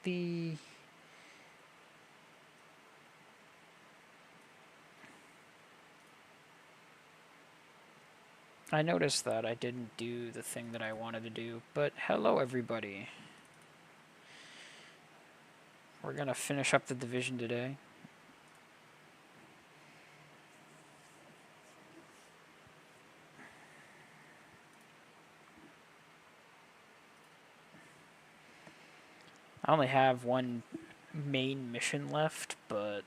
the... I noticed that I didn't do the thing that I wanted to do, but hello everybody. We're gonna finish up the division today. I only have one main mission left, but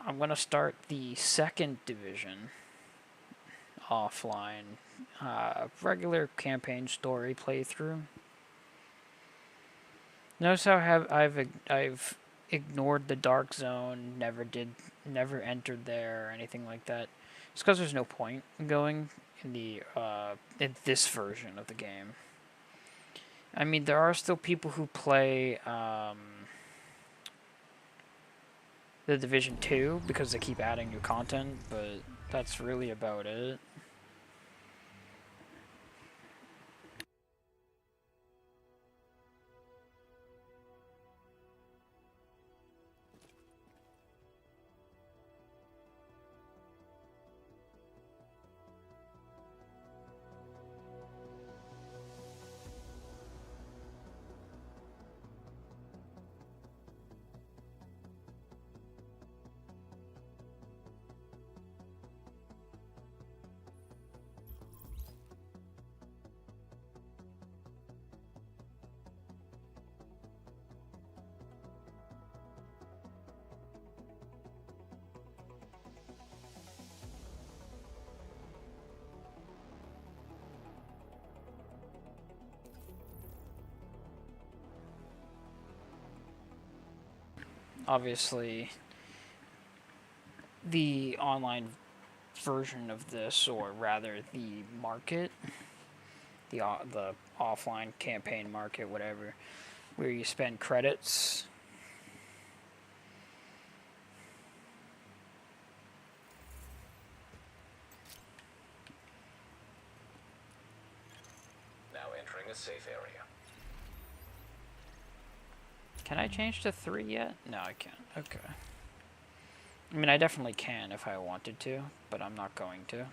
I'm gonna start the second division offline. Regular campaign story playthrough. Notice how I've ignored the dark zone, never entered there or anything like that. It's because there's no point in going in in this version of the game. I mean, there are still people who play the Division 2 because they keep adding new content, but that's really about it. Obviously, the online version of this, or rather the market, the offline campaign market, whatever, where you spend credits. Now entering a safe area. Can I change to 3 yet? No, I can't. Okay. I mean, I definitely can if I wanted to, but I'm not going to.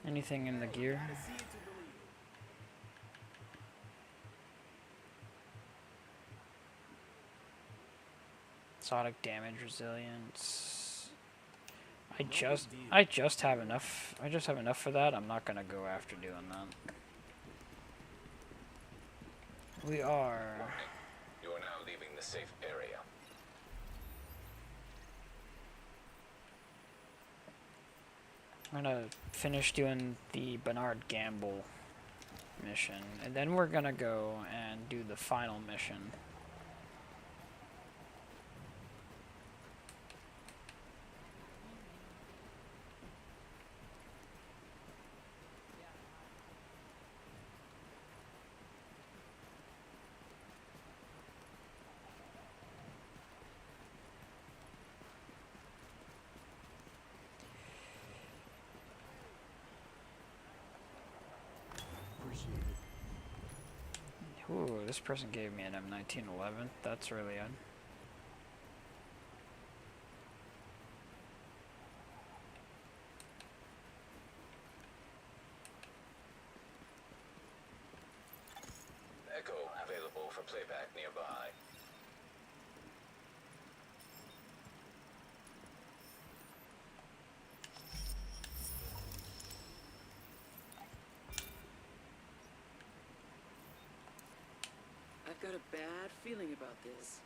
Anything in the gear? Exotic damage resilience. I just have enough. I just have enough for that. I'm not gonna go after doing that. We are. You are now leaving the safe area. I'm gonna finish doing the Bernard Gamble mission, and then we're gonna go and do the final mission. Ooh, this person gave me an M1911. That's really odd. Echo available for playback nearby. I've got a bad feeling about this.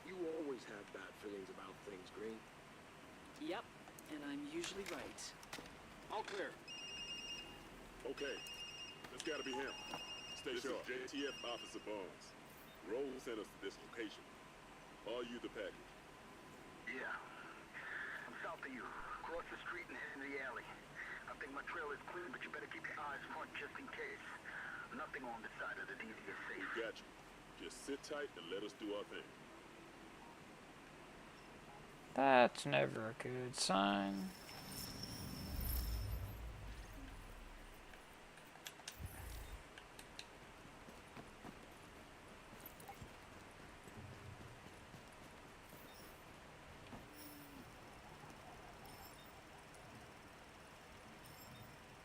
You always have bad feelings about things, Green. Yep, and I'm usually right. All clear. Okay, that's gotta be him. Stay sharp. This is JTF Officer Bones. Rose sent us to this location. Are you the package? Yeah. I'm south of you. Cross the street and head into the alley. I think my trail is clean, but you better keep your eyes front just in case. Nothing on the side of the DD is safe. We got you. Just sit tight and let us do our thing. That's never a good sign.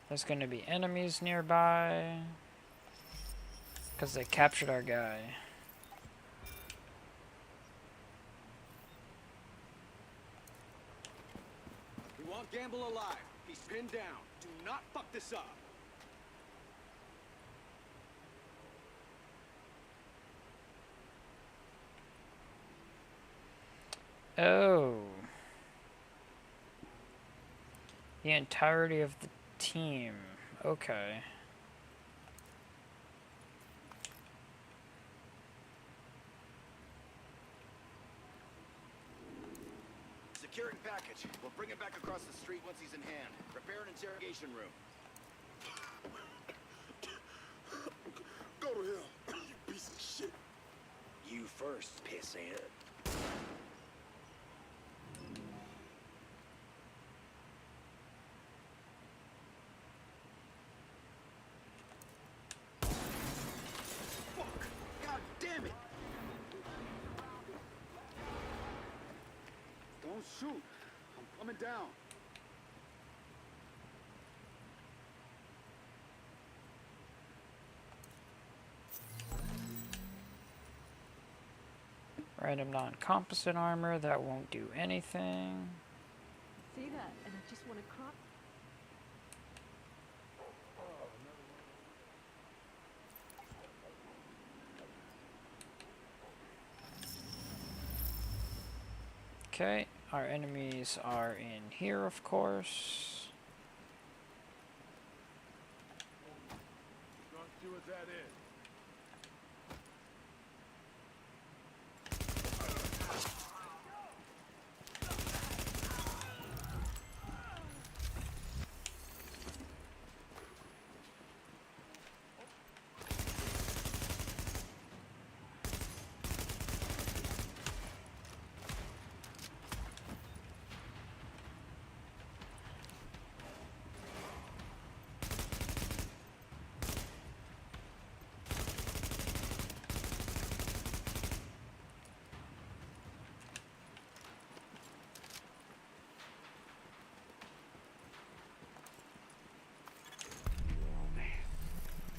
There's gonna be enemies nearby. Because they captured our guy. We want Gamble alive. He's pinned down. Do not fuck this up. Oh. The entirety of the team. Okay. Securing package. We'll bring it back across the street once he's in hand. Prepare an interrogation room. Go to hell, you piece of shit. You first, pissant. Fuck! God damn it! Don't shoot. I'm coming down. Random non-composite armor, that won't do anything. See that, and I just want to crop. Okay, our enemies are in here, of course. Gonna do with that in.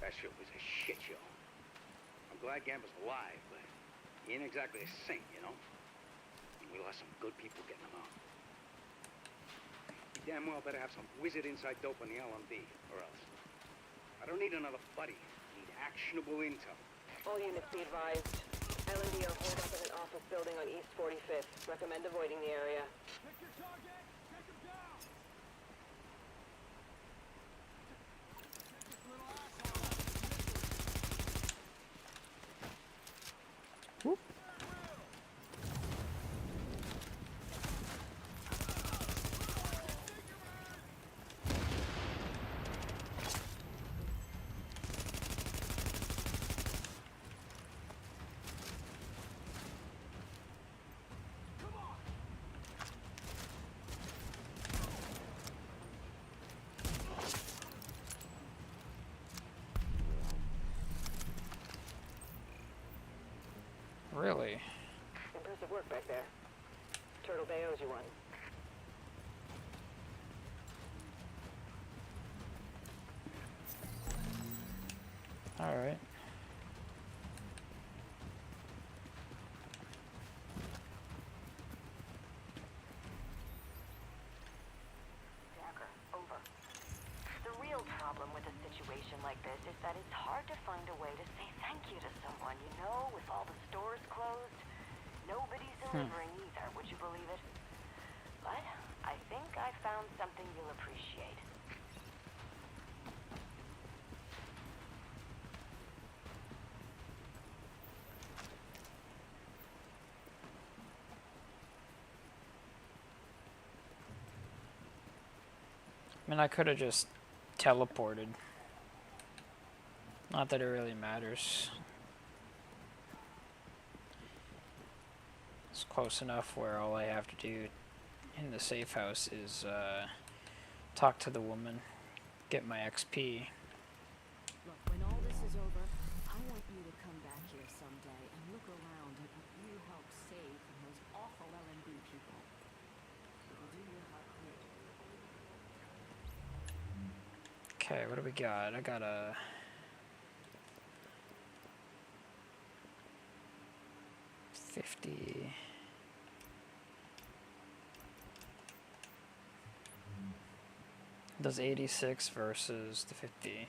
That shit was a shit show. I'm glad Gamble's alive, but he ain't exactly a saint, you know? We lost some good people getting him out. We damn well better have some wizard inside dope on the LMB, or else. I don't need another buddy. I need actionable intel. All units be advised. LMD are holed up in an office building on East 45th. Recommend avoiding the area. Whoop. Really? Impressive work back there. Turtle Bay owes you one. Alright. Walker, over. The real problem with a situation like this is that it's hard to find a way to say thank you to someone, you know, with all the stores closed. Nobody's delivering either, would you believe it? But I think I found something you'll appreciate. I mean, I could have just teleported. Not that it really matters. It's close enough where all I have to do in the safe house is talk to the woman, get my XP. Look, when all this is over, I want you to come back here someday and look around at what you helped save from those awful LMB people. It'll do your heart good. Okay, what do we got? I got a... $50... Does 86 versus the 50.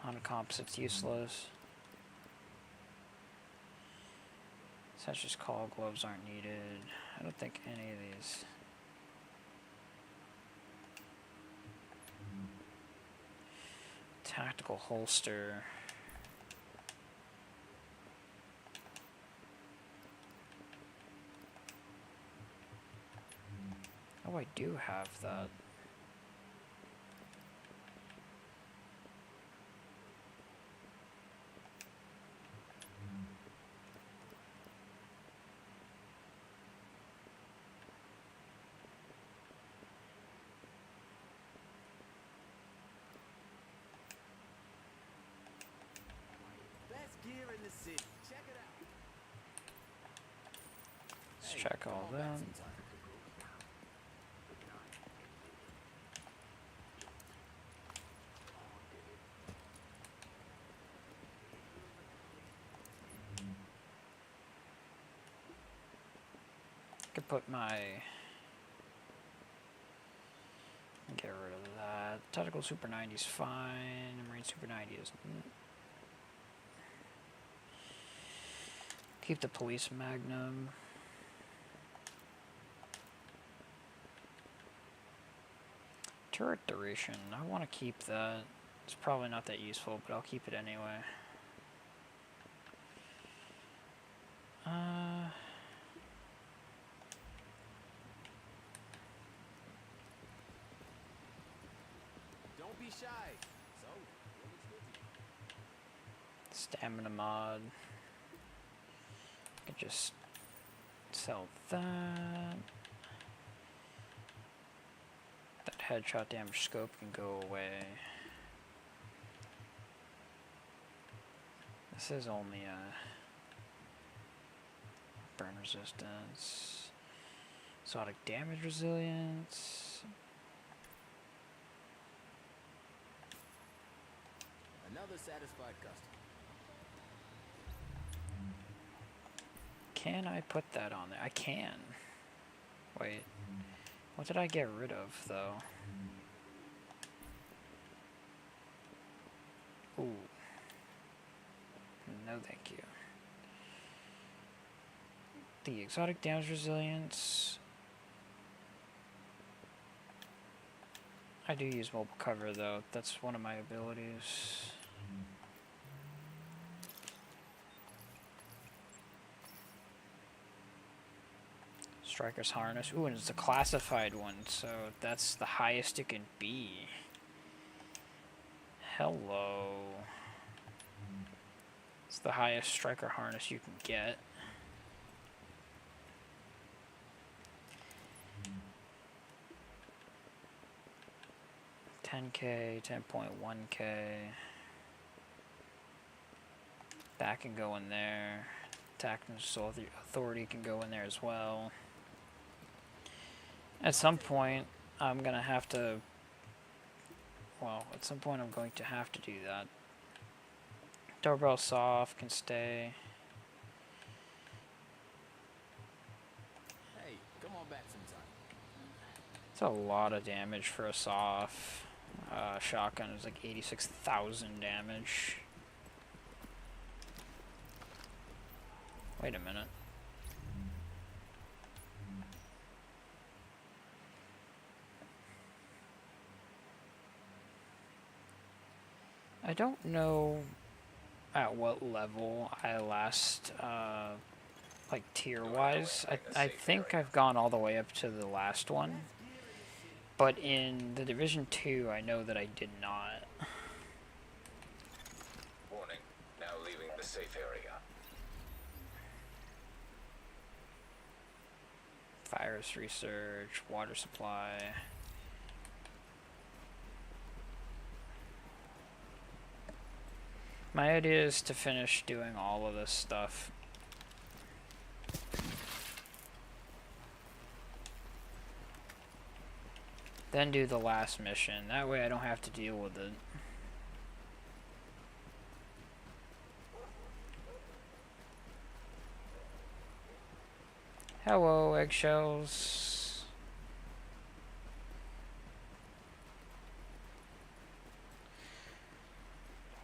On a composite's useless. Such as call gloves aren't needed. I don't think any of these. Tactical holster. Oh, I do have that. Best gear in the city. Check it out. Let's Hey, check come all on back that. sometime. Could put my... Get rid of that. Tactical Super 90 is fine. Marine Super 90 is... Keep the Police Magnum. Turret duration. I want to keep that. It's probably not that useful, but I'll keep it anyway. Don't be shy. So, what looks good to you? Stamina mod. I could just sell that. That headshot damage scope can go away. This is only a burn resistance, exotic damage resilience. Another satisfied customer. Can I put that on there? I can. Wait. What did I get rid of, though? Ooh. No, thank you. The exotic damage resilience. I do use mobile cover, though. That's one of my abilities. Striker's Harness. Ooh, and it's a classified one, so that's the highest it can be. Hello. It's the highest Striker Harness you can get. $10K, 10.1K. That can go in there. Tactical Authority can go in there as well. At some point, I'm gonna have to... Well, at some point I'm going to have to do that. Doorbell Soft can stay. Hey, come on back sometime. It's a lot of damage for a Soft. Shotgun is like 86,000 damage. Wait a minute. I don't know at what level I last, like tier-wise. I think I've gone all the way up to the last one. But in the Division 2, I know that I did not. the safe area. Virus research, water supply. My idea is to finish doing all of this stuff. Then do the last mission. That way I don't have to deal with it. Hello, eggshells.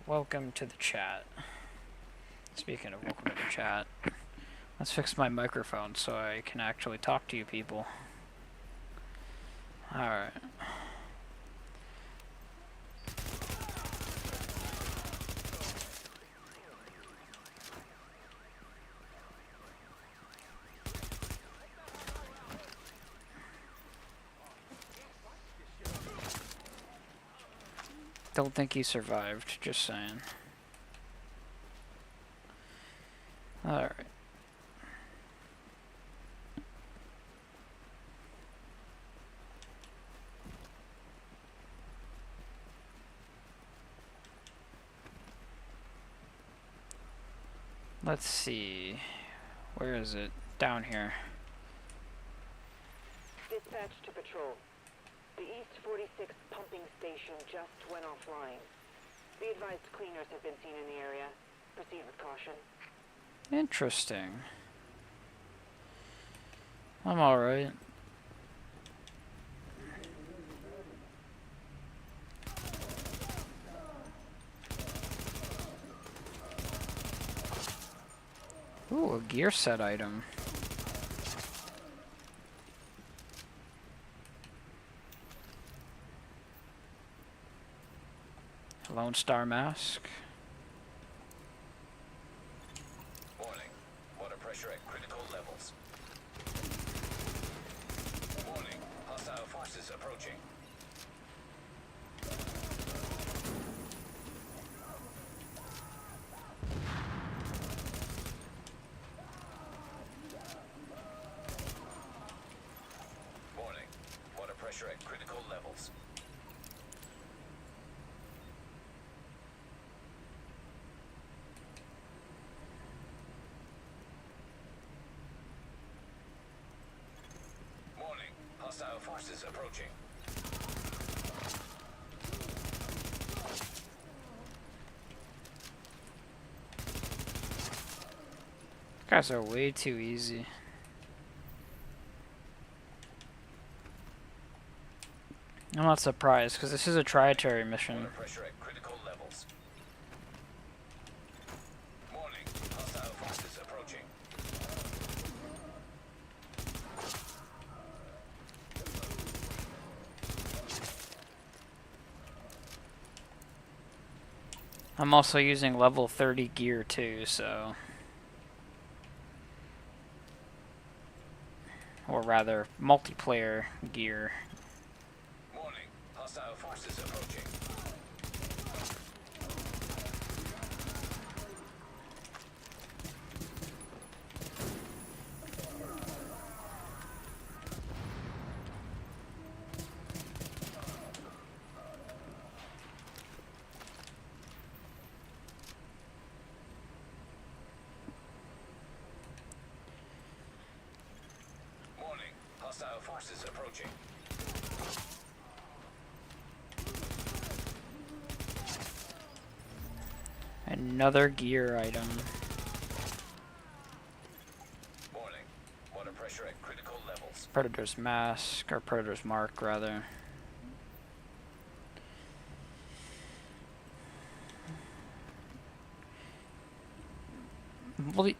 Welcome to the chat. Speaking of welcome to the chat, let's fix my microphone so I can actually talk to you people. Alright. Don't think he survived, just saying. Alright. Let's see. Where is it? Down here. Dispatch to patrol. The East 46 pumping station just went offline. Be advised cleaners have been seen in the area. Proceed with caution. Interesting. I'm alright. Ooh, a gear set item. Lone Star mask. Warning. Water pressure at critical levels. Warning. Hostile forces approaching. Warning. Water pressure at critical levels. Warning. Hostile forces approaching. Guys are way too easy. I'm not surprised, because this is a Trietary mission. Water pressure at critical levels. Warning. Hostile forces approaching. I'm also using level 30 gear too, so... Or rather, multiplayer gear. Warning. Hostile forces approaching. Warning. Hostile forces approaching. Another gear item. Warning. Water pressure at critical levels. Predator's mask, or Predator's mark, rather.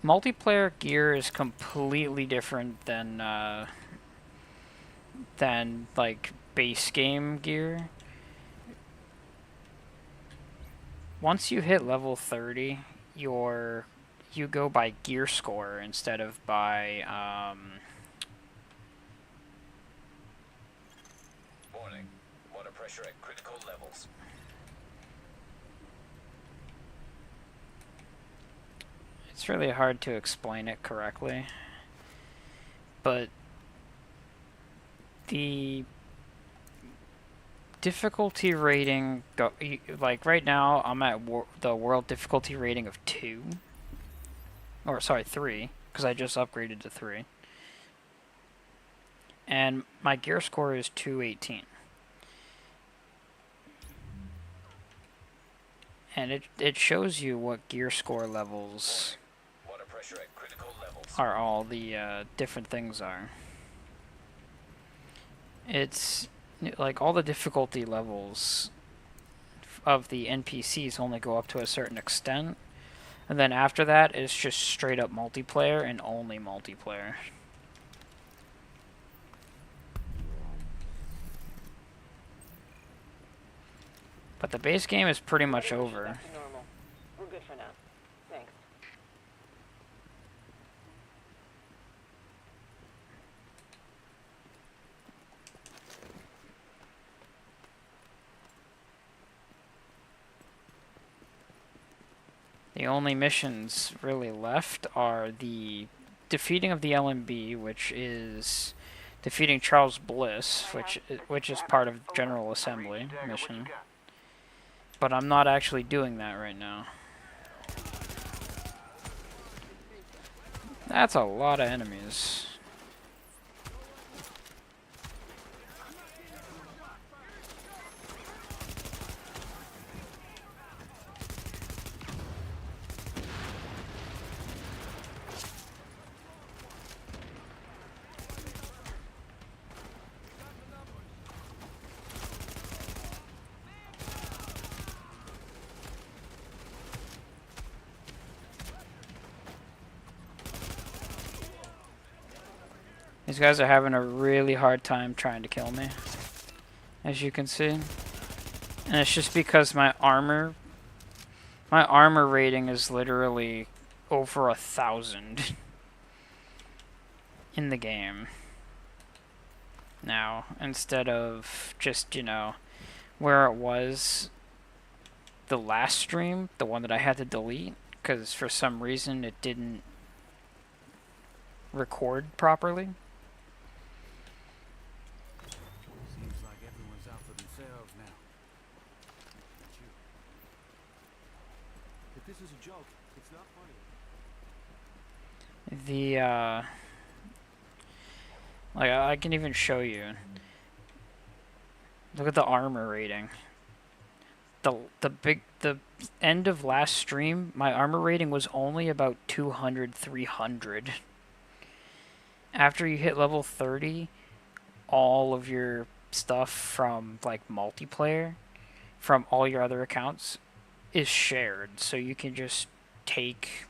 Multiplayer gear is completely different than like base game gear. Once you hit level 30, you go by gear score instead of by Warning. Water pressure at critical levels. It's really hard to explain it correctly, but the difficulty rating, like right now, I'm at the world difficulty rating of 2. Or, sorry, 3, because I just upgraded to 3. And my gear score is 218. And it shows you what gear score levels Water pressure at critical levels. are all the different things are. It's like all the difficulty levels of the NPCs only go up to a certain extent, and then after that it's just straight up multiplayer and only multiplayer. But the base game is pretty much over. Back to normal. We're good for now. Thanks. The only missions really left are the defeating of the LMB, which is defeating Charles Bliss, which is part of General Assembly mission. But I'm not actually doing that right now. That's a lot of enemies. These guys are having a really hard time trying to kill me, as you can see. And it's just because my armor rating is literally over 1,000 in the game now, instead of just, you know, where it was the last stream, the one that I had to delete, because for some reason it didn't record properly. Seems like everyone's out for themselves now. Not you. If this is a joke, it's not funny. The like I can even show you. Look at the armor rating. The end of last stream, my armor rating was only about 200, 300. After you hit level 30, all of your stuff from like multiplayer, from all your other accounts, is shared. So you can just take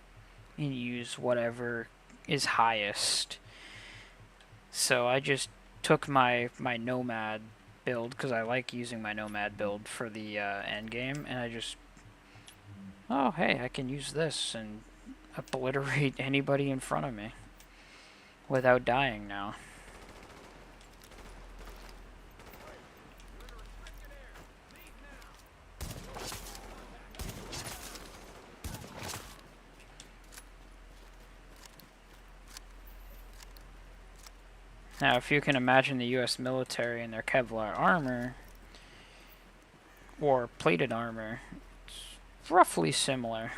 and use whatever is highest. So I just took my Nomad build, because I like using my Nomad build for the end game, and I just, oh hey, I can use this and obliterate anybody in front of me without dying now. Now, if you can imagine the US military and their Kevlar armor, or plated armor, it's roughly similar.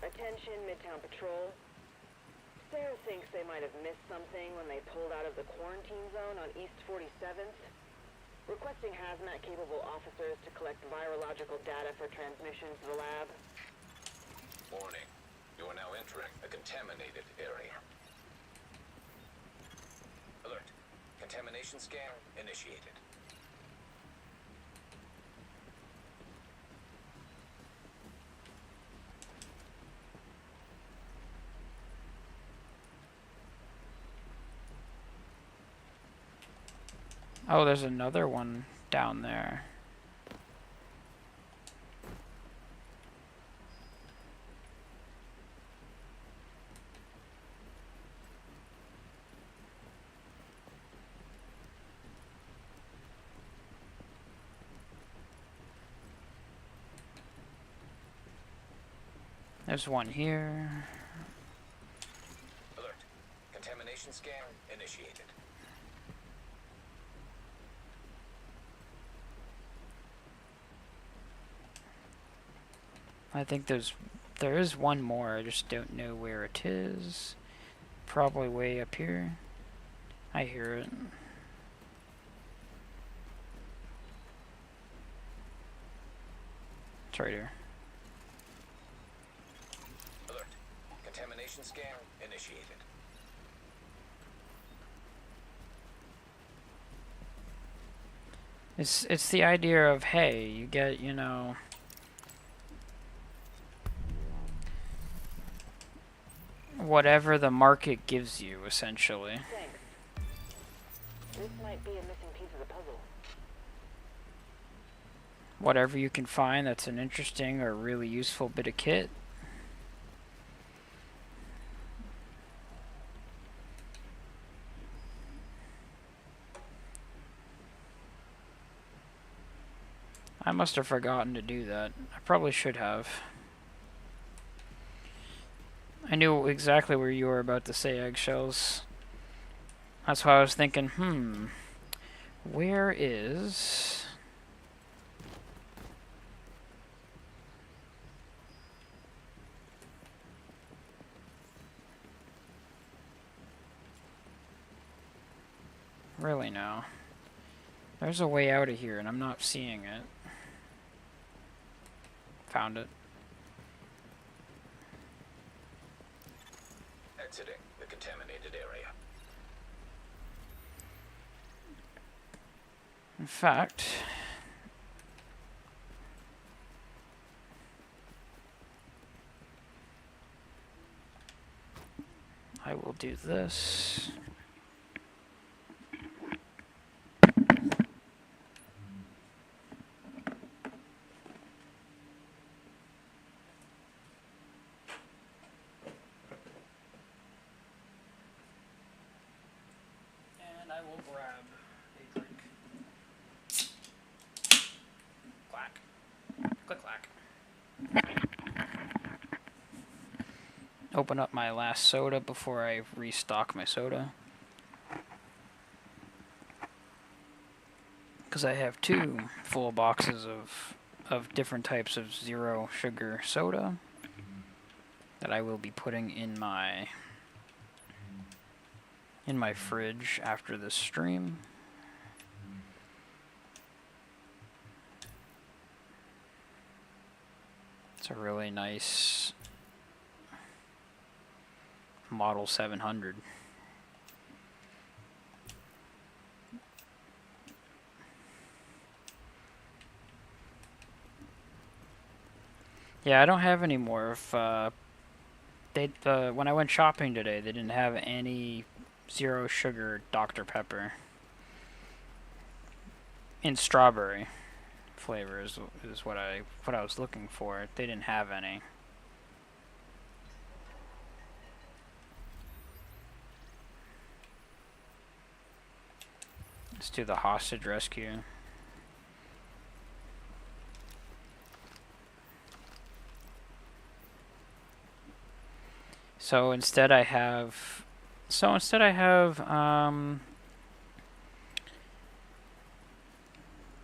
Attention, Midtown Patrol. Sarah thinks they might have missed something when they pulled out of the quarantine zone on East 47th. Requesting hazmat-capable officers to collect virological data for transmission to the lab. Warning. You are now entering a contaminated area. Alert. Contamination scan initiated. Oh, there's another one down there. There's one here. Alert. Contamination scan initiated. I think there is one more. I just don't know where it is. Probably way up here. I hear it. It's right here. Alert. Contamination scan initiated. It's the idea of, hey, you get, you know, whatever the market gives you, essentially. Thanks. This might be a missing piece of the puzzle. Whatever you can find that's an interesting or really useful bit of kit. I must have forgotten to do that. I probably should have. I knew exactly where you were about to say, eggshells. That's why I was thinking, where is... Really now. There's a way out of here and I'm not seeing it. Found it. Exiting the contaminated area. In fact, I will do this. And I will grab a drink. Clack. Click clack. Open up my last soda before I restock my soda. Because I have 2 full boxes of different types of zero sugar soda that I will be putting in my fridge after this stream. It's a really nice Model 700. Yeah, I don't have any more. If when I went shopping today, they didn't have any zero sugar Dr. Pepper in strawberry flavor is what I was looking for. They didn't have any. Let's do the hostage rescue. So instead I have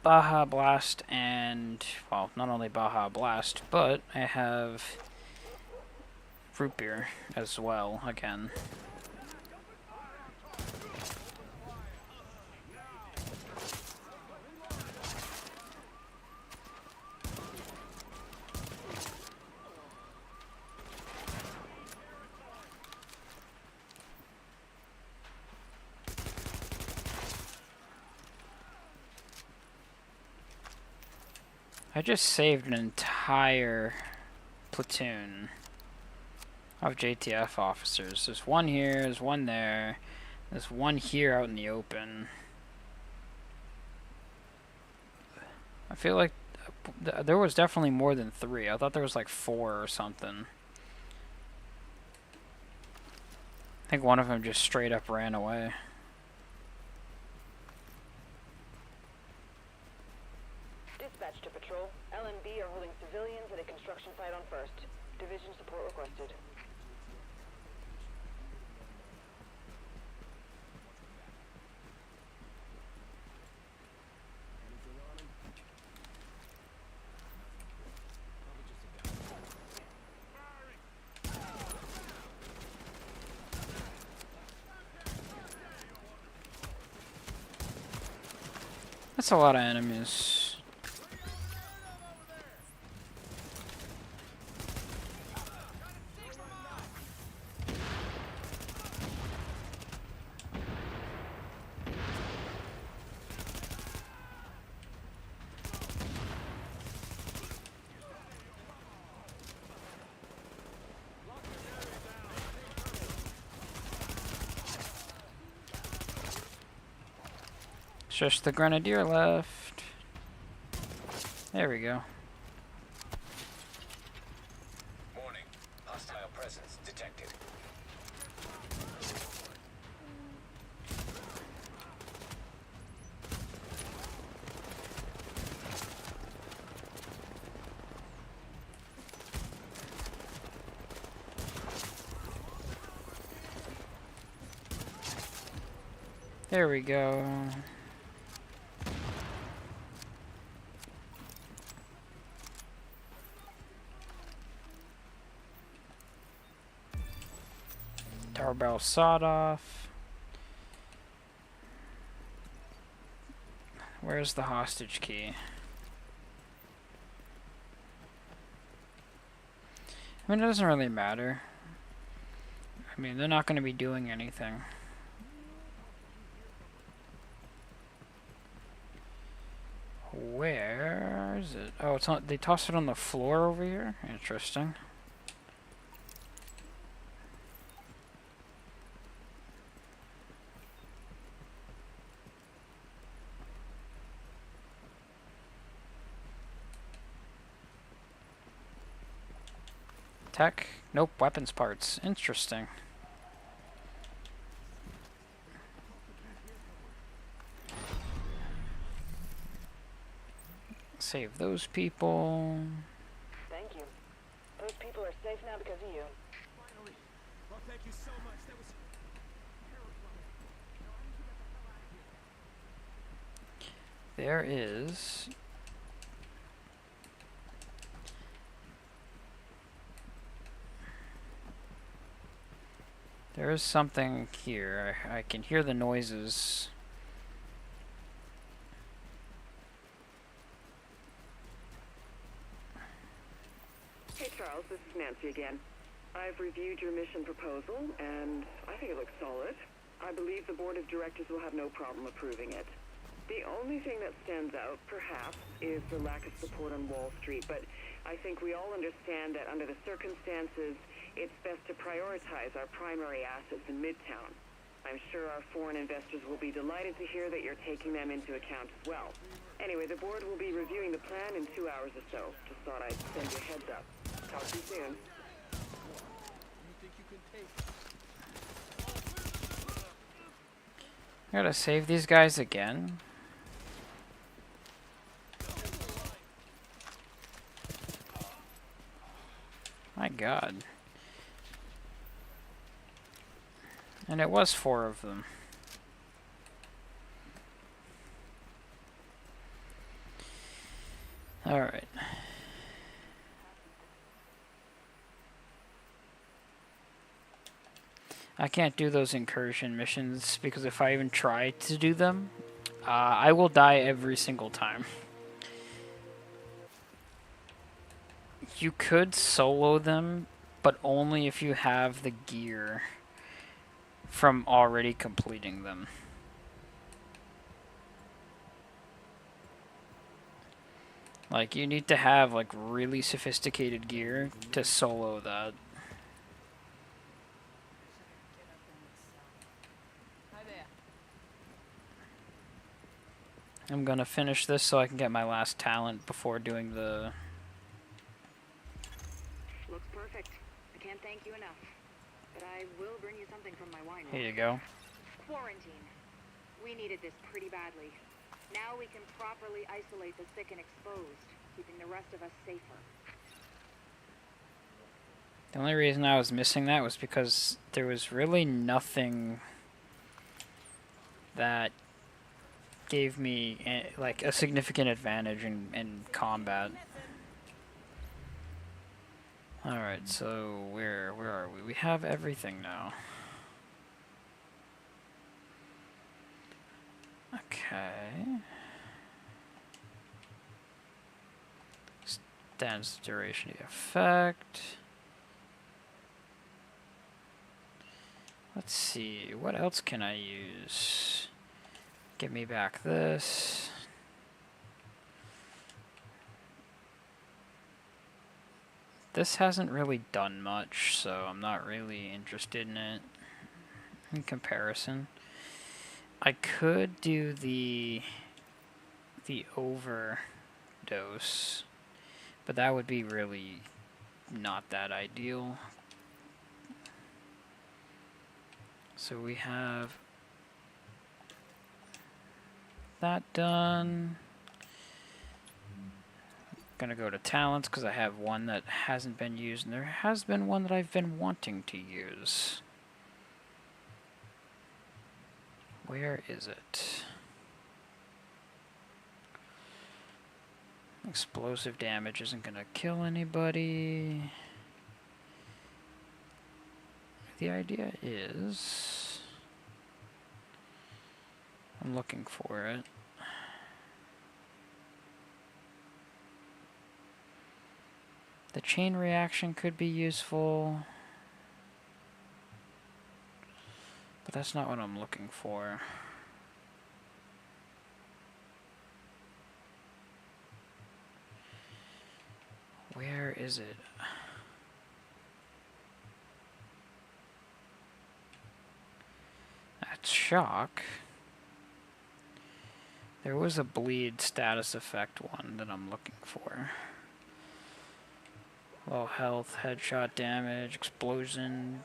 Baja Blast and, well, not only Baja Blast, but I have root beer as well again. I just saved an entire platoon of JTF officers. There's one here, there's one there, there's one here out in the open. feel like there was definitely more than 3. I thought there was like 4 or something. I think one of them just straight up ran away. Dispatch to patrol. LNB are holding civilians at a construction site on First. Division support requested. That's a lot of enemies. Just the grenadier left. There we go. Warning. Hostile presence detected. There we go. Doorbell sawed off. Where's the hostage key? I mean, it doesn't really matter. I mean, they're not going to be doing anything. Where is it? Oh, it's on. They tossed it on the floor over here. Interesting. Tech? Nope, weapons parts. Interesting. Save those people. Thank you. Those people are safe now because of you. Finally. Well, thank you so much. That was terrifying. There is... There is something here. I can hear the noises. Hey Charles, this is Nancy again. I've reviewed your mission proposal, and I think it looks solid. I believe the board of directors will have no problem approving it. The only thing that stands out, perhaps, is the lack of support on Wall Street, but I think we all understand that under the circumstances, it's best to prioritize our primary assets in Midtown. I'm sure our foreign investors will be delighted to hear that you're taking them into account as well. Anyway, the board will be reviewing the plan in 2 hours or so. Just thought I'd send you a heads up. Talk to you soon. I gotta save these guys again. My God. And it was 4 of them. Alright. I can't do those incursion missions because if I even try to do them, I will die every single time. You could solo them, but only if you have the gear from already completing them. Like, you need to have, like, really sophisticated gear to solo that. I'm gonna finish this so I can get my last talent before doing the... Looks perfect. I can't thank you enough. But I will bring you something from my wine Here room. you go. Quarantine. We needed this pretty badly. Now we can properly isolate the sick and exposed, keeping the rest of us safer. The only reason I was missing that was because there was really nothing that gave me like a significant advantage in combat. Alright, so where are we? We have everything now. Okay. Stands the duration of the effect. Let's see, what else can I use? Give me back this. This hasn't really done much, so I'm not really interested in it in comparison. I could do the overdose, but that would be really not that ideal. So we have that done. Gonna go to talents because I have one that hasn't been used, and there has been one that I've been wanting to use. Where is it? Explosive damage isn't gonna kill anybody. The idea is, I'm looking for it. The chain reaction could be useful, but that's not what I'm looking for. Where is it? That's shock. There was a bleed status effect one that I'm looking for. Low health, headshot damage, explosion,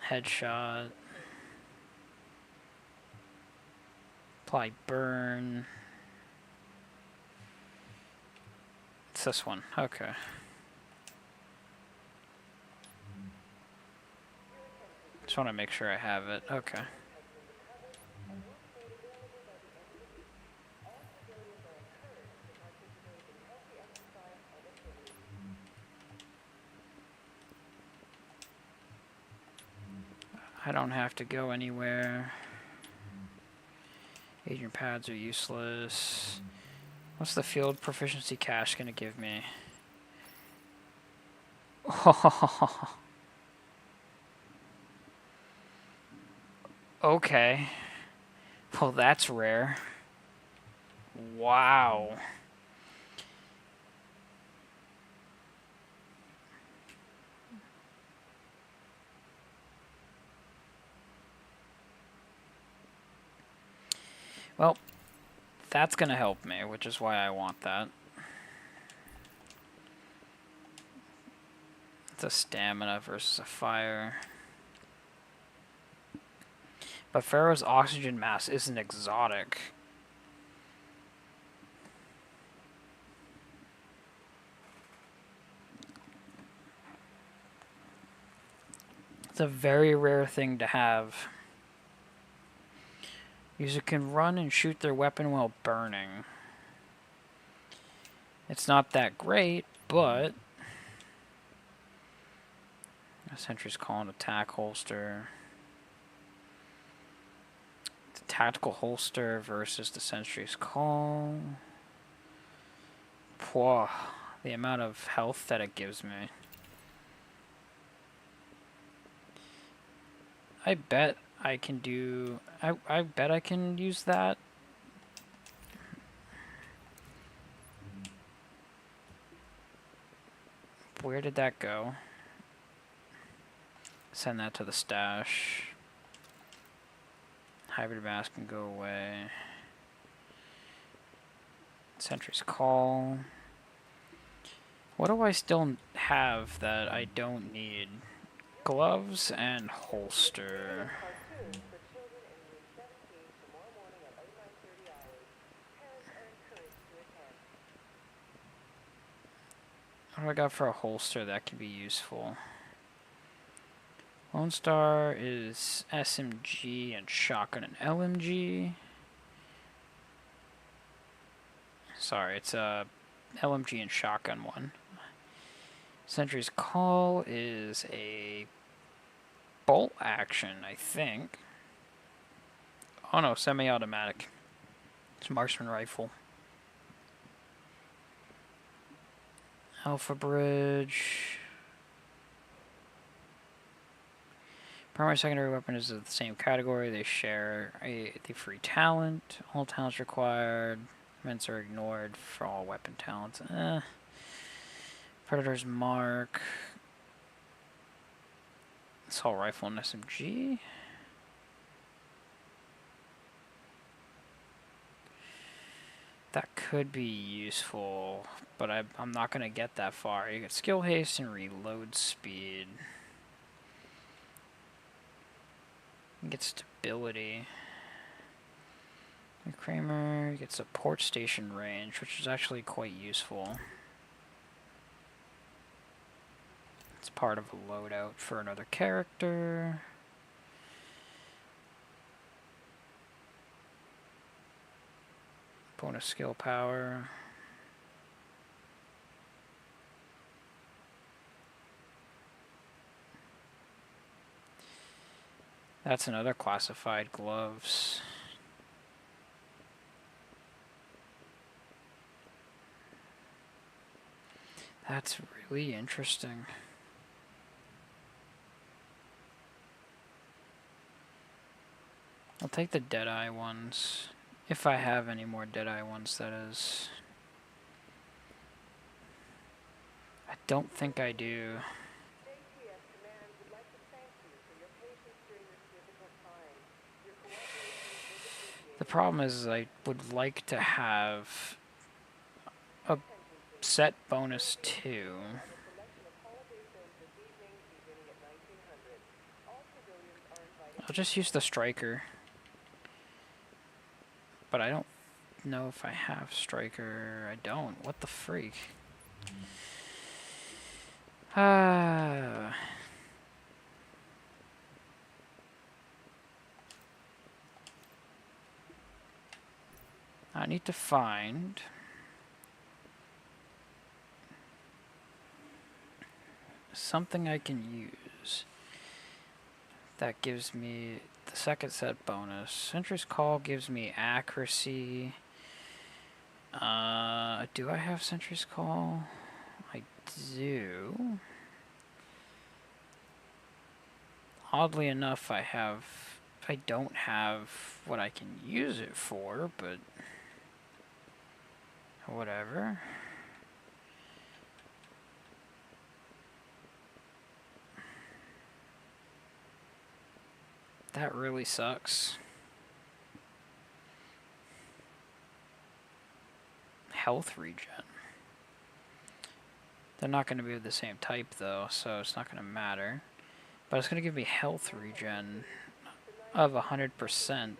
headshot, apply burn. It's this one, okay. Just want to make sure I have it, okay. I don't have to go anywhere. Agent pads are useless. What's the field proficiency cache gonna give me? Okay. Well, that's rare. Wow. Well, that's gonna help me, which is why I want that. It's a stamina versus a fire. But Pharaoh's oxygen mass isn't exotic. It's a very rare thing to have. User can run and shoot their weapon while burning. It's not that great, but... A sentry's call, an attack holster. The tactical holster versus the sentry's call. Whoa, the amount of health that it gives me. I bet I can do... I bet I can use that. Where did that go? Send that to the stash. Hybrid mask can go away. Sentry's Call. What do I still have that I don't need? Gloves and holster. What do I got for a holster that could be useful? Lone Star is SMG and shotgun and LMG. Sorry, it's a LMG and shotgun one. Sentry's Call is a bolt action, I think. Oh no, semi-automatic. It's a marksman rifle. Alpha Bridge. Primary secondary weapon is of the same category. They share the free talent. All talents required. Events are ignored for all weapon talents. Predator's Mark. Assault Rifle and SMG. That could be useful, but I'm not going to get that far. You get Skill Haste and Reload Speed. You get Stability. Kramer gets Support Station Range, which is actually quite useful. It's part of a loadout for another character. Bonus skill power. That's another classified gloves. That's really interesting. I'll take the Deadeye ones. If I have any more Deadeye ones, that is. I don't think I do. The problem is I would like to have a set bonus too. I'll just use the Striker. But I don't know if I have Striker. I don't. What the freak? I need to find something I can use that gives me the second set bonus. Sentry's Call gives me accuracy. Do I have Sentry's Call? I do. Oddly enough, I don't have what I can use it for, but whatever. That really sucks. Health regen. They're not going to be of the same type though, so it's not going to matter. But it's going to give me health regen of 100%.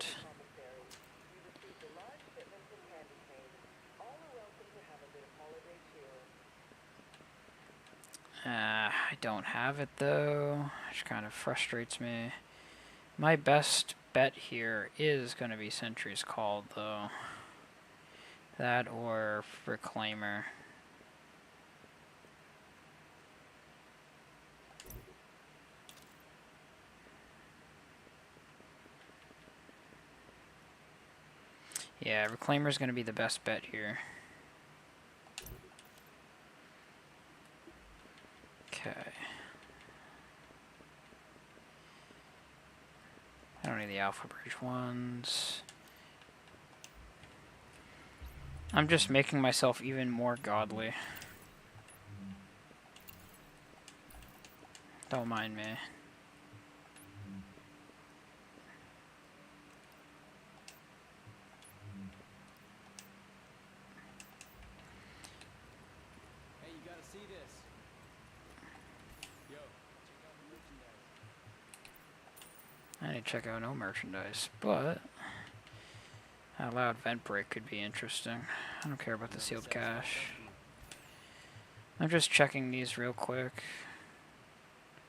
I don't have it though, which kind of frustrates me. My best bet here is going to be Sentry's Call though. That or Reclaimer. Yeah, Reclaimer's going to be the best bet here. Okay. I don't need the Alpha Bridge ones. I'm just making myself even more godly. Don't mind me. can't check out no merchandise, but a loud vent break could be interesting. I don't care about the sealed cache. I'm just checking these real quick.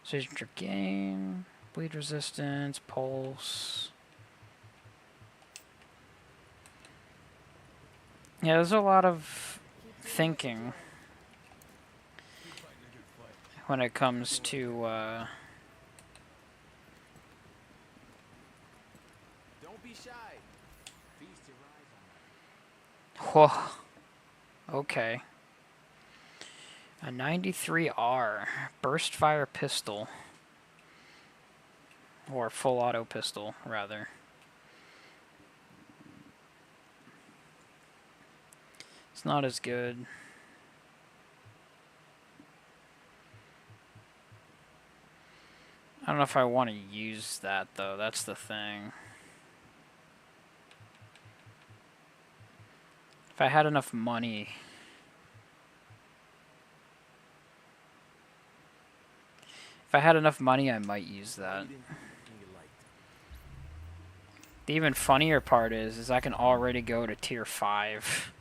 Signature gain, bleed resistance, pulse. Yeah, there's a lot of thinking when it comes to Don't be shy. Feast your eyes on whoa. Okay. A 93R burst fire pistol, or full auto pistol rather. It's not as good. I don't know if I want to use that though, that's the thing. If I had enough money. If I had enough money, I might use that. The even funnier part is I can already go to tier 5.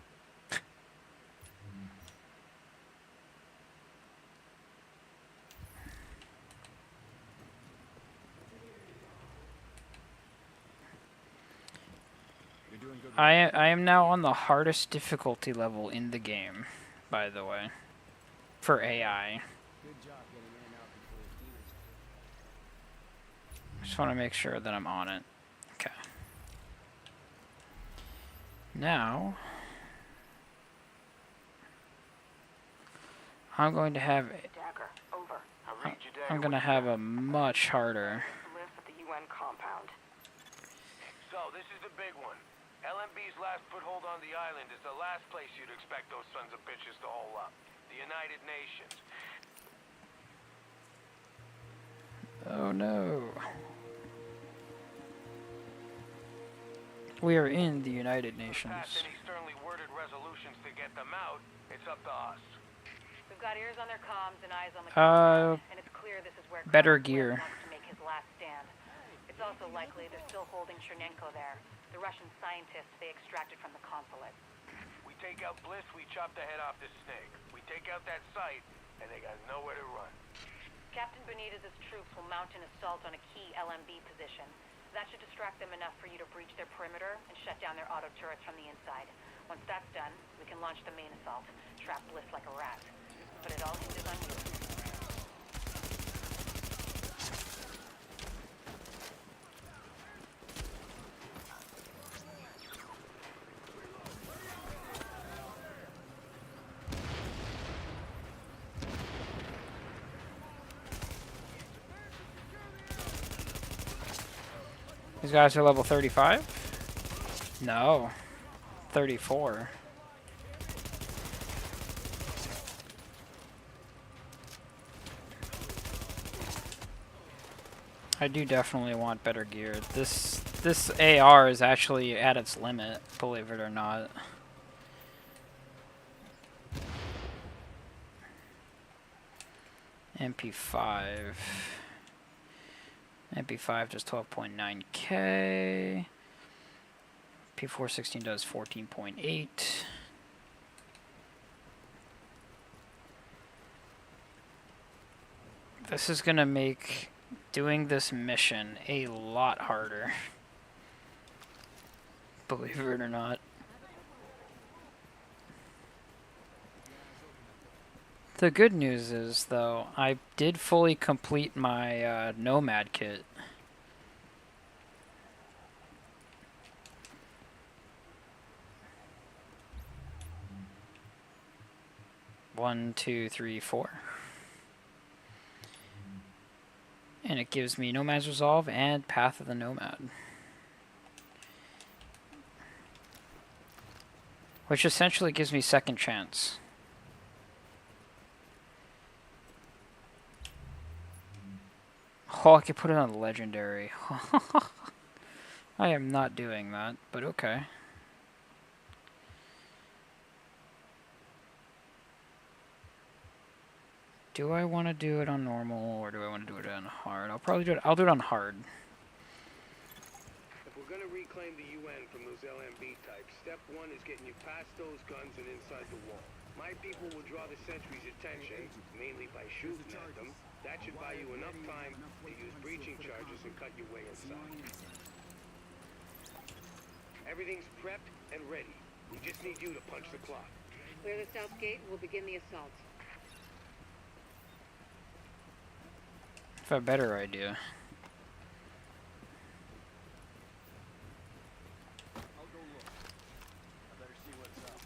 I am now on the hardest difficulty level in the game, by the way, for AI. Just want to make sure that I'm on it. Okay. Now, I'm going to have Dagger, over. I'm going to have a much harder. Live at the UN compound. So, this is the big one. LMB's last foothold on the island is the last place you'd expect those sons of bitches to hole up. The United Nations. Oh no. We are in the United Nations. Pass any sternly worded resolutions to get them out, it's up to us. We've got ears on their comms and eyes on the compound, and it's clear this is where better Colonel gear. Bliss wants to make his last stand. It's also likely they're still holding Chernenko there, the Russian scientist they extracted from the consulate. We take out Bliss, we chop the head off this snake. We take out that site, and they got nowhere to run. Captain Benitez's troops will mount an assault on a key LMB position. That should distract them enough for you to breach their perimeter and shut down their auto turrets from the inside. Once that's done, we can launch the main assault, trap Bliss like a rat. But it all hinges on you. These guys are level 35? No. 34. I do definitely want better gear. This AR is actually at its limit, believe it or not. MP5. MP5 does 12.9k. P416 does 14.8. This is gonna make doing this mission a lot harder. Believe it or not. The good news is, though, I did fully complete my Nomad kit. One, two, three, four. And it gives me Nomad's Resolve and Path of the Nomad. Which essentially gives me second chance. Oh, I could put it on legendary. I am not doing that, but okay. Do I want to do it on normal or do I want to do it on hard? I'll probably do it. I'll do it on hard. reclaim the UN from those LMB types, step one is getting you past those guns and inside the wall. My people will draw the sentry's attention, mainly by shooting at them. That should buy you enough time to use breaching charges and cut your way inside. Everything's prepped and ready. We just need you to punch the clock. Clear the south gate and we'll begin the assault. I have a better idea. I'll go look. I better see what's up.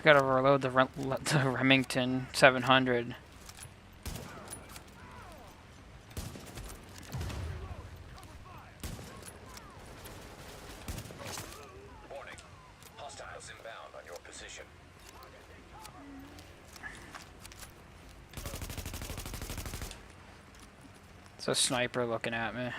Gotta reload the Remington 700. Warning. Hostiles inbound on your position. It's a sniper looking at me.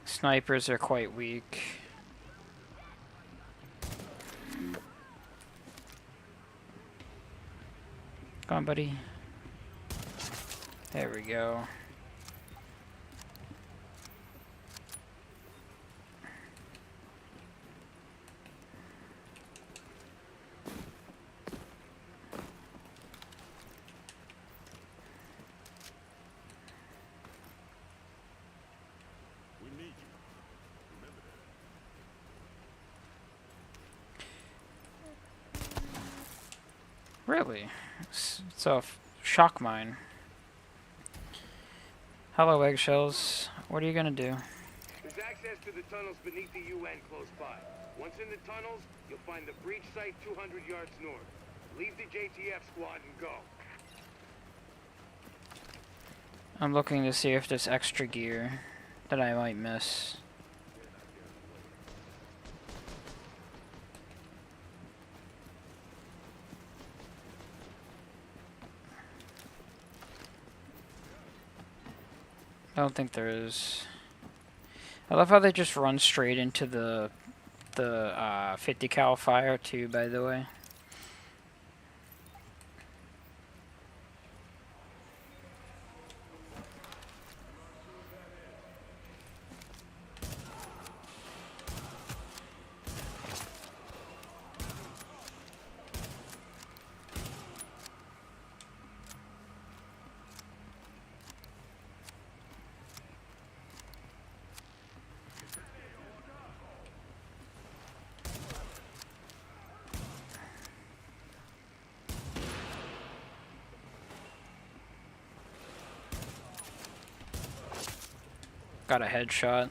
Snipers are quite weak. Come on, buddy. There we go. We need you. Remember that. Really? It's a shock mine. Hello, eggshells. What are you gonna do? There's access to the tunnels beneath the UN close by. Once in the tunnels, you'll find the breach site 200 yards north. Leave the JTF squad and go. I'm looking to see if there's extra gear that I might miss. I don't think there is. I love how they just run straight into the 50 cal fire too, by the way. Got a headshot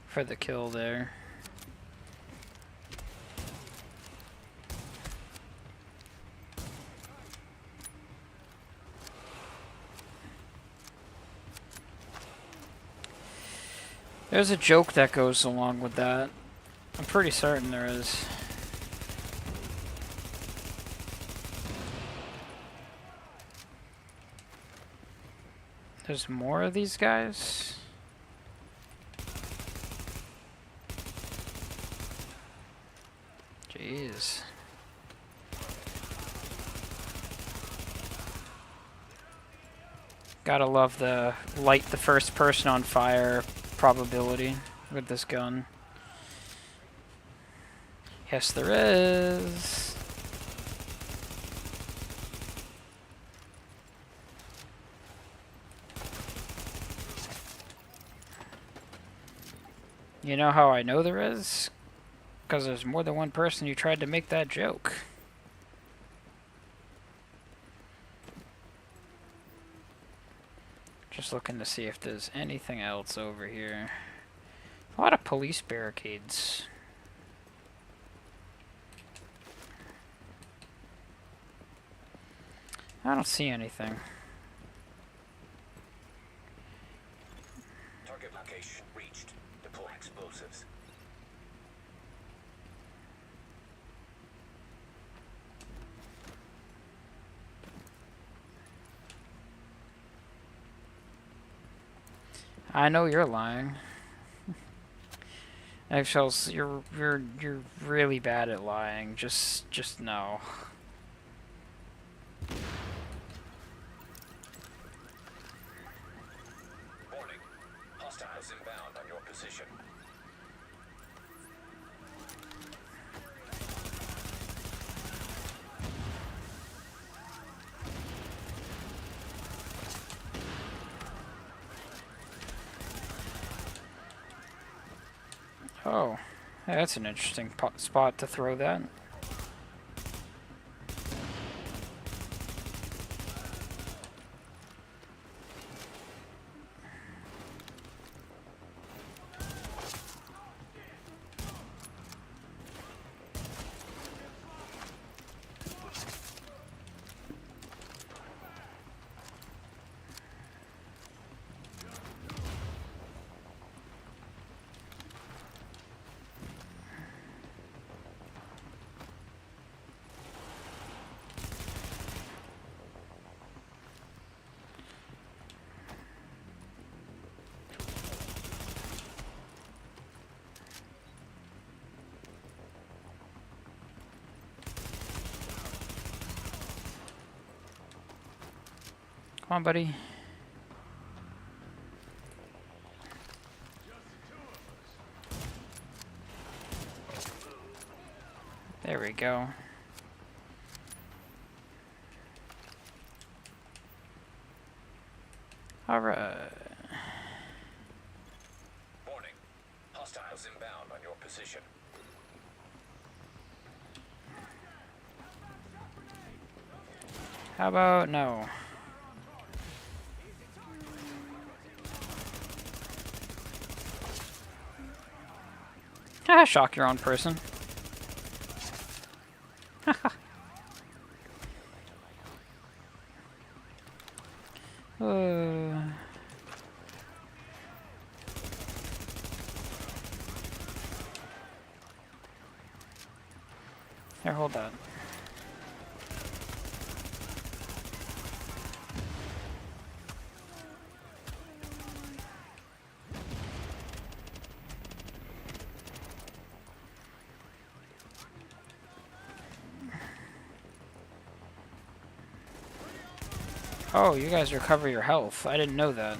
for the kill there. There's a joke that goes along with that. I'm pretty certain there is. There's more of these guys? Jeez. Gotta love the light the first person on fire probability with this gun. Yes, there is. You know how I know there is? Because there's more than one person who tried to make that joke. Just looking to see if there's anything else over here. A lot of police barricades. I don't see anything. Target location reached. Deploy explosives. I know you're lying. Eggshells, you're really bad at lying. Just no. Warning. Hostiles inbound on your position. Oh, yeah, that's an interesting spot to throw that. Come on, buddy. There we go. Alright. Warning. Hostiles inbound on your position. How about no? Ah, shock your own person. Here, hold that. Oh, you guys recover your health. I didn't know that.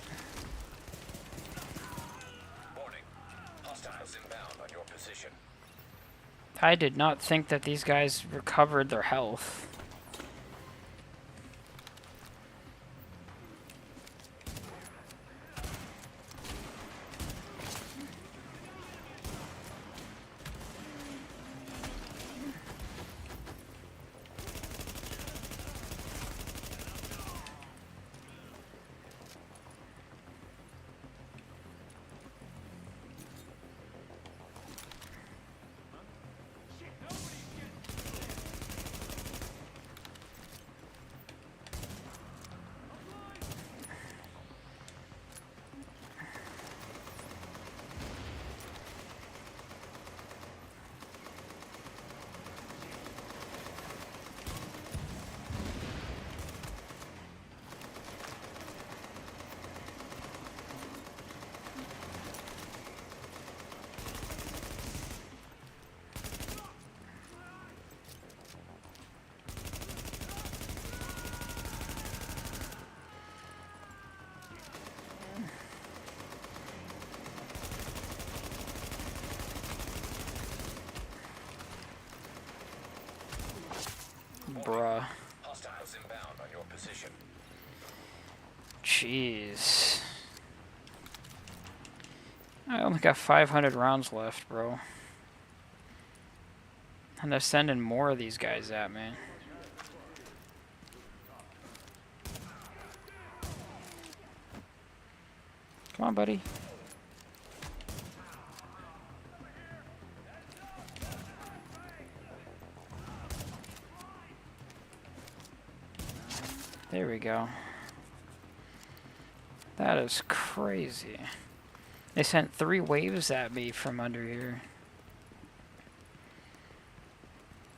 Warning. Hostiles inbound on your position. I did not think that these guys recovered their health. Bruh. Hostiles inbound on your position. Jeez. I only got 500 rounds left, bro. And they're sending more of these guys at me. Come on, buddy. There we go. That is crazy. They sent 3 waves at me from under here.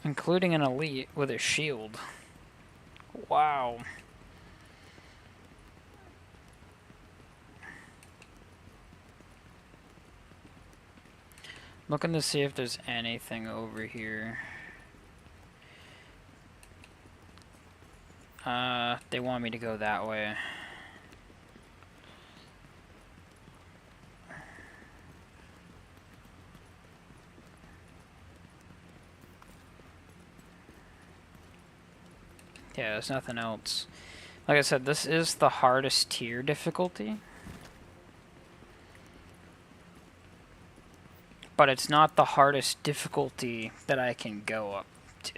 Including an elite with a shield. Wow. Looking to see if there's anything over here. They want me to go that way. Yeah, there's nothing else. Like I said, this is the hardest tier difficulty. But it's not the hardest difficulty that I can go up to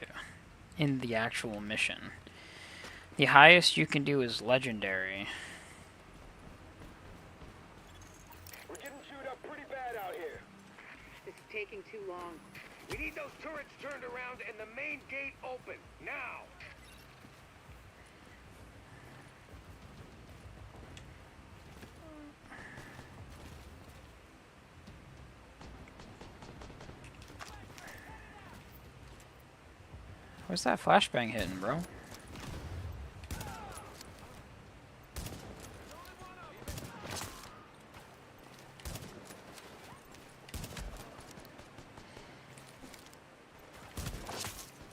in the actual mission. The highest you can do is legendary. We're getting chewed up pretty bad out here. This is taking too long. We need those turrets turned around and the main gate open, now! Where's that flashbang hitting, bro?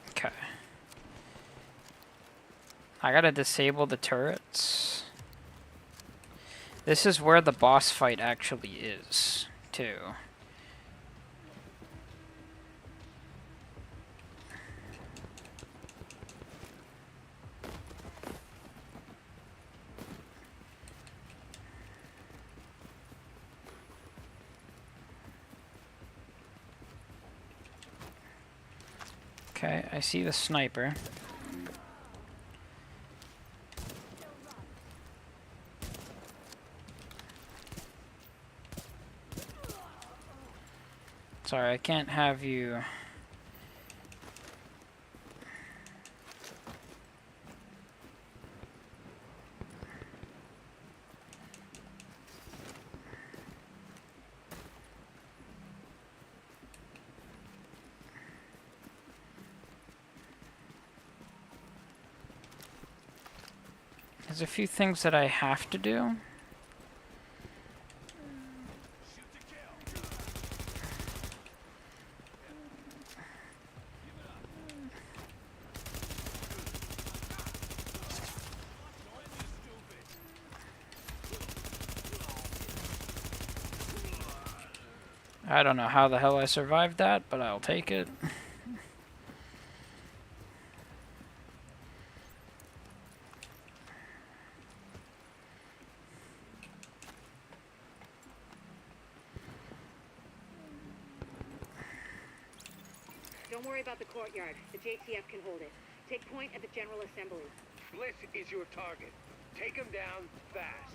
Okay. I gotta disable the turrets. This is where the boss fight actually is, too. Okay, I see the sniper. Sorry, I can't have you... There's a few things that I have to do. I don't know how the hell I survived that, but I'll take it. Don't worry about the courtyard. The JTF can hold it. Take point at the General Assembly. Bliss is your target. Take him down fast.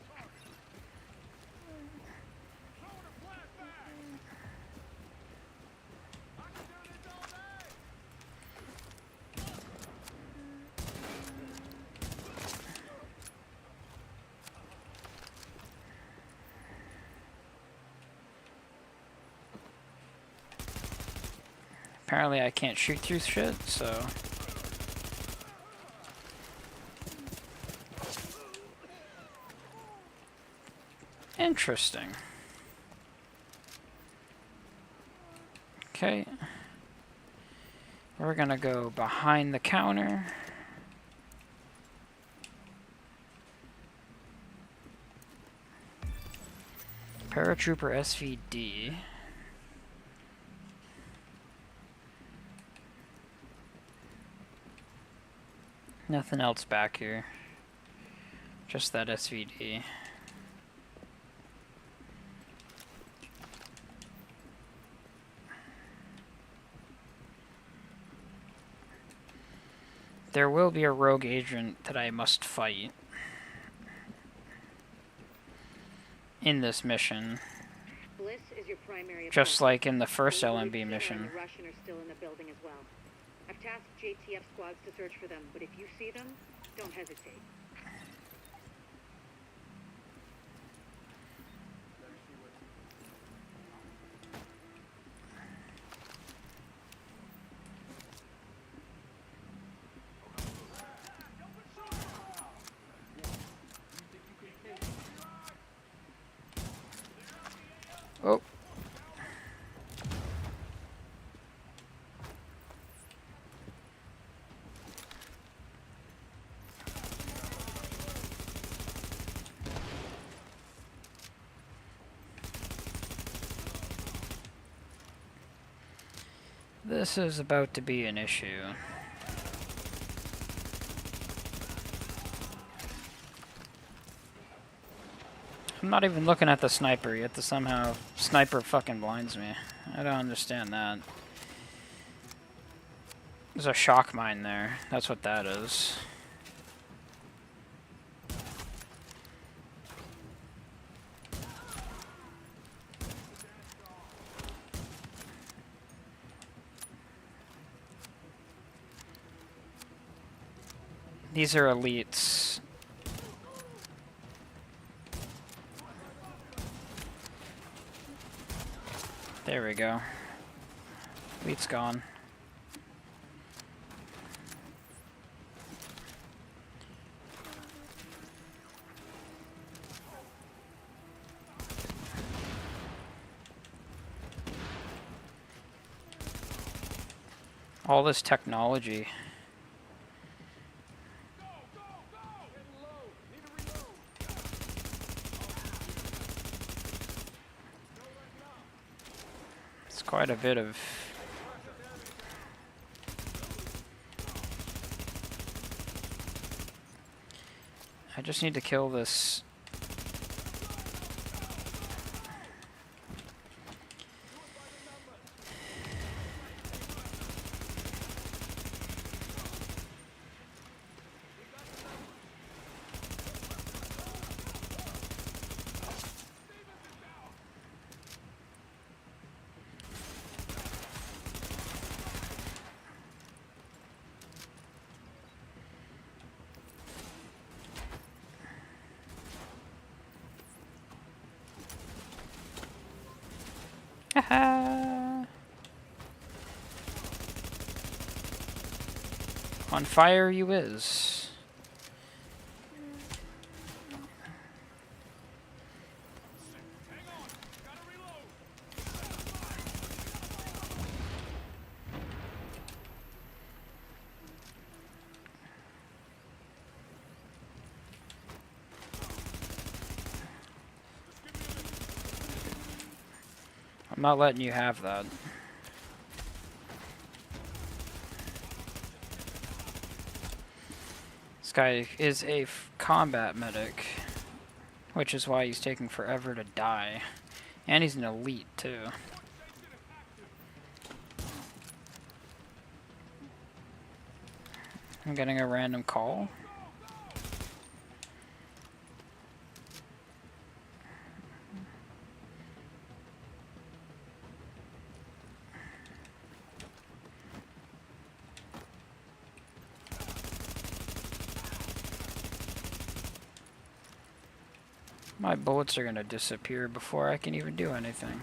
Apparently I can't shoot through shit, so... Interesting. Okay. We're gonna go behind the counter. Paratrooper SVD. Nothing else back here. Just that SVD. There will be a rogue agent that I must fight. in this mission, Bliss is your primary just opponent. like in the first I believe LMB Tina mission. and the Russian are still in the building as well. I've tasked JTF squads to search for them, but if you see them, don't hesitate. Oh. This is about to be an issue. I'm not even looking at the sniper yet. The somehow sniper fucking blinds me. I don't understand that. There's a shock mine there. That's what that is. These are elites. There we go. Elite's gone. All this technology. It's quite a bit of... I just need to kill this... On fire you is. I'm not letting you have that. This guy is a combat medic, which is why he's taking forever to die. And he's an elite, too. I'm getting a random call. My bullets are gonna disappear before I can even do anything.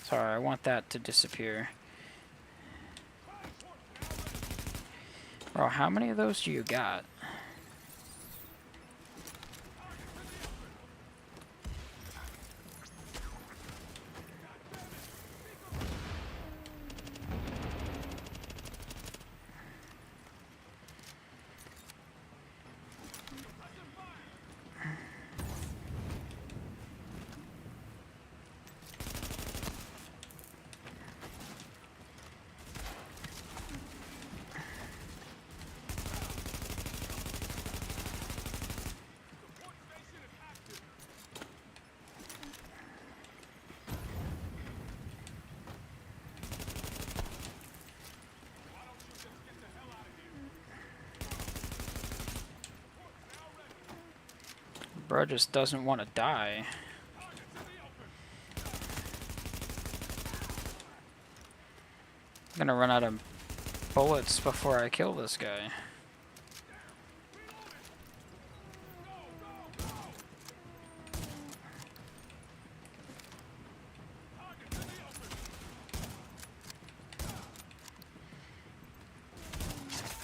Sorry, I want that to disappear. Bro, how many of those do you got? Bro just doesn't want to die. I'm gonna run out of bullets before I kill this guy.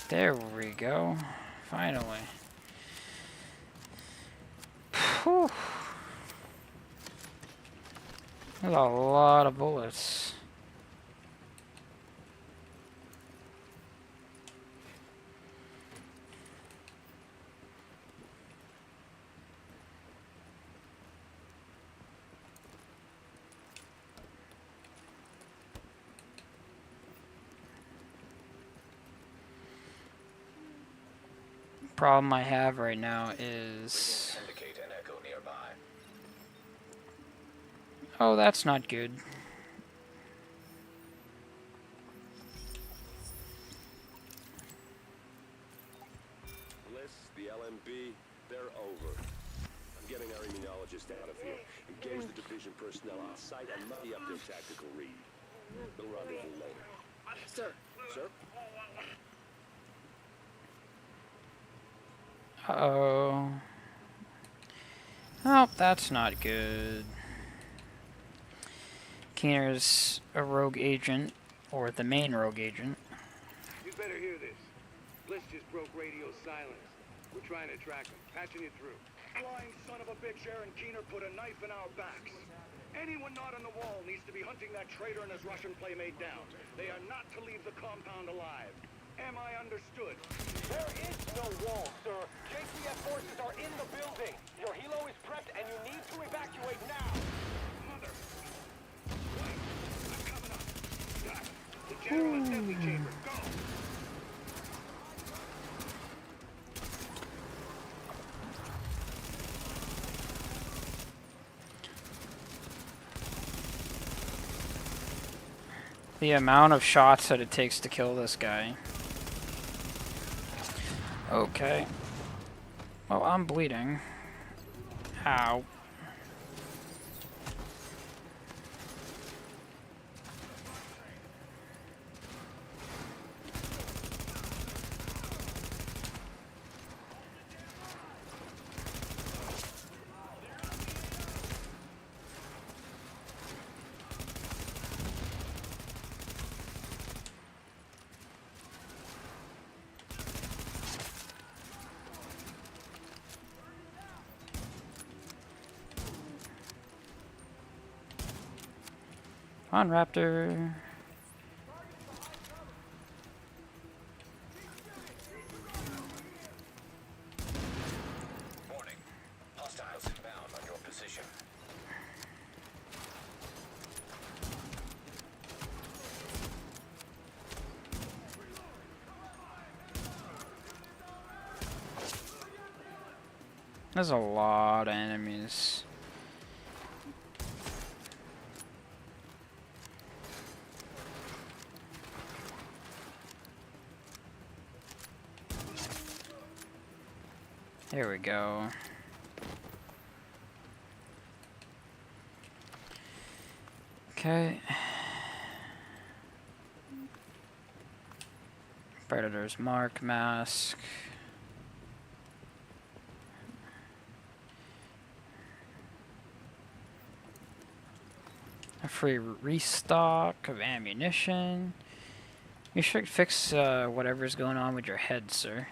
There we go. Finally. Whew. That's a lot of bullets. Problem I have right now is... Indicate an echo nearby. Oh, that's not good. Bliss, the LMB, they're over. I'm getting our immunologist out of here. Engage the division personnel on site and muddy up their tactical read. We'll rendezvous later. Sir. Sir? Uh-oh. Oh, that's not good. Keener's a rogue agent, or the main rogue agent. You better hear this. Bliss just broke radio silence. We're trying to track him. Patching you through. Flying son of a bitch, Aaron Keener put a knife in our backs. Anyone not on the wall needs to be hunting that traitor and his Russian playmate down. They are not to leave the compound alive. Am I understood? There is no wall, sir. JTF forces are in the building. Your helo is prepped and you need to evacuate now. Mother. Wait, I'm coming up. The General Assembly Chamber. Go! The amount of shots that it takes to kill this guy. Okay. Well, I'm bleeding. Ow. Come on, Raptor. Warning. Hostiles inbound on your position. There's a lot of enemies. There we go. Okay. Predator's mark mask. A free restock of ammunition. You should fix whatever's going on with your head, sir.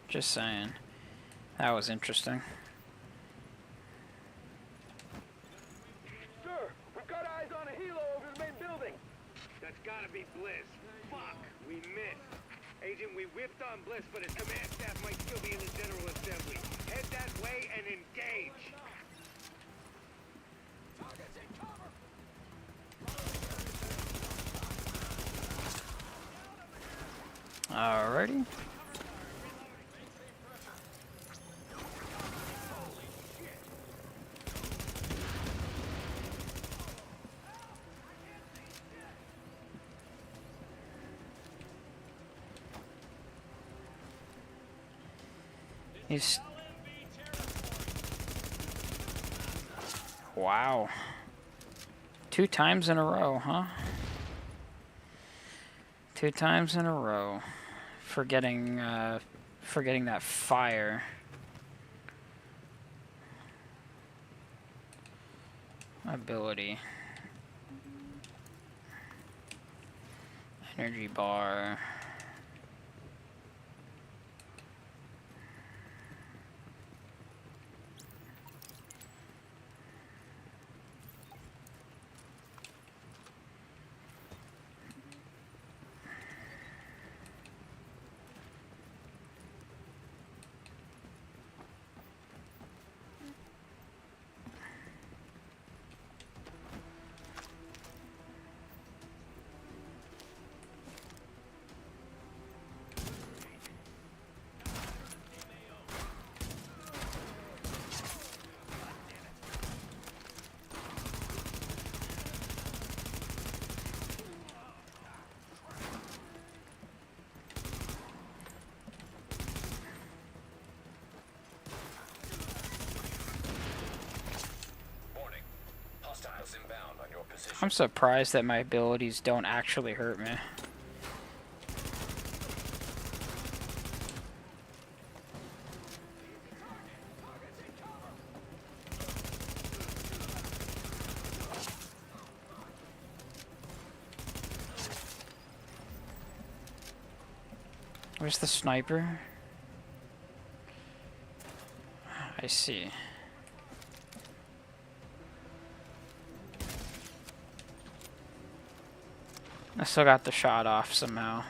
Just saying. That was interesting. Sir, we've got eyes on a helo over the main building. That's gotta be Bliss. Fuck, we missed. Agent, we whipped on Bliss, but his command staff might still be in the General Assembly. Head that way and engage. Alrighty. He's... Wow. 2 times in a row, huh? 2 times in a row. Forgetting that fire. Ability. Energy bar. Inbound on your position. I'm surprised that my abilities don't actually hurt me. Where's the sniper? I see. I still got the shot off somehow.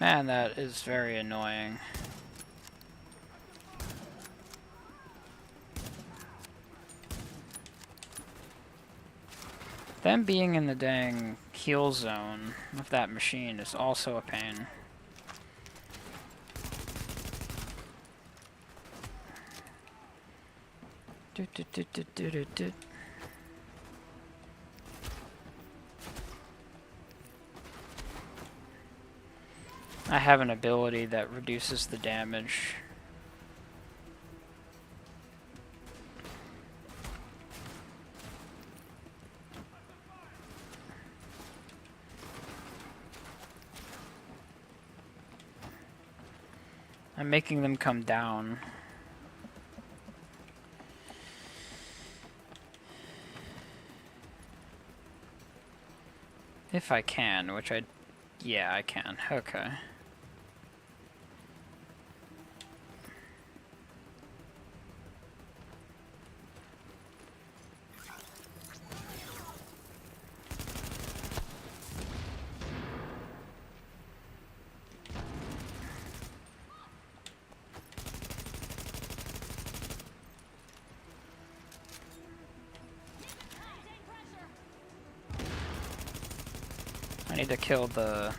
Man, that is very annoying. Them being in the dang heal zone of that machine is also a pain. I have an ability that reduces the damage. I'm making them come down. If I can, which yeah, I can. Okay. I need to kill the...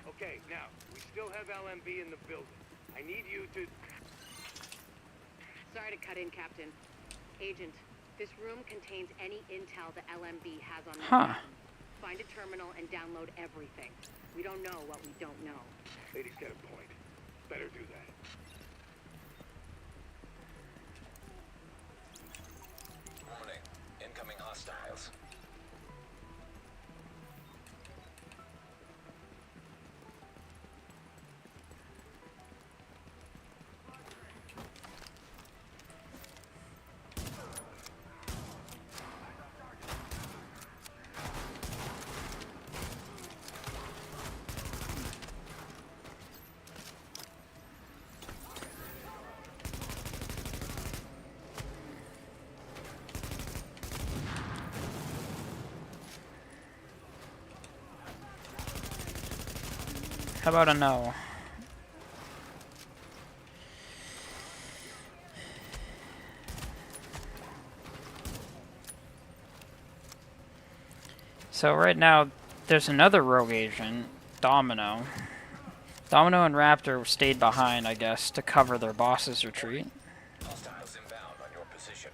Okay, now, we still have LMB in the building. I need you to... Sorry to cut in, Captain. Agent, this room contains any intel the LMB has on Huh. Find a terminal and download everything. We don't know what we don't know. Lady's got a point. Better do that. Warning. Incoming hostiles. How about a no? So right now, there's another rogue agent, Domino. Domino and Raptor stayed behind, I guess, to cover their boss's retreat. Hostiles inbound on your position.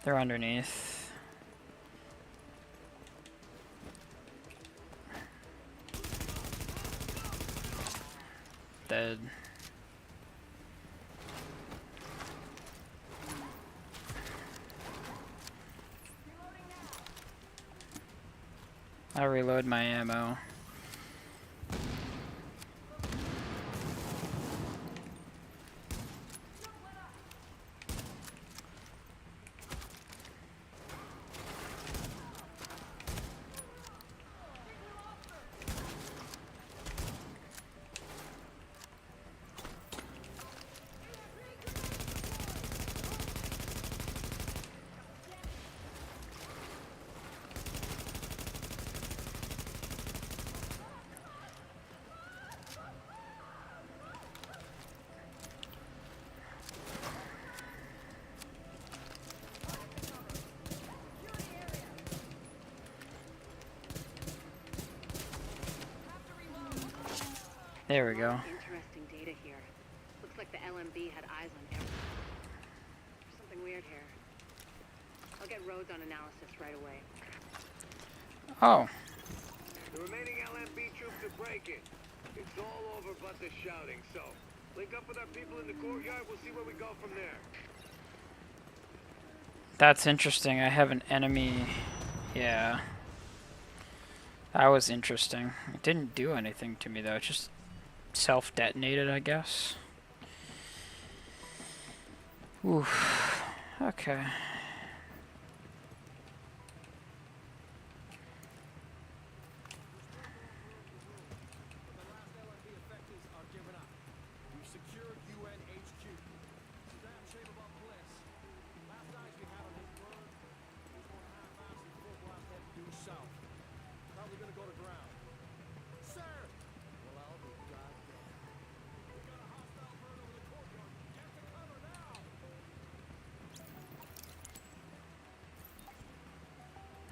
They're underneath. Dead. I'll reload my ammo. There we go. Interesting data here. Looks like the LMB had eyes on everything. There's something weird here. I'll get Rhodes on analysis right away. Oh. The remaining LMB troops are breaking. It's all over but the shouting, so link up with our people in the courtyard. We'll see where we go from there. That's interesting. I have an enemy. Yeah. That was interesting. It didn't do anything to me though. It just self-detonated, I guess. Oof. Okay.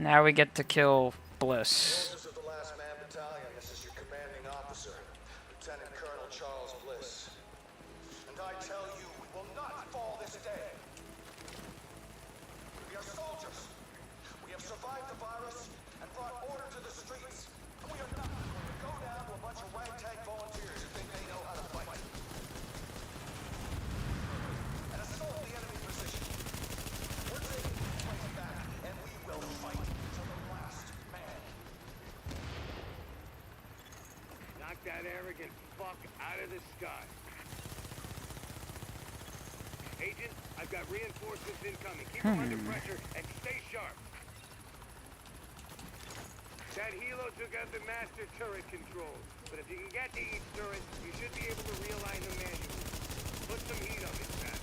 Now we get to kill Bliss. Orders of the Last Man Battalion, this is your commanding officer, Lieutenant Colonel Charles Bliss. And I tell you, we will not fall this day. We are soldiers. We have survived the virus and brought order to the streets. And we are not going to go down to a bunch of ragtag volunteers who think they know how to fight. And assault the enemy position. We're taking this place back, and we will fight to the last man. Knock that arrogant fuck out of the sky. Agent, I've got reinforcements incoming. Keep them under pressure and stay sharp. That helo took out the master turret controls, but if you can get to each turret, you should be able to realign them manually. Put some heat on this fast.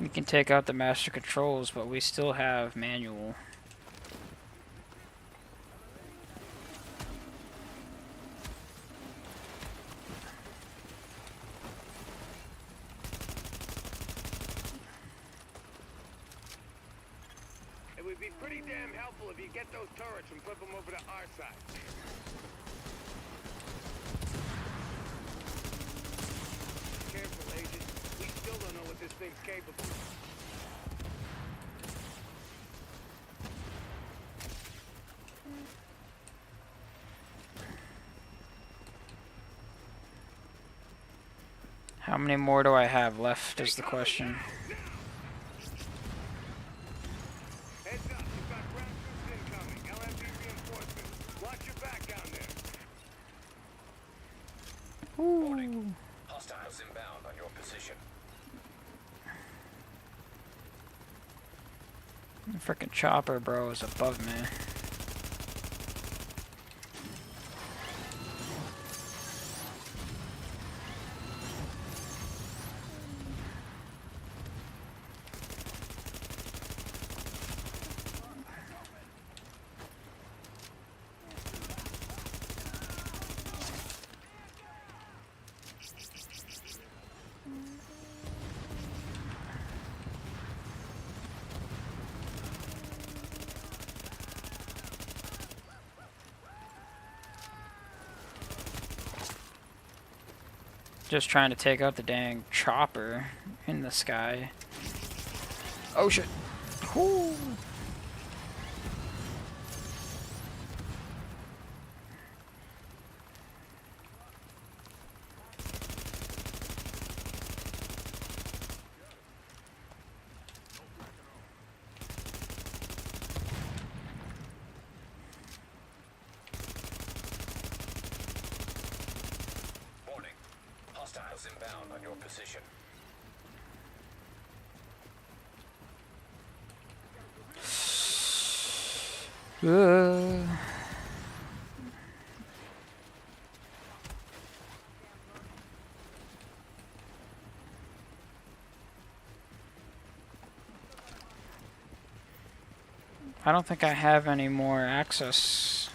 We can take out the master controls, but we still have manual. It would be pretty damn helpful if you get those turrets and flip them over to our side. Careful, Agent. We still don't know what this thing's capable of. How many more do I have left is the question. Heads up, you've got ground troops incoming. LMB reinforcements. Warning. Hostiles inbound on your position. The frickin' chopper, bro, is above me. Just trying to take out the dang chopper in the sky. Oh shit. Whoo. Hostiles inbound on your position. I don't think I have any more access.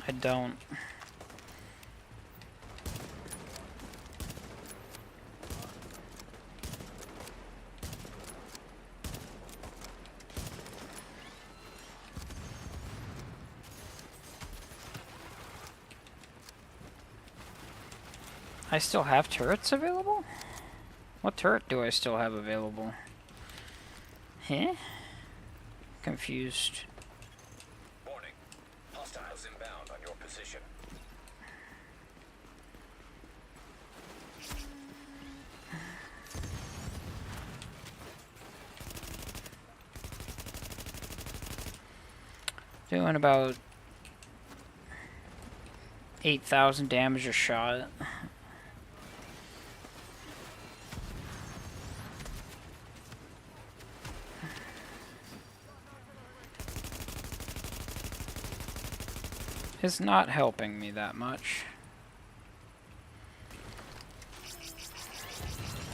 I don't. I still have turrets available? What turret do I still have available? Huh? Confused. Warning. Hostiles inbound on your position. Doing about 8,000 damage a shot. Is not helping me that much.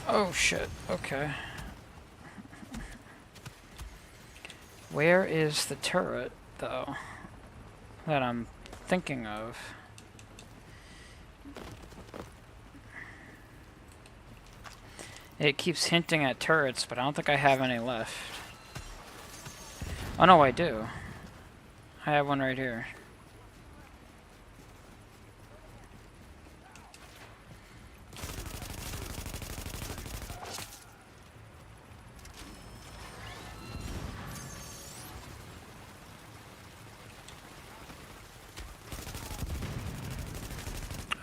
Oh shit, okay. Where is the turret, though, that I'm thinking of? It keeps hinting at turrets, but I don't think I have any left. Oh no, I do. I have one right here.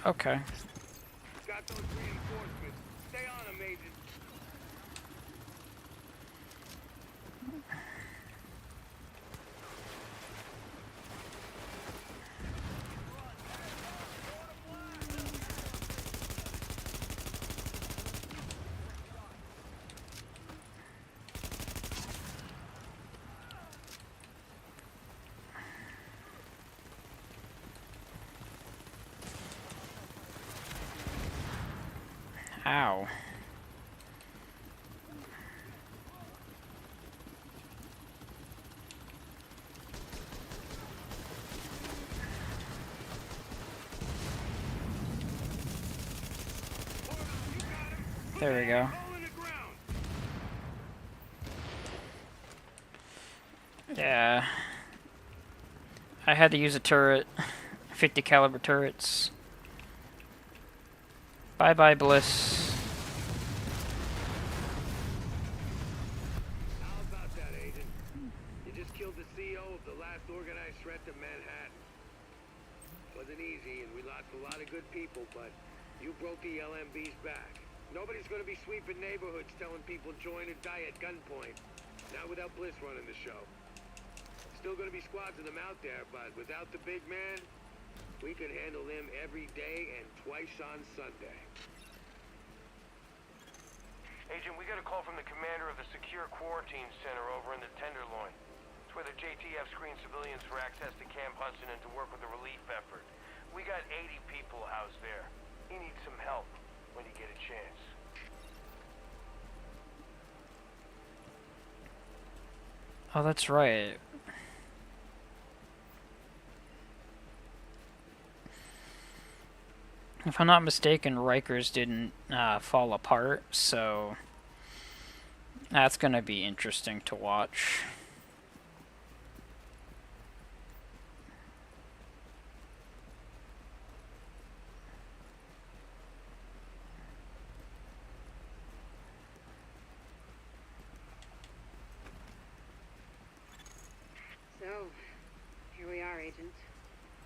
Okay. Got those reinforcements. Stay on them, Agent. Ow. There we go. Yeah. I had to use a turret. 50 caliber turrets. Bye bye, Bliss. How about that, Agent? You just killed the CEO of the last organized threat to Manhattan. Wasn't easy, and we lost a lot of good people, but you broke the LMB's back. Nobody's gonna be sweeping neighborhoods telling people join or die at gunpoint. Not without Bliss running the show. still gonna be squads of them out there, but without the big man, we can handle them every day and twice on Sunday. Agent, we got a call from the commander of the Secure Quarantine Center over in the Tenderloin. It's where the JTF screens civilians for access to Camp Hudson and to work with the relief effort. We got 80 people housed there. He needs some help when you get a chance. Oh, that's right. If I'm not mistaken, Rikers didn't fall apart, so that's gonna be interesting to watch. So, here we are, Agent.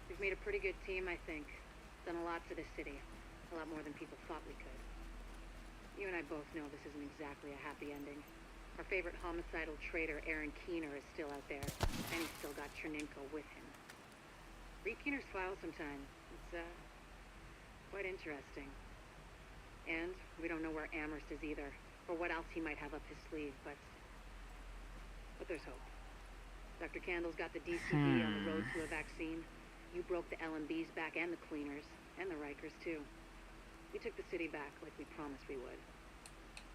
We've made a pretty good team, I think. Done a lot for the city. A lot more than people thought we could. You and I both know this isn't exactly a happy ending. Our favorite homicidal traitor, Aaron Keener, is still out there, and he's still got Chernenko with him. Read Keener's file sometime. It's, quite interesting. And we don't know where Amherst is either, or what else he might have up his sleeve, but there's hope. Dr. Candle's got the DCD on the road to a vaccine. You broke the LMB's back and the Cleaners, and the Rikers too. We took the city back like we promised we would.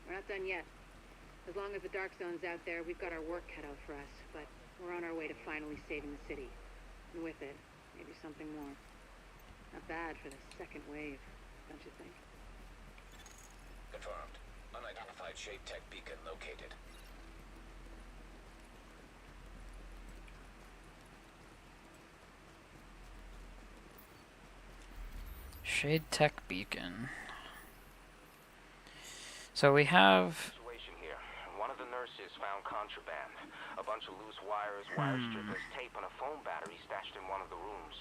We're not done yet. As long as the Dark Zone's out there, we've got our work cut out for us, but we're on our way to finally saving the city. And with it, maybe something more. Not bad for the second wave, don't you think? Confirmed. Unidentified Shade Tech beacon located. Shade Tech beacon. So we have Situation here. One of the nurses found contraband. A bunch of loose wires, wire strippers, tape, and a phone battery stashed in one of the rooms.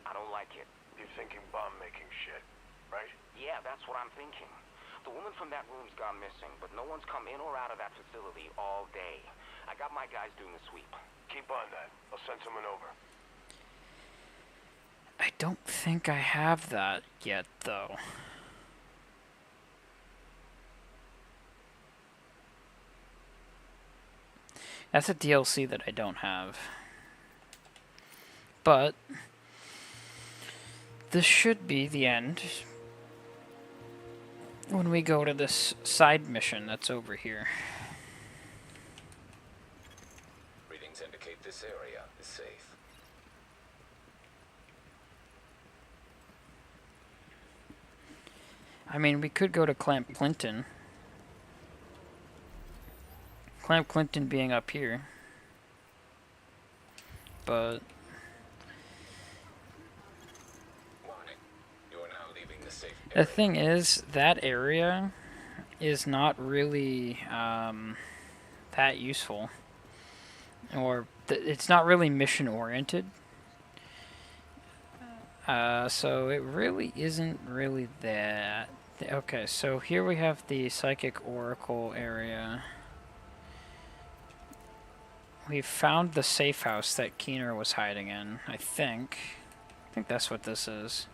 I don't like it. You're thinking bomb-making shit, right? Yeah, that's what I'm thinking. The woman from that room's gone missing, but no one's come in or out of that facility all day. I got my guys doing the sweep. Keep on that. I'll send someone over. I don't think I have that yet, though. That's a DLC that I don't have. But this should be the end when we go to this side mission that's over here. Readings indicate this area is safe. I mean, we could go to Camp Clinton. Camp Clinton being up here. But Warning. You are now leaving the safe the area. thing is, that area is not really that useful. Or it's not really mission oriented. So it really isn't really that. Okay, so here we have the Psychic Oracle area. We found the safe house that Keener was hiding in, I think. I think that's what this is.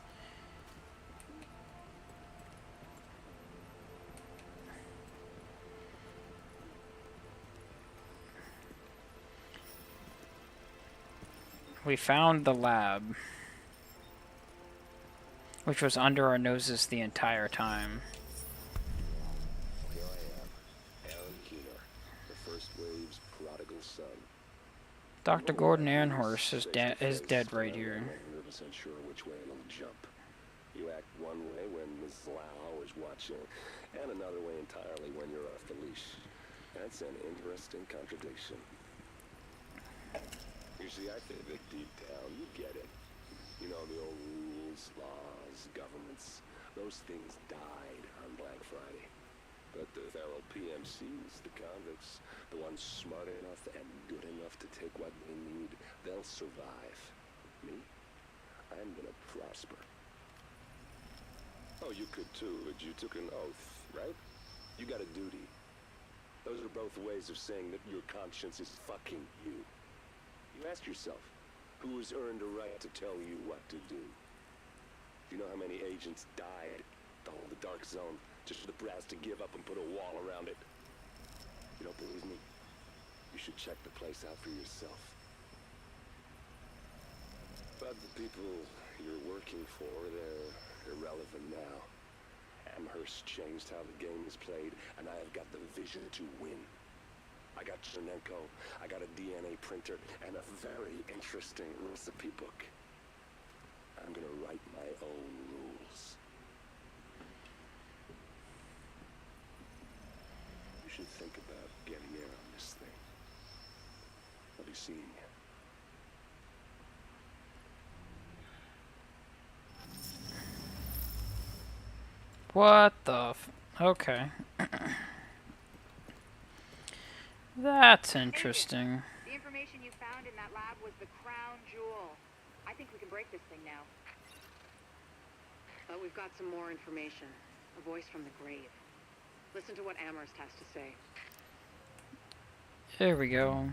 We found the lab, which was under our noses the entire time. Here I am, Aaron Keener, the first wave's prodigal son. Dr. Gordon Ehrenhorst is dead right here. I'm not 100% sure which way it'll jump. You act one way when Ms. Lau is watching, and another way entirely when you're off the leash. That's an interesting contradiction. You see, I think that deep down, you get it. You know, the old rules, laws, governments, those things died on Black Friday. But the feral PMCs, the convicts, the ones smart enough and good enough to take what they need, they'll survive. Me? I'm gonna prosper. Oh, you could too, but you took an oath, right? You got a duty. Those are both ways of saying that your conscience is fucking you. You You ask yourself, who has earned a right to tell you what to do? Do you know how many agents died to hold the Dark Zone just for the brass to give up and put a wall around it? You don't believe me? You should check the place out for yourself. But the people you're working for, they're irrelevant now. Amherst changed how the game is played, and I have got the vision to win. I got Chernenko, I got a DNA printer, and a very interesting recipe book. I'm gonna write my own rules. You should think about getting in on this thing. I'll be seeing you. What the okay. That's interesting. The information you found in that lab was the crown jewel. I think we can break this thing now. But we've got some more information. A voice from the grave. Listen to what Amherst has to say. There we go.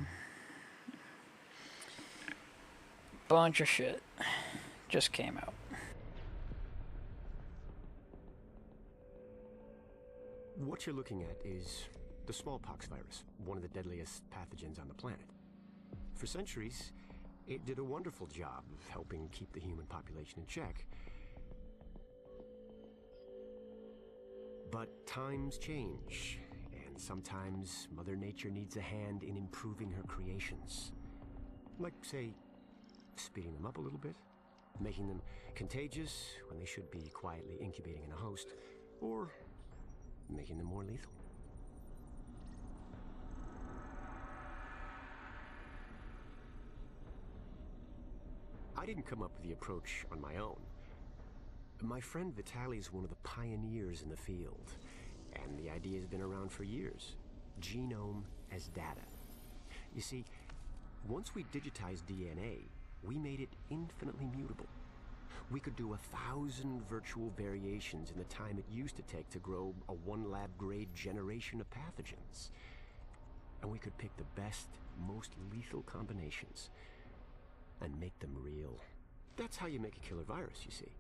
Bunch of shit just came out. What you're looking at is the smallpox virus, one of the deadliest pathogens on the planet. For centuries, it did a wonderful job of helping keep the human population in check. But times change, and sometimes Mother Nature needs a hand in improving her creations. Like, say, speeding them up a little bit, making them contagious when they should be quietly incubating in a host, or making them more lethal. I didn't come up with the approach on my own. My friend Vitaly's one of the pioneers in the field, and the idea has been around for years. Genome as data. You see, once we digitized DNA, we made it infinitely mutable. We could do 1,000 virtual variations in the time it used to take to grow a one lab-grade generation of pathogens. And we could pick the best, most lethal combinations and make them real. That's how you make a killer virus, you see.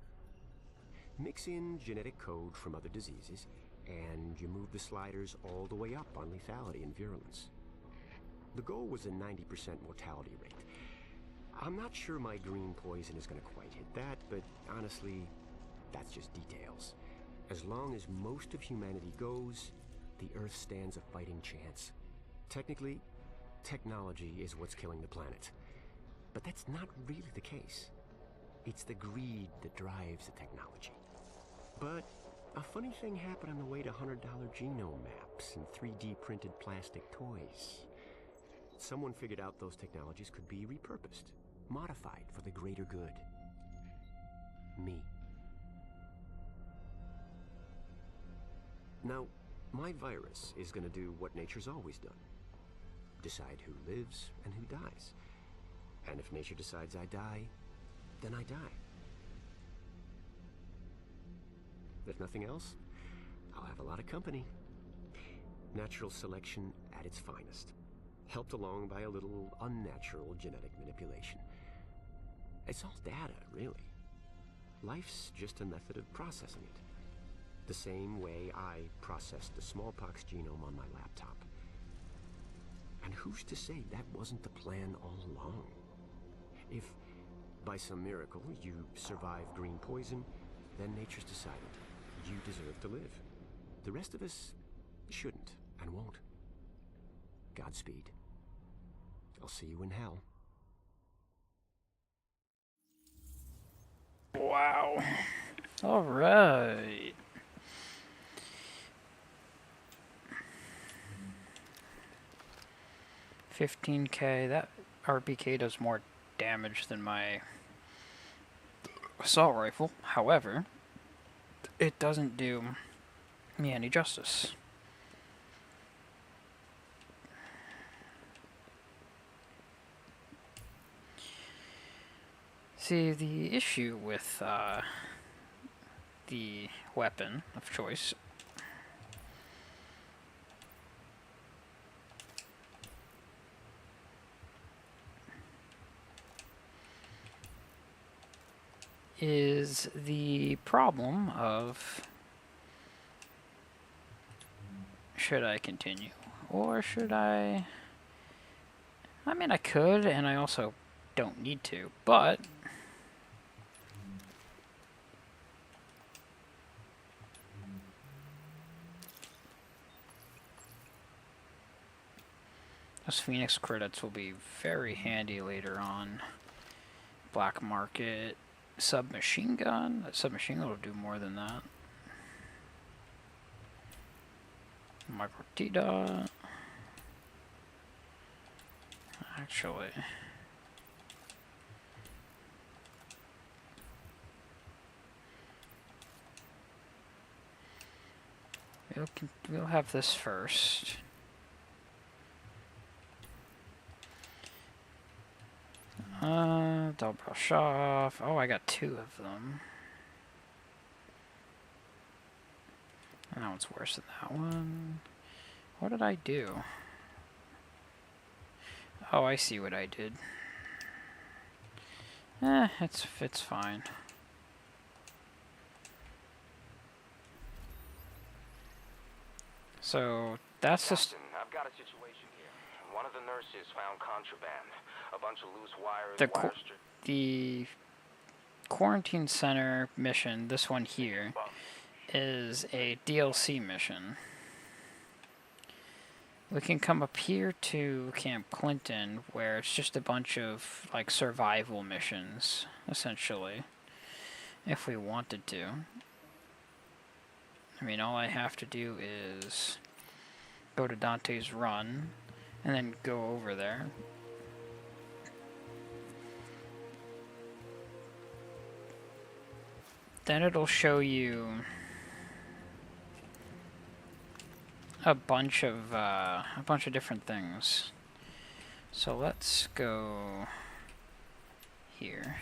Mix in genetic code from other diseases, and you move the sliders all the way up on lethality and virulence. The goal was a 90% mortality rate. I'm not sure my green poison is going to quite hit that, but honestly, that's just details. As long as most of humanity goes, the Earth stands a fighting chance. Technically, technology is what's killing the planet. But that's not really the case. It's the greed that drives the technology. But a funny thing happened on the way to $100 genome maps and 3D printed plastic toys. Someone figured out those technologies could be repurposed, modified for the greater good. Me. Now, my virus is going to do what nature's always done. Decide who lives and who dies. And if nature decides I die, then I die. If nothing else, I'll have a lot of company. Natural selection at its finest, helped along by a little unnatural genetic manipulation. It's all data, really. Life's just a method of processing it. The same way I processed the smallpox genome on my laptop. And who's to say that wasn't the plan all along? If, by some miracle, you survive green poison, then nature's decided you deserve to live. The rest of us shouldn't and won't. Godspeed. I'll see you in hell. Wow. All right. $15K. That RPK does more damage than my assault rifle. However, it doesn't do me any justice. See, the issue with the weapon of choice is the problem of, should I continue or should I mean, I could, and I also don't need to, but those Phoenix credits will be very handy later on. Black market submachine gun. That submachine gun will do more than that. Micro T-Dot. Actually, we'll have this first. Double brush off. Oh, I got 2 of them. That one's worse than that one. What did I do? Oh, I see what I did. It's fine. So that's just. I've got a situation here. One of the nurses found contraband, a bunch of loose wires. The quarantine center mission, this one here, is a DLC mission. We can come up here to Camp Clinton, where it's just a bunch of, like, survival missions, essentially, if we wanted to. I mean, all I have to do is go to Dante's Run, and then go over there. Then it'll show you a bunch of different things. So let's go here.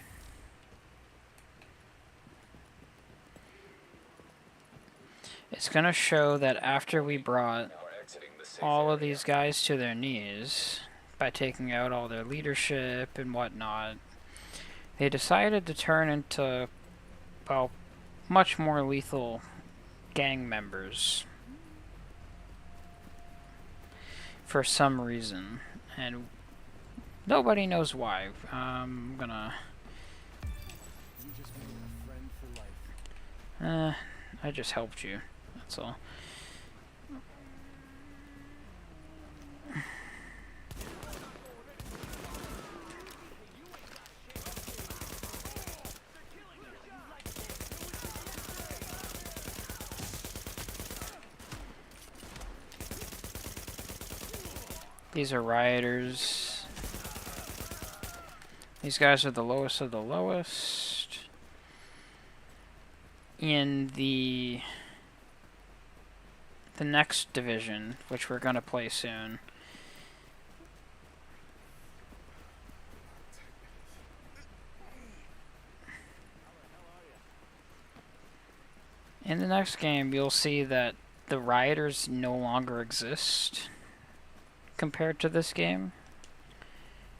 It's gonna show that after we brought all of these guys to their knees by taking out all their leadership and whatnot, they decided to turn into, well, much more lethal gang members for some reason, and nobody knows why. I'm gonna I just helped you, that's all. These are rioters. These guys are the lowest of the lowest. In the next division, which we're gonna play soon, in the next game you'll see that the rioters no longer exist compared to this game,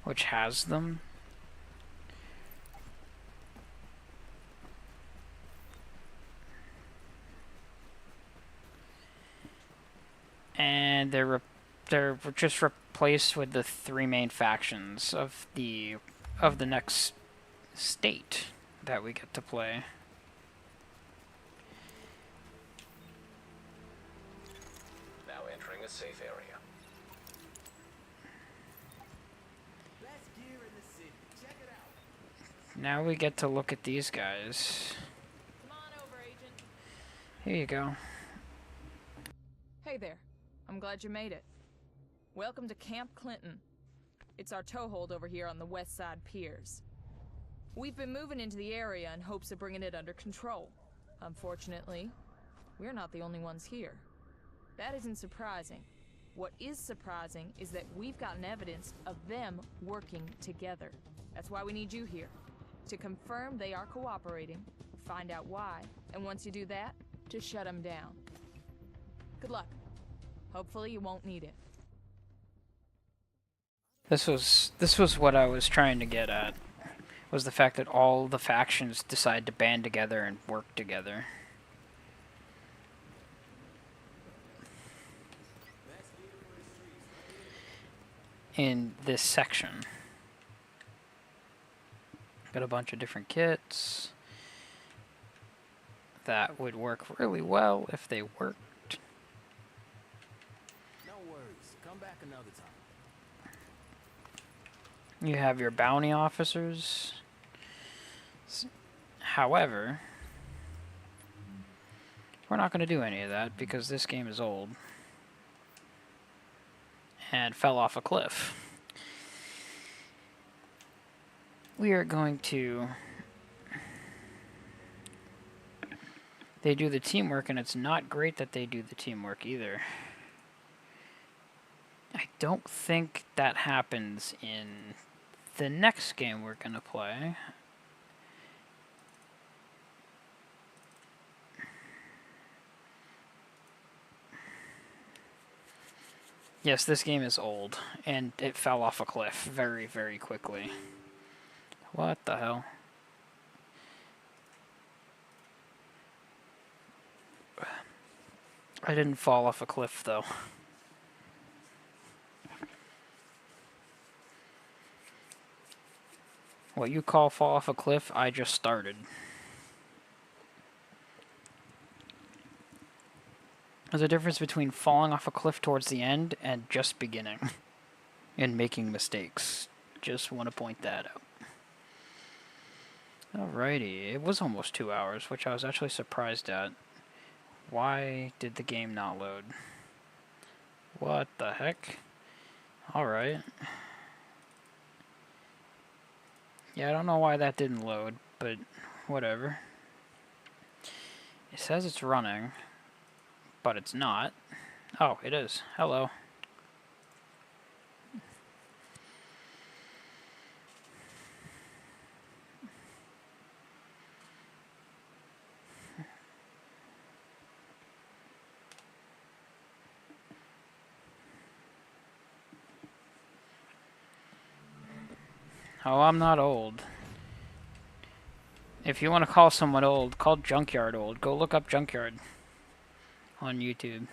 which has them. And they're just replaced with the 3 main factions of the next state that we get to play. Now entering a safe area. Now we get to look at these guys. Come on over, Agent. Here you go. Hey there. I'm glad you made it. Welcome to Camp Clinton. It's our toehold over here on the west side piers. We've been moving into the area in hopes of bringing it under control. Unfortunately, we're not the only ones here. That isn't surprising. What is surprising is that we've gotten evidence of them working together. That's why we need you here. To confirm they are cooperating, find out why, and once you do that, to shut them down. Good luck. Hopefully you won't need it. This was what I was trying to get at was the fact that all the factions decided to band together and work together. In this section. Got a bunch of different kits that would work really well if they worked. No worries. Come back another time. You have your bounty officers. However, we're not going to do any of that because this game is old and fell off a cliff. We are going to... They do the teamwork, and it's not great that they do the teamwork either. I don't think that happens in the next game we're going to play. Yes, this game is old, and it fell off a cliff very, very quickly. What the hell? I didn't fall off a cliff, though. What you call fall off a cliff, I just started. There's a difference between falling off a cliff towards the end and just beginning. And making mistakes. Just want to point that out. Alrighty, it was almost 2 hours, which I was actually surprised at. Why did the game not load? What the heck? Alright. Yeah, I don't know why that didn't load, but whatever. It says it's running, but it's not. Oh, it is. Hello. Oh, I'm not old. If you want to call someone old, call Junkyard old. Go look up Junkyard on YouTube.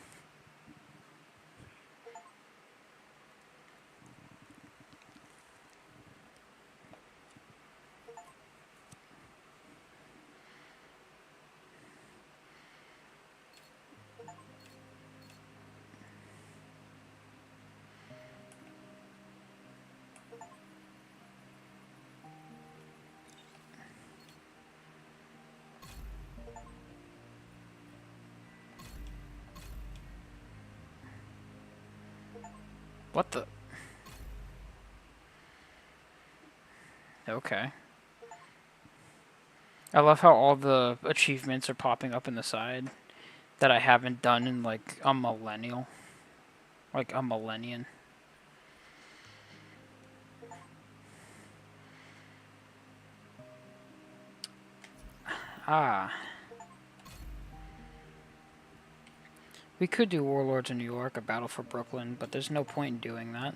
What the? Okay. I love how all the achievements are popping up in the side that I haven't done in like a millennial. Like a millennium. Ah. We could do Warlords of New York, A Battle for Brooklyn, but there's no point in doing that.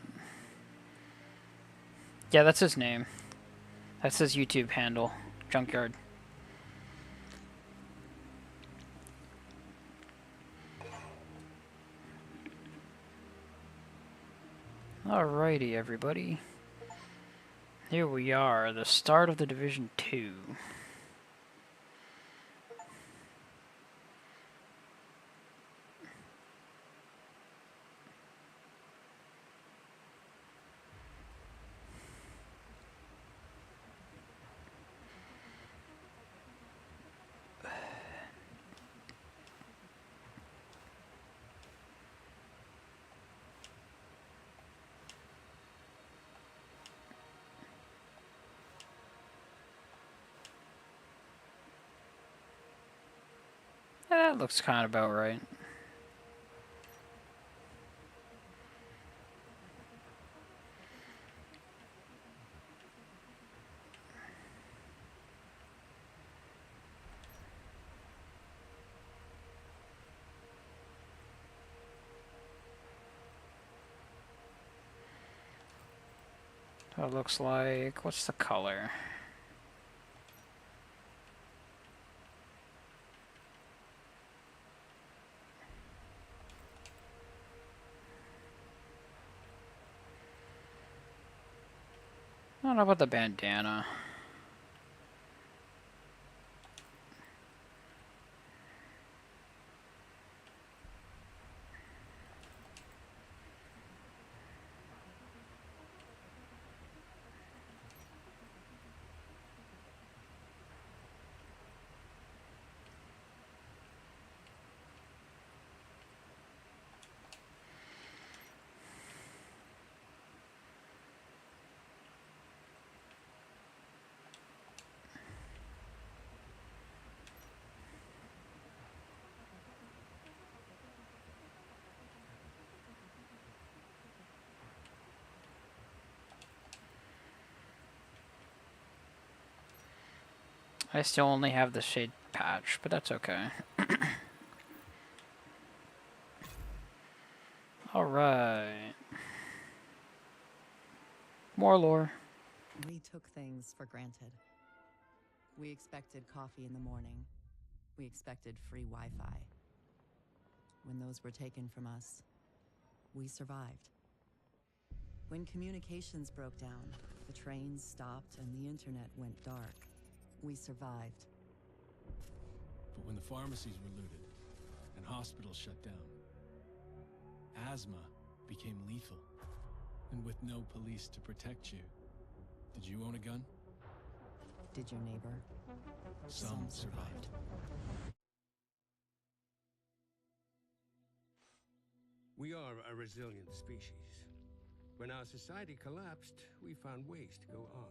Yeah, that's his name. That's his YouTube handle, Junkyard. Alrighty, everybody. Here we are, the start of the Division 2. That looks kind of about right. So it looks like, what's the color? I don't know about the bandana. I still only have the shade patch, but that's okay. Alright. More lore. We took things for granted. We expected coffee in the morning. We expected free Wi-Fi. When those were taken from us, we survived. When communications broke down, the trains stopped and the internet went dark, we survived. But when the pharmacies were looted and hospitals shut down, asthma became lethal. And with no police to protect you, did you own a gun? Did your neighbor? Some survived. We are a resilient species. When our society collapsed, we found ways to go on.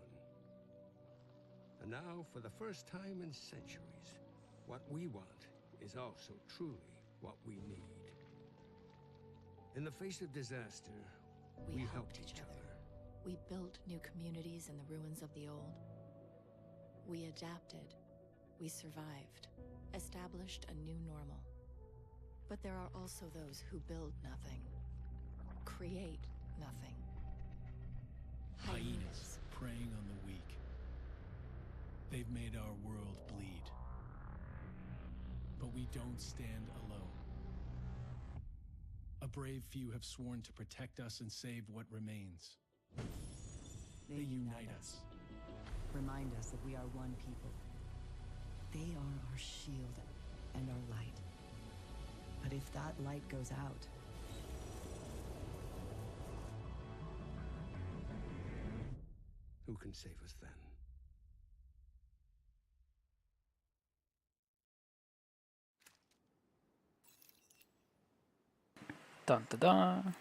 And now, for the first time in centuries, what we want is also truly what we need. In the face of disaster, we helped each other. We built new communities in the ruins of the old. We adapted. We survived. Established a new normal. But there are also those who build nothing. Create nothing. Hyenas preying on the weak. They've made our world bleed. But we don't stand alone. A brave few have sworn to protect us and save what remains. They unite us. Remind us that we are one people. They are our shield and our light. But if that light goes out, who can save us then? Dun dun dun.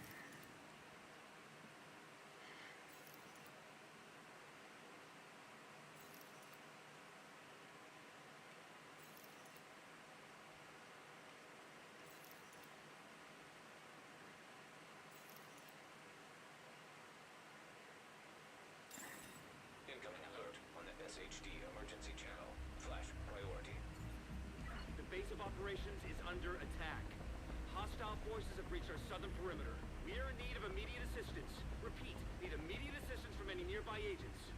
Incoming alert on the SHD emergency channel. Flash priority. The base of operations is under attack. Hostile forces have reached our southern perimeter. We are in need of immediate assistance. Repeat, need immediate assistance from any nearby agents.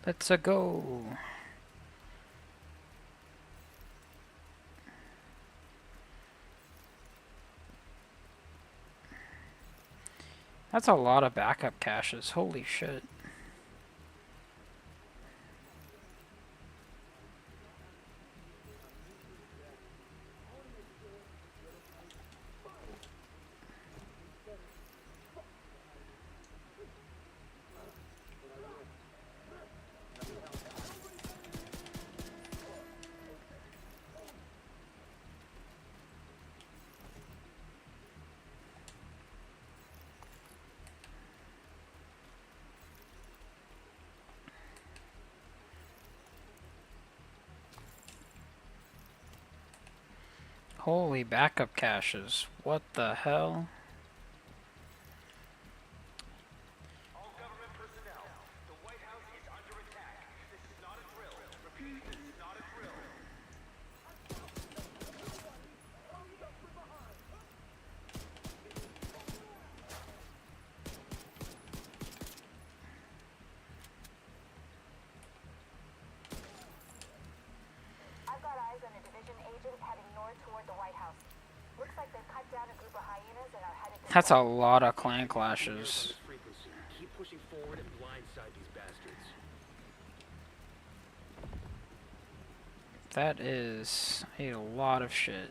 Let's go. That's a lot of backup caches. Holy shit. Holy backup caches. What the hell? All government personnel, the White House is under attack. This is not a drill. Repeat, this is That's a lot of clan clashes. Frequency. Keep pushing forward and blindside these bastards. That is a lot of shit.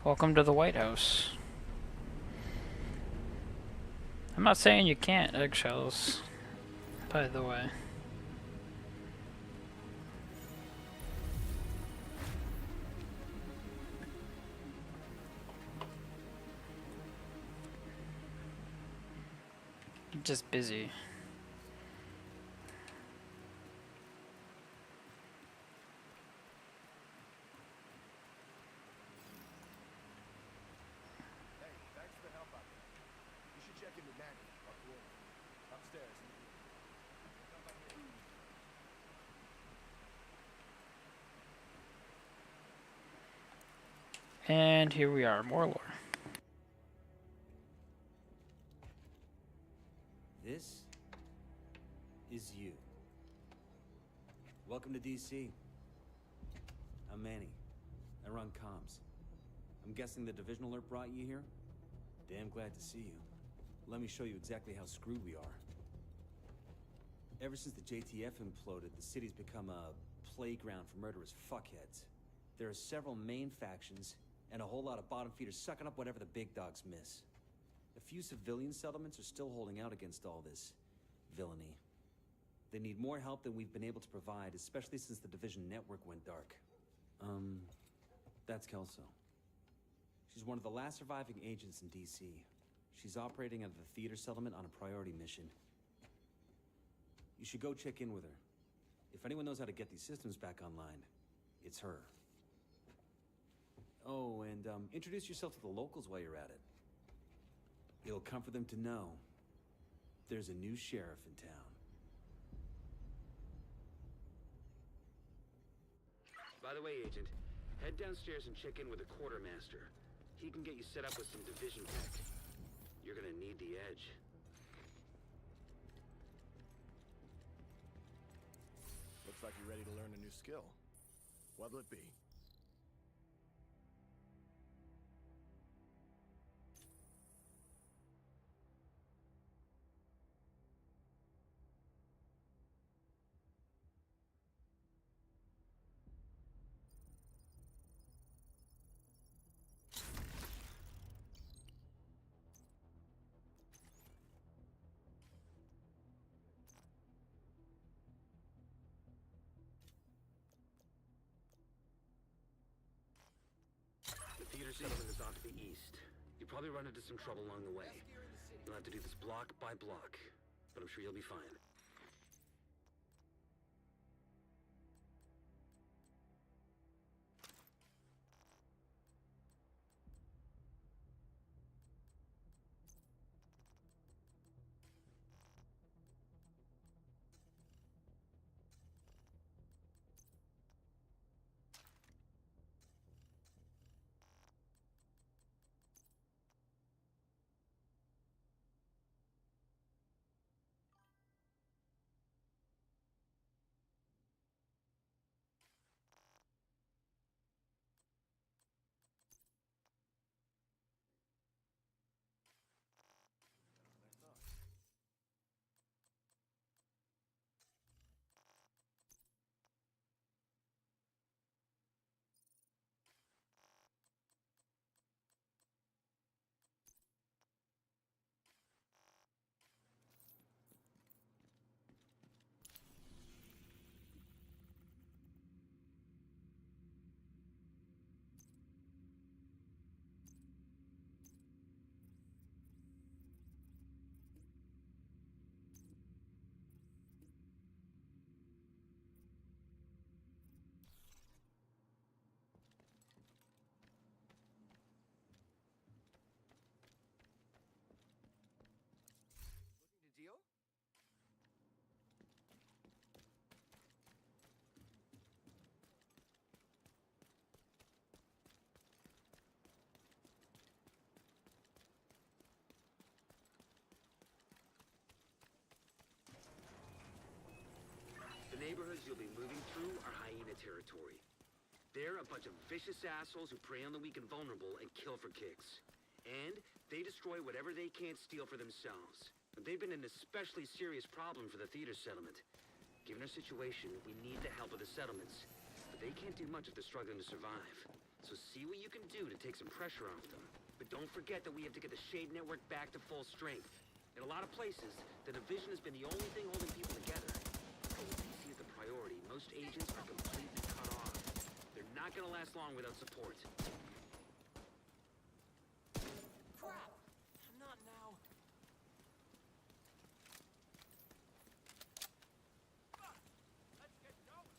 Welcome to the White House. I'm not saying you can't, Eggshells, by the way. I'm just busy. And here we are, more lore. This is you. Welcome to DC. I'm Manny. I run comms. I'm guessing the division alert brought you here? Damn glad to see you. Let me show you exactly how screwed we are. Ever since the JTF imploded, the city's become a playground for murderous fuckheads. There are several main factions, and a whole lot of bottom feeders sucking up whatever the big dogs miss. A few civilian settlements are still holding out against all this villainy. They need more help than we've been able to provide, especially since the Division network went dark. That's Kelso. She's one of the last surviving agents in DC. She's operating out of the theater settlement on a priority mission. You should go check in with her. If anyone knows how to get these systems back online, it's her. Oh, and introduce yourself to the locals while you're at it. It'll comfort them to know there's a new sheriff in town. By the way, Agent, head downstairs and check in with the quartermaster. He can get you set up with some division tech. You're gonna need the edge. Looks like you're ready to learn a new skill. What'll it be? The theater settlement is off to the east. You'll probably run into some trouble along the way. You'll have to do this block by block, but I'm sure you'll be fine. neighborhoods you'll be moving through are hyena territory. They're a bunch of vicious assholes who prey on the weak and vulnerable and kill for kicks. And they destroy whatever they can't steal for themselves. But they've been an especially serious problem for the theater settlement. Given our situation, we need the help of the settlements. But they can't do much if they're struggling to survive. So see what you can do to take some pressure off them. But don't forget that we have to get the Shade Network back to full strength. In a lot of places, the Division has been the only thing holding people together. But with DC as the priority, most agents are completely cut off. They're not gonna last long without support. Crap! Not now. Let's get going!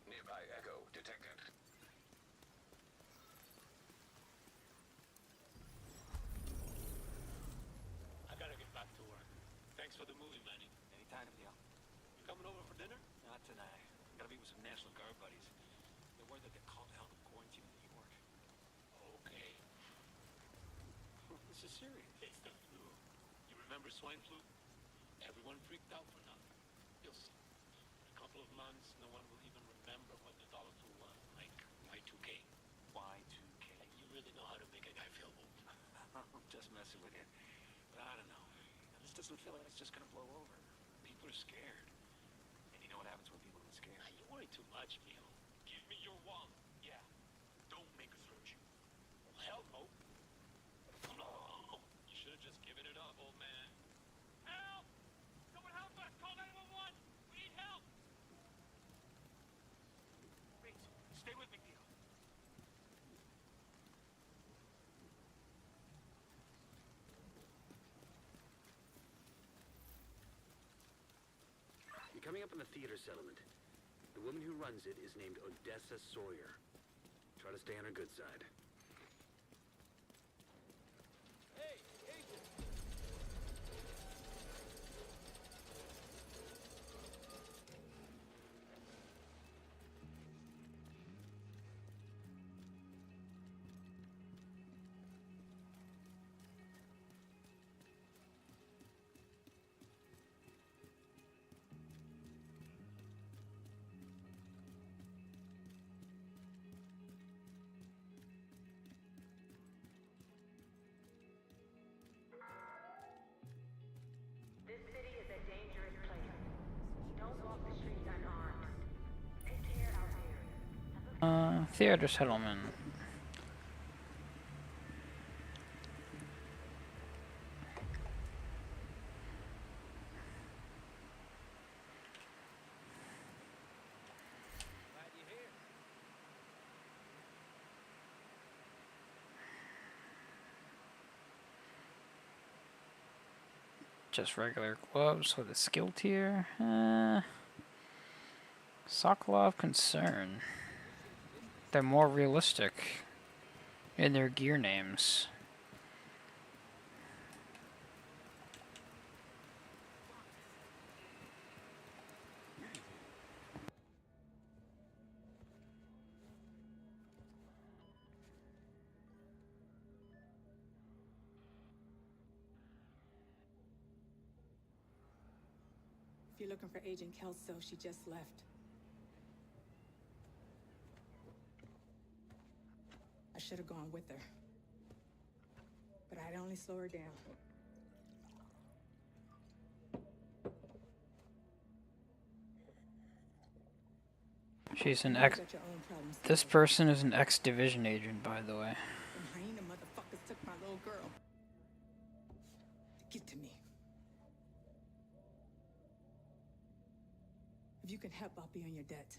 Nearby echo detected. I gotta get back to work. Thanks for the movie, Manny. Anytime, Neil. You coming over for dinner? Not tonight. Gotta meet with some National Guard buddies. They're worried that they're called out of quarantine in New York. Okay. This is serious. It's the flu. You remember swine flu? Everyone freaked out for nothing. You'll see. In a couple of months, no one will even remember what the dollar flu was. Like Y2K. Y2K. Like you really know how to make doesn't feel like it's just gonna blow over. People are scared. And you know what happens when people get scared? You worry too much, Neil. Give me your wallet. Yeah. Don't make us hurt you. Well, hell no. You should have just given it up, old man. Help! Someone help us! Call 911! We need help! Wait. Stay with me, Neil. You're coming up on the theater settlement. The woman who runs it is named Odessa Sawyer. Try to stay on her good side. This city is a dangerous place. Don't walk the streets unarmed. Take care out there. Theater settlement. Just regular gloves with a skill tier. Sokolov Concern. They're more realistic in their gear names. If you're looking for Agent Kelso, she just left. I should have gone with her. But I'd only slow her down. She's an You ex. got your own problems. This person is an ex-division agent, by the way. Them hyena motherfuckers took my little girl. Get to me. If you can help, I'll be on your debt.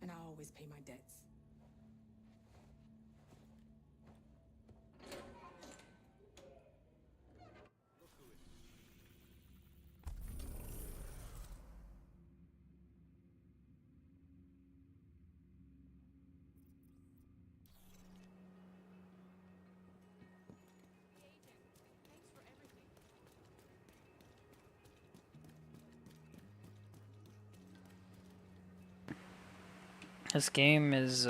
And I always pay my debts. This game is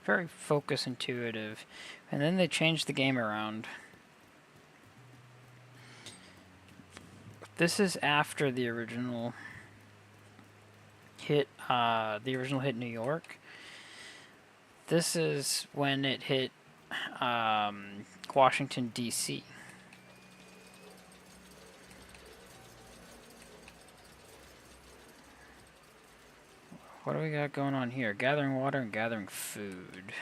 very focus intuitive, and then they changed the game around. This is after the original hit. The original hit New York. This is when it hit Washington D.C. What do we got going on here? Gathering water and gathering food.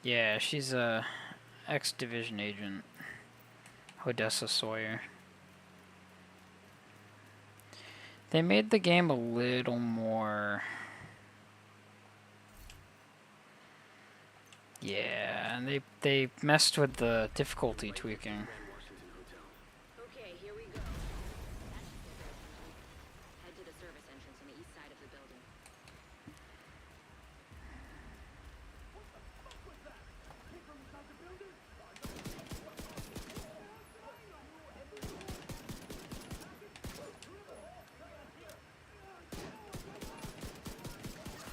Yeah, she's a ex-division agent, Odessa Sawyer. They made the game a little more... Yeah, and they messed with the difficulty tweaking. Okay, here we go. Head to the service entrance on the east side of the building.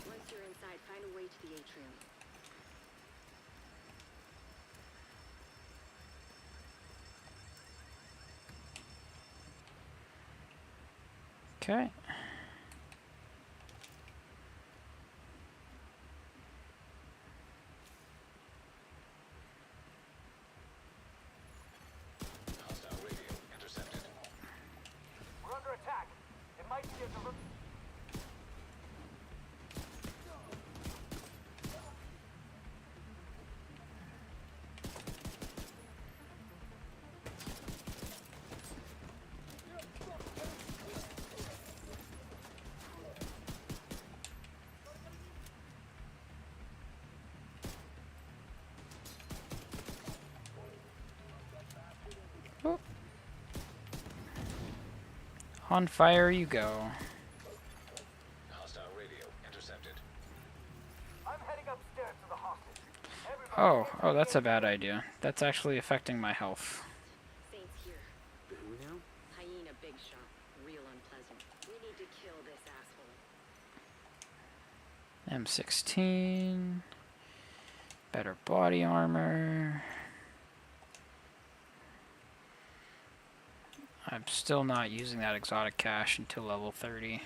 Once you're inside, find a way to the atrium. Okay. Hostile radio intercepted. We're under attack. It might be a deliberate... Oh. On fire you go. Hostile radio intercepted. I'm heading upstairs to the hostage. Oh, that's a bad idea. That's actually affecting my health. Saints here. Who now? Hyena big shot. Real unpleasant. We need to kill this asshole. M16. Better body armor. I'm still not using that exotic cache until level 30.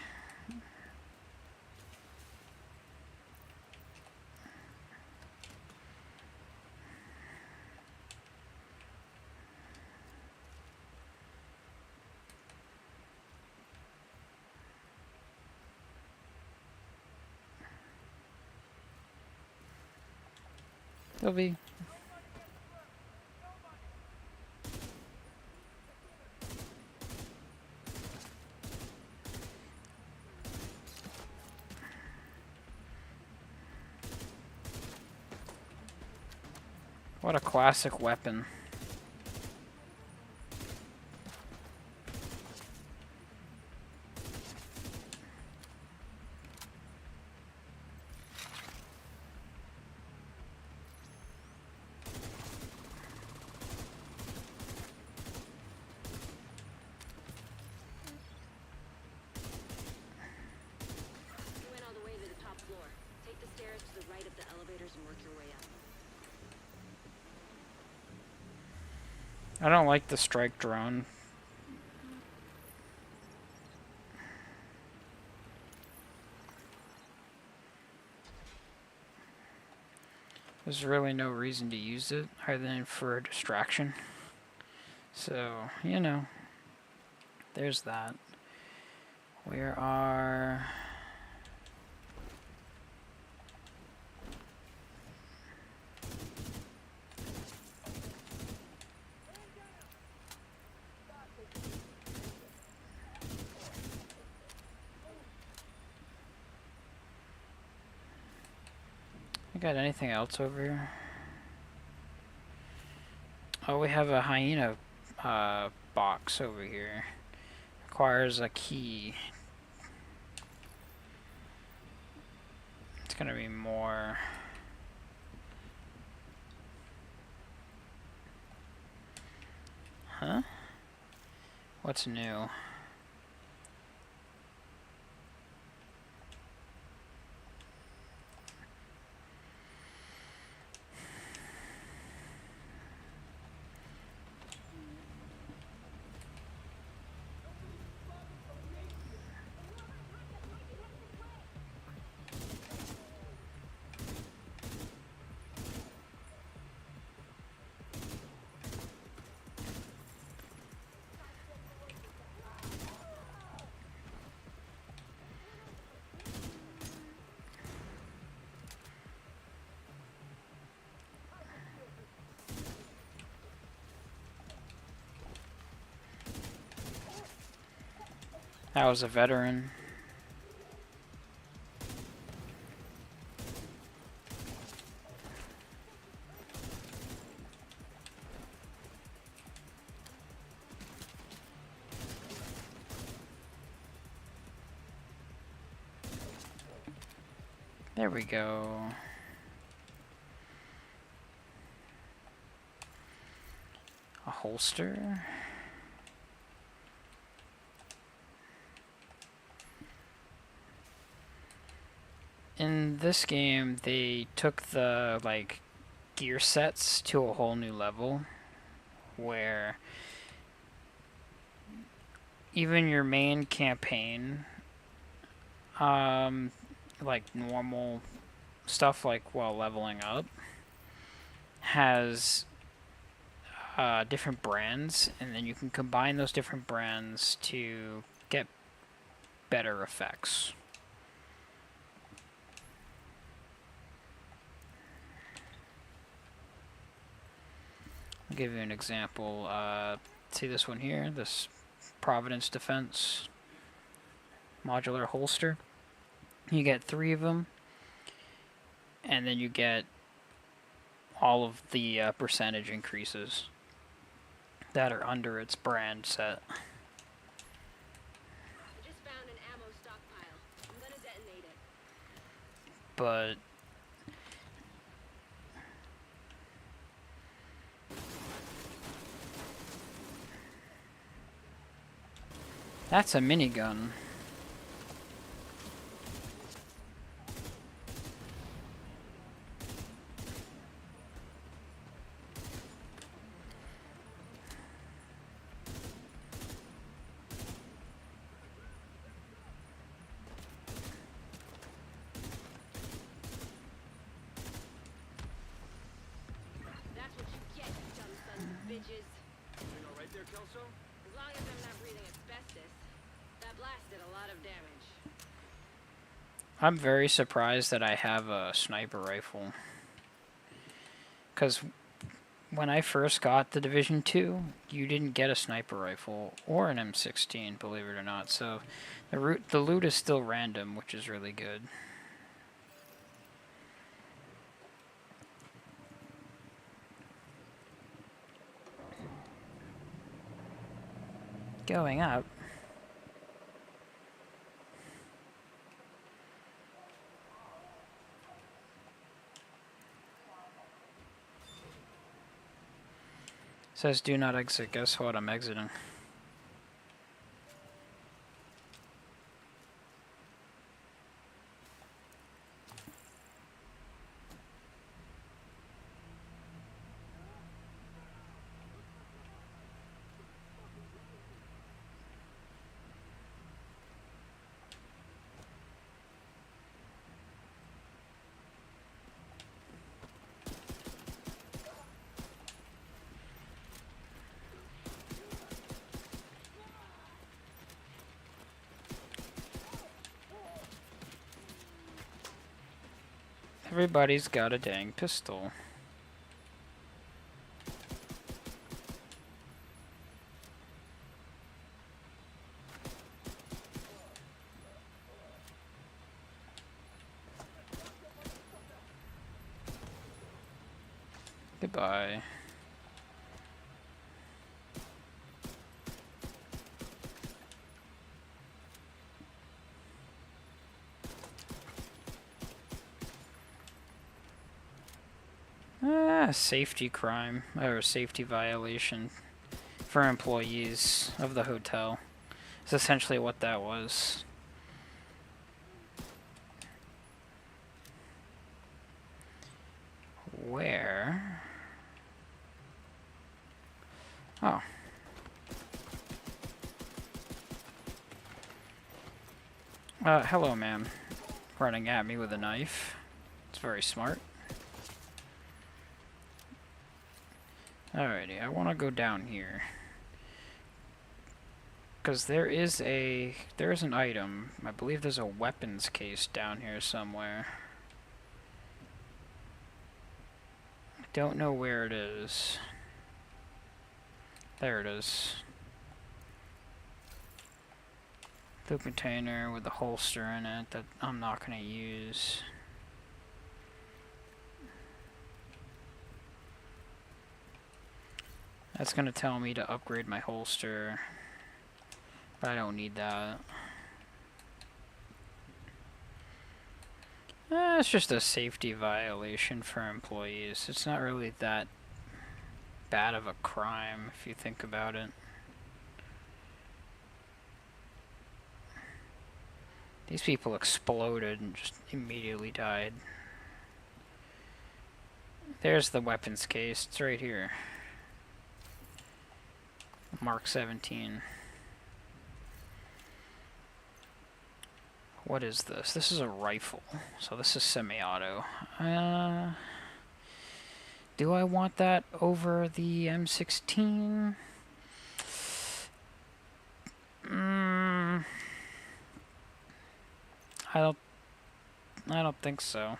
Sylvie. What a classic weapon. You went all the way to the top floor. Take the stairs to the right of the elevators and work your way up. I don't like the strike drone. There's really no reason to use it other than for a distraction. So, you know, there's that. Where are... got anything else over here? Oh, we have a hyena box over here. Requires a key. It's gonna be more. Huh? What's new? That was a veteran. There we go. A holster. In this game, they took the, like, gear sets to a whole new level, where even your main campaign, like normal stuff like while leveling up, has different brands, and then you can combine those different brands to get better effects. I'll give you an example. See this one here, this Providence Defense modular holster. You get 3 of them, and then you get all of the percentage increases that are under its brand set. I just found an ammo stockpile. I'm gonna detonate it. But that's a minigun. That's what you get, you dumb sons of bitches. You know, right there, Kelso? As long as I'm not breathing asbestos, that blast did a lot of damage. I'm very surprised that I have a sniper rifle. Because when I first got the Division 2, you didn't get a sniper rifle or an M16, believe it or not. So the loot is still random, which is really good. Going up. Says do not exit. Guess what? I'm exiting. Everybody's got a dang pistol. Goodbye. Safety crime, or safety violation for employees of the hotel. It's essentially what that was. Where? Oh. Hello, ma'am. Running at me with a knife. It's very smart. Alrighty, I want to go down here. Because there is an item. I believe there's a weapons case down here somewhere. I don't know where it is. There it is. The container with the holster in it that I'm not going to use. That's going to tell me to upgrade my holster, but I don't need that. It's just a safety violation for employees. It's not really that bad of a crime if you think about it. These people exploded and just immediately died. There's the weapons case. It's right here. Mark 17. What is this? This is a rifle. So this is semi-auto. Do I want that over the M16? I don't think so.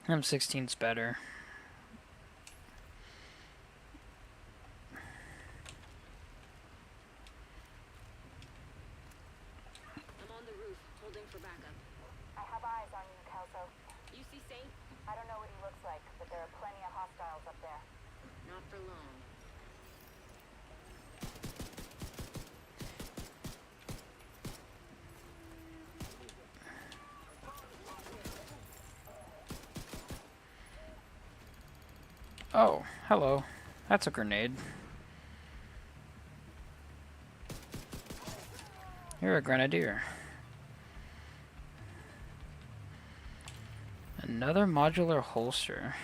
M16's better. I'm on the roof, holding for backup. I have eyes on you, Kelso. You see Saint? I don't know what he looks like, but there are plenty of hostiles up there. Not for long. Oh, hello. That's a grenade. You're a grenadier. Another modular holster.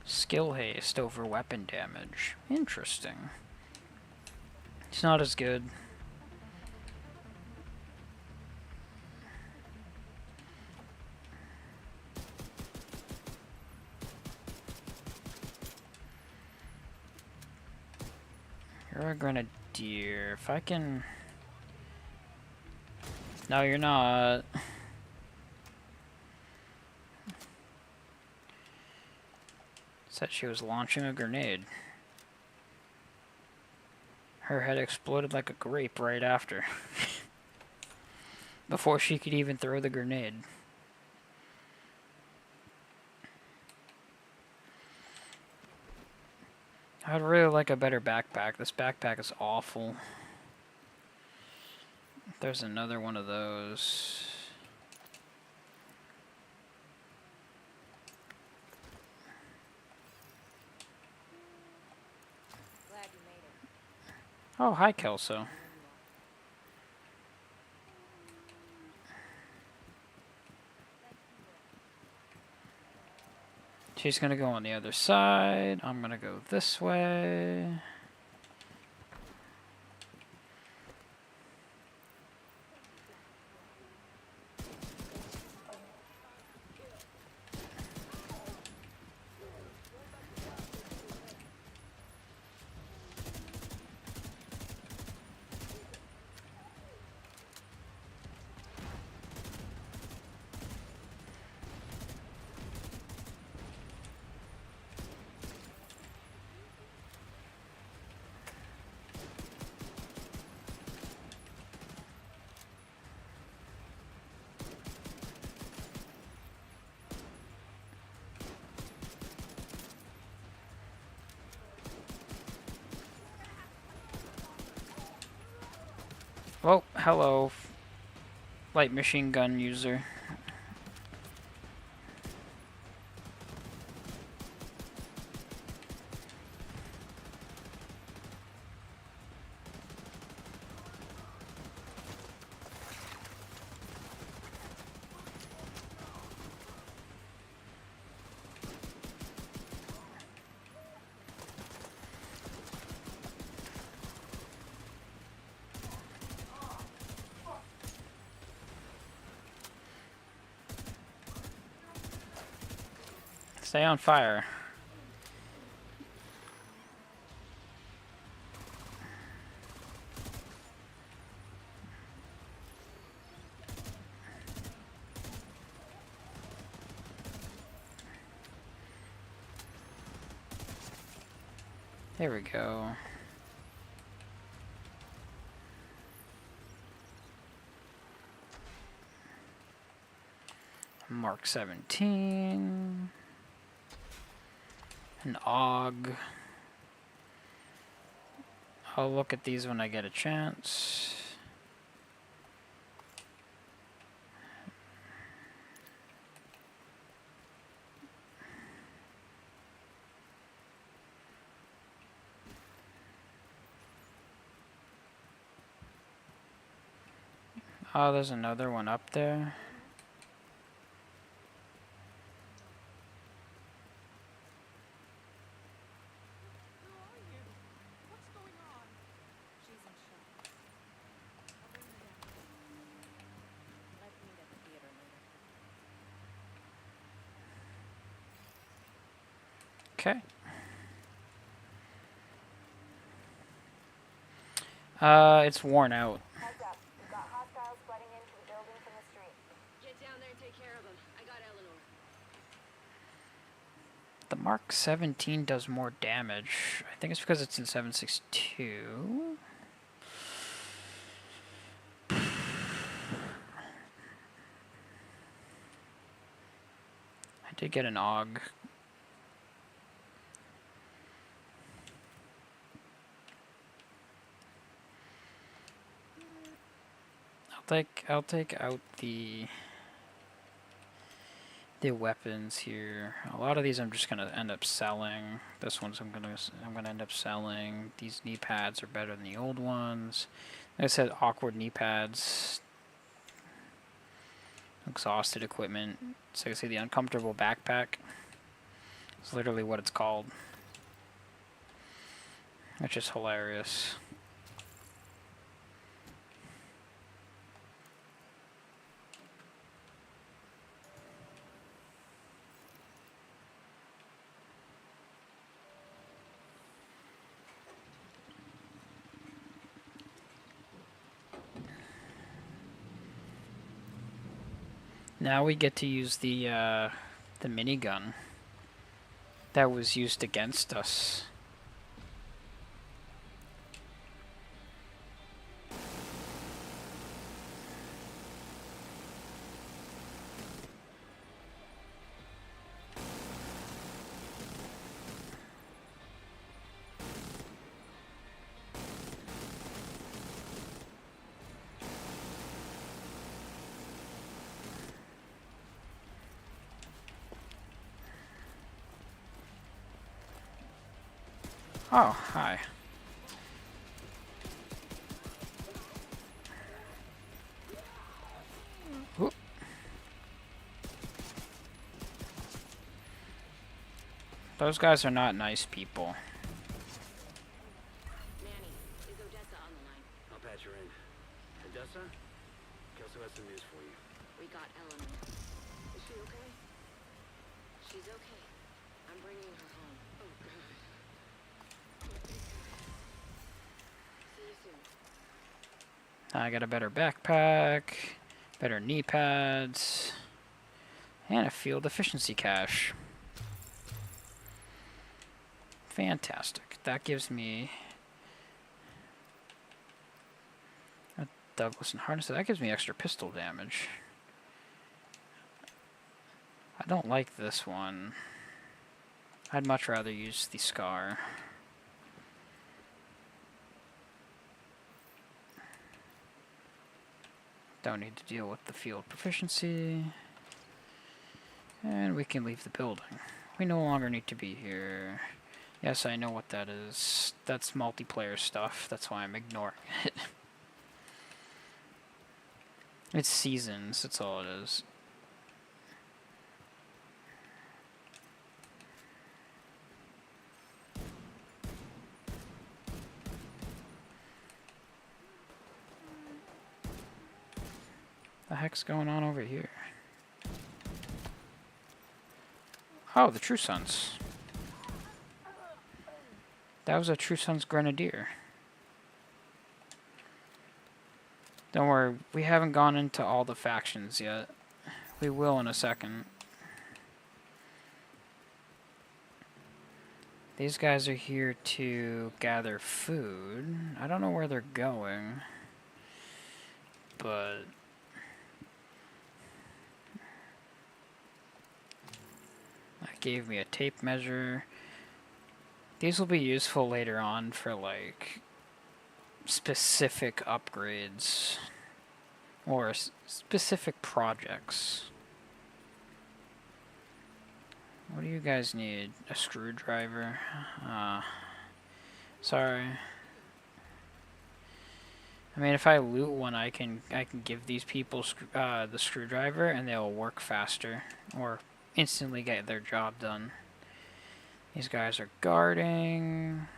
Skill haste over weapon damage. Interesting. It's not as good. You're a grenadier. If I can... No, you're not. Said she was launching a grenade. Her head exploded like a grape right after. Before she could even throw the grenade. I'd really like a better backpack. This backpack is awful. There's another one of those. Glad you made it. Oh, hi, Kelso. She's gonna go on the other side. I'm gonna go this way. Oh, hello, light machine gun user. Stay on fire. There we go. Mark 17. An AUG. I'll look at these when I get a chance. Oh, there's another one up there. Okay. It's worn out. Heads up. We've got hostiles flooding into the building from the street. Get down there and take care of them. I got Eleanor. The Mark 17 does more damage. I think it's because it's in 7.62. I did get an AUG. I'll take out the weapons here. A lot of these I'm just gonna end up selling. This one's I'm gonna end up selling. These knee pads are better than the old ones. Like I said, awkward knee pads. Exhausted equipment. So you see the uncomfortable backpack. It's literally what it's called. Which is hilarious. Now we get to use the minigun that was used against us. Oh, hi. Whoop. Those guys are not nice people. Manny, is Odessa on the line? I'll patch her in. Odessa? Kelso has some news for you. We got Eleanor. Is she okay? She's okay. I'm bringing her home. Oh, God. See you soon. I got a better backpack, better knee pads, and a field efficiency cache. Fantastic. That gives me a Douglas and harness. That gives me extra pistol damage. I don't like this one. I'd much rather use the Scar. Don't need to deal with the field proficiency. And we can leave the building. We no longer need to be here. Yes, I know what that is. That's multiplayer stuff. That's why I'm ignoring it. It's seasons. That's all it is. The heck's going on over here? Oh, the True Sons. That was a True Sons Grenadier. Don't worry, we haven't gone into all the factions yet. We will in a second. These guys are here to gather food. I don't know where they're going, but that gave me a tape measure. These will be useful later on for, like, specific upgrades or specific projects. What do you guys need? A screwdriver? Sorry. I mean, if I loot one, I can give these people the screwdriver and they'll work faster or instantly get their job done. These guys are guarding.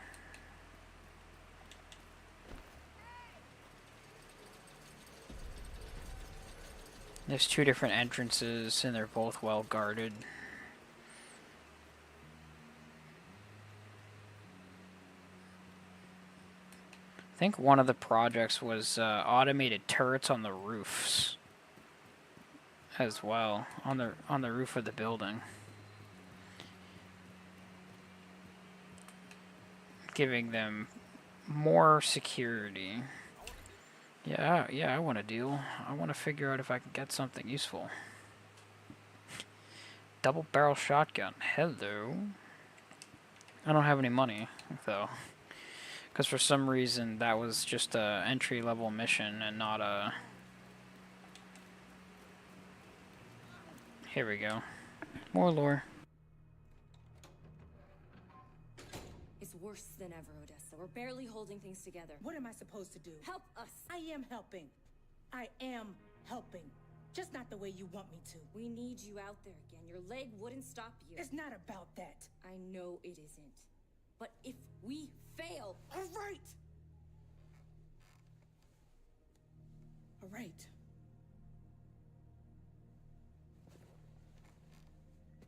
There's two different entrances and they're both well guarded. think one of the projects was automated turrets on the roofs as well, on the roof of the building, giving them more security. Yeah, I want a deal. I want to figure out if I can get something useful. Double barrel shotgun. Hello. I don't have any money, though. Because for some reason, that was just a entry-level mission and not a... Here we go. More lore. It's worse than ever, Odessa. We're barely holding things together. What am I supposed to do? Help us! I am helping. I am helping. Just not the way you want me to. We need you out there again. Your leg wouldn't stop you. It's not about that. I know it isn't. But if we fail... All right! All right.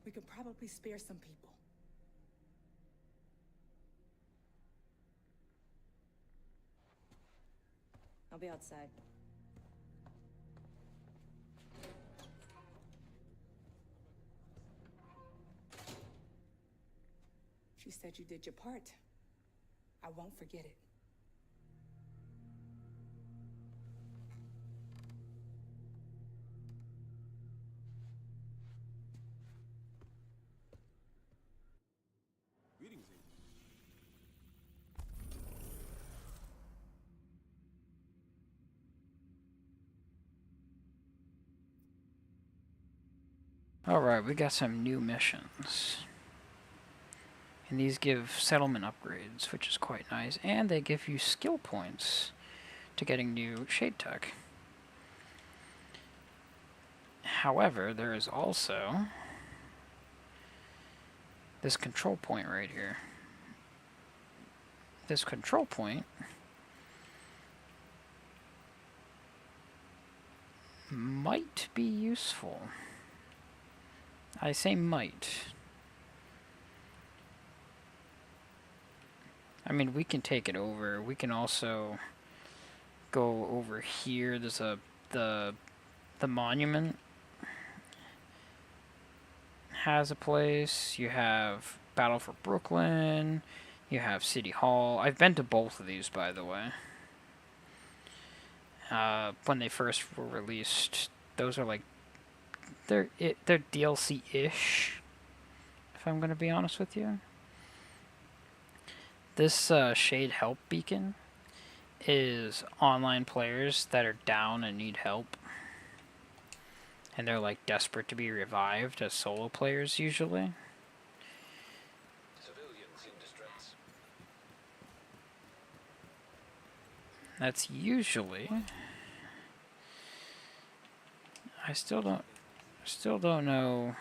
We could probably spare some people. I'll be outside. She said you did your part. I won't forget it. Greetings, Agent. Alright, we got some new missions. And these give settlement upgrades, which is quite nice. And they give you skill points to getting new shade tech. However, there is also this control point right here. This control point might be useful. I say might. I mean, we can take it over. We can also go over here. There's the monument has a place. You have Battle for Brooklyn. You have City Hall. I've been to both of these, by the way. When they first were released, those are like they're DLC-ish. If I'm gonna be honest with you. This Shade Help beacon is online players that are down and need help. And they're like desperate to be revived as solo players usually. Civilians in distress. That's usually... I still don't know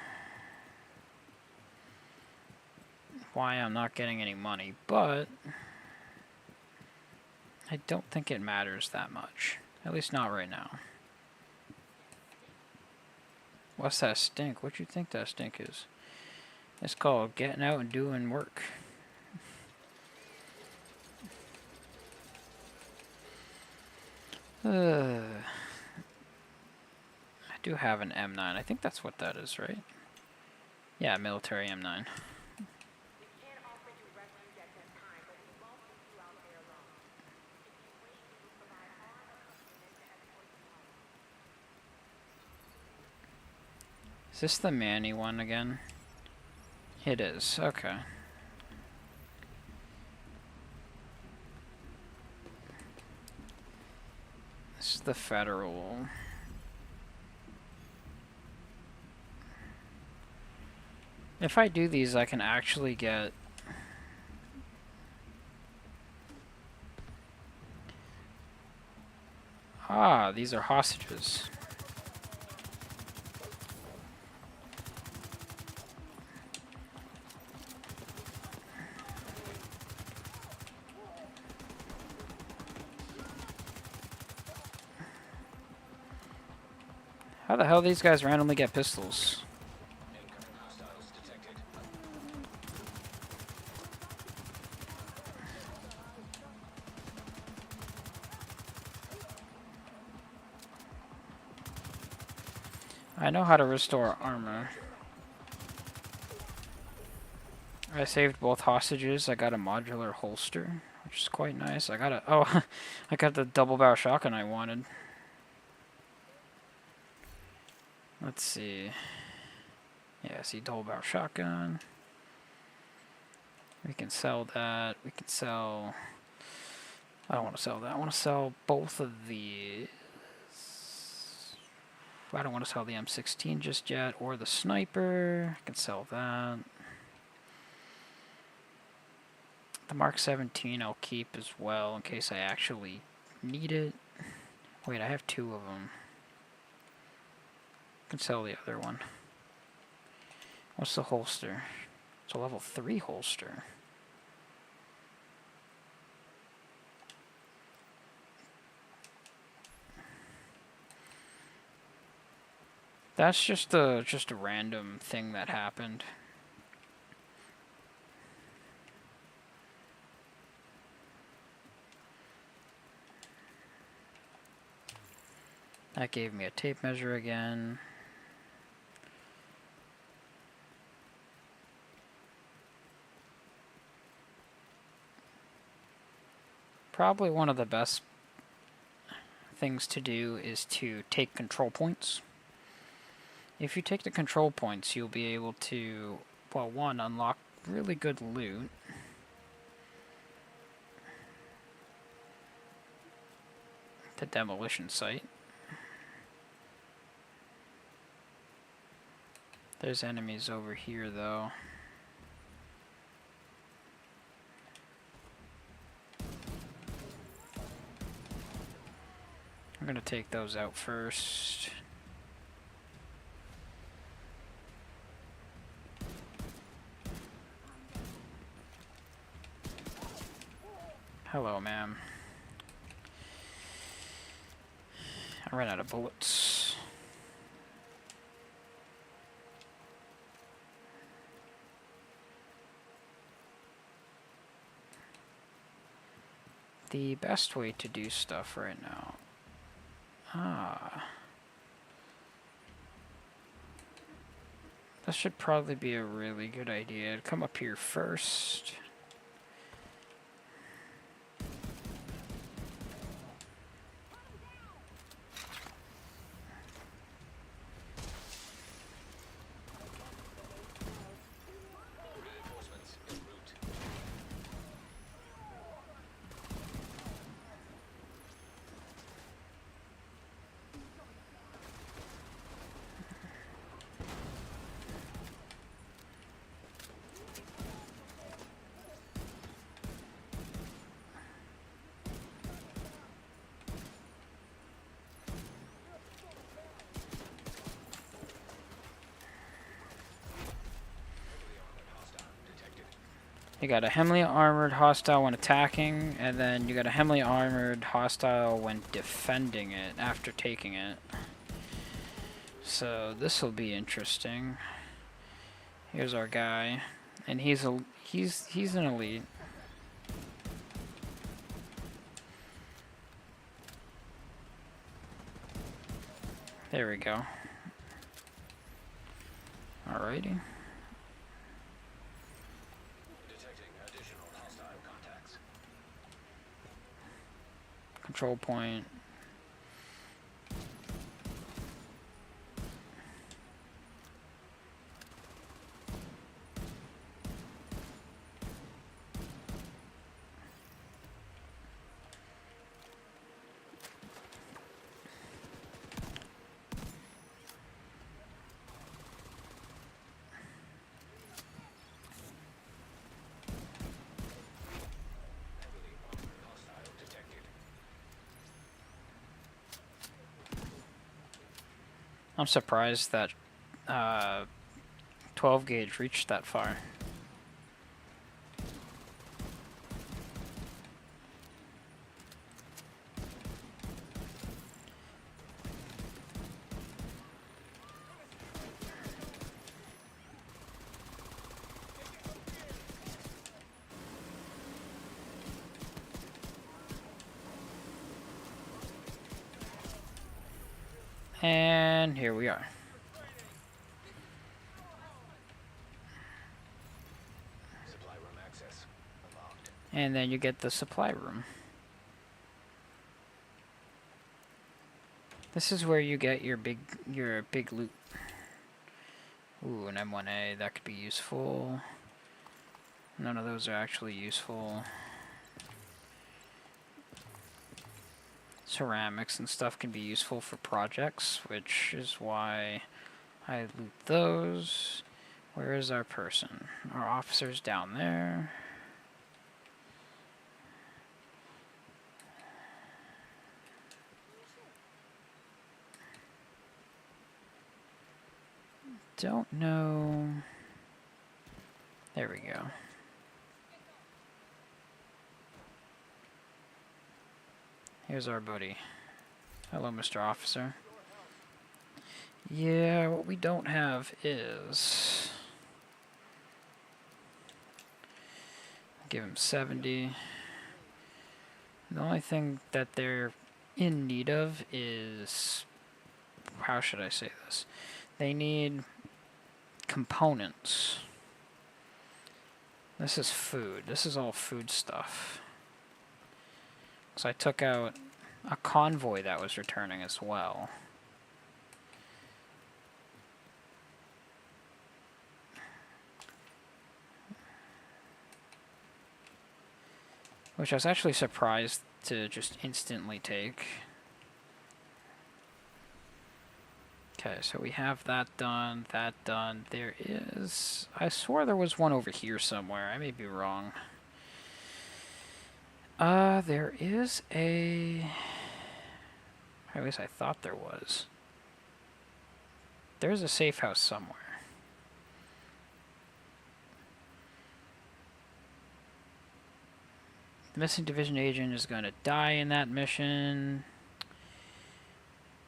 why I'm not getting any money, but I don't think it matters that much. At least not right now. What's that stink? What you think that stink is? It's called getting out and doing work. I do have an M9. I think that's what that is, right? Yeah, military M9. Is this the Manny one again? It is, okay. This is the federal. If I do these, I can actually get... Ah, these are hostages. How the hell these guys randomly get pistols? Incoming hostiles detected. I know how to restore armor. I saved both hostages. I got a modular holster, which is quite nice. I got a I got the double barrel shotgun I wanted. Let's see. Yeah, see, double barrel shotgun. We can sell that. We can sell. I don't want to sell that. I want to sell both of these. I don't want to sell the M16 just yet, or the sniper. I can sell that. The Mark 17 I'll keep as well in case I actually need it. Wait, I have 2 of them. I can sell the other one. What's the holster? It's a level 3 holster. That's just a random thing that happened. That gave me a tape measure again. Probably one of the best things to do is to take control points. If you take the control points, you'll be able to, well, one, unlock really good loot. The demolition site. There's enemies over here, though. I'm gonna take those out first. Hello, ma'am. I ran out of bullets. The best way to do stuff right now. This should probably be a really good idea. Come up here first. You got a heavily armored hostile when attacking, and then you got a heavily armored hostile when defending it after taking it. So this will be interesting. Here's our guy, and he's an elite. There we go. Alrighty. Control point. I'm surprised that 12 gauge reached that far. And here we are. And then you get the supply room. This is where you get your big loot. Ooh, an M1A, that could be useful. None of those are actually useful. Ceramics and stuff can be useful for projects, which is why I loot those. Where is our person? Our officer's down there. Don't know. There we go. Here's our buddy. Hello, Mr. Officer. Yeah, what we don't have is... Give him 70. The only thing that they're in need of is... How should I say this? They need components. This is food. This is all food stuff. So I took out a convoy that was returning as well. Which I was actually surprised to just instantly take. Okay, so we have that done, that done. There is... I swore there was one over here somewhere. I may be wrong. There is a... Or at least I thought there was. There's a safe house somewhere. The missing division agent is going to die in that mission.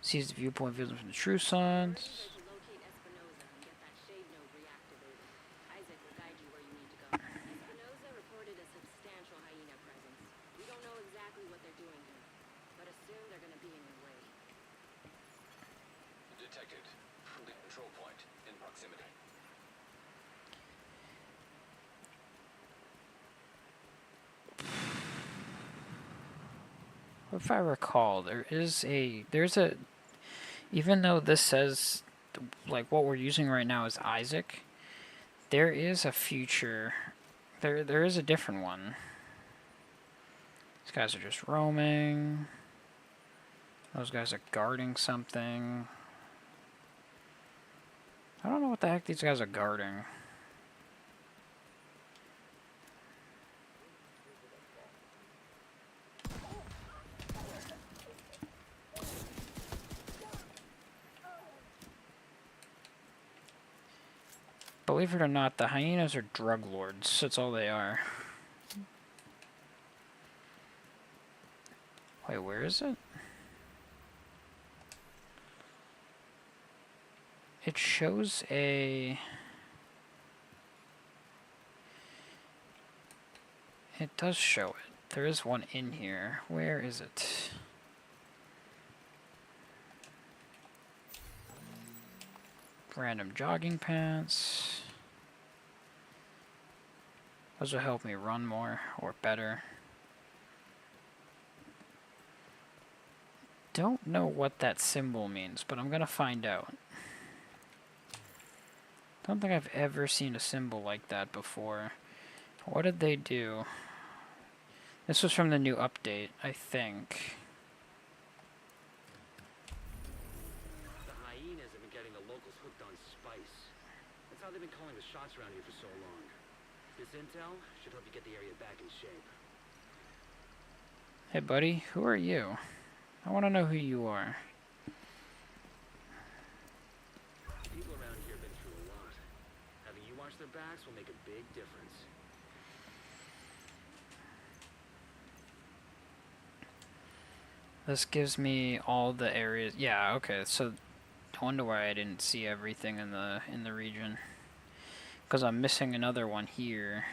Sees the viewpoint vision from the True Sons. Detected. The control point in proximity. If I recall, there's a, even though this says, like, what we're using right now is Isaac, there is a future, there is a different one. These guys are just roaming. Those guys are guarding something. I don't know what the heck these guys are guarding. Believe it or not, the hyenas are drug lords. That's all they are. Wait, where is it? It shows a... It does show it. There is one in here. Where is it? Random jogging pants. Those will help me run more or better. Don't know what that symbol means, but I'm gonna find out. Don't think I've ever seen a symbol like that before. What did they do? This was from the new update, I think. The hyenas have been getting the locals hooked on spice. That's how they've been calling the shots around here for so long. This intel should help you get the area back in shape. Hey buddy, who are you? I want to know who you are. People around here have been through a lot. Having you watch their backs will make a big difference. This gives me all the areas. Yeah, okay. So I wonder why I didn't see everything in the region. Because I'm missing another one here.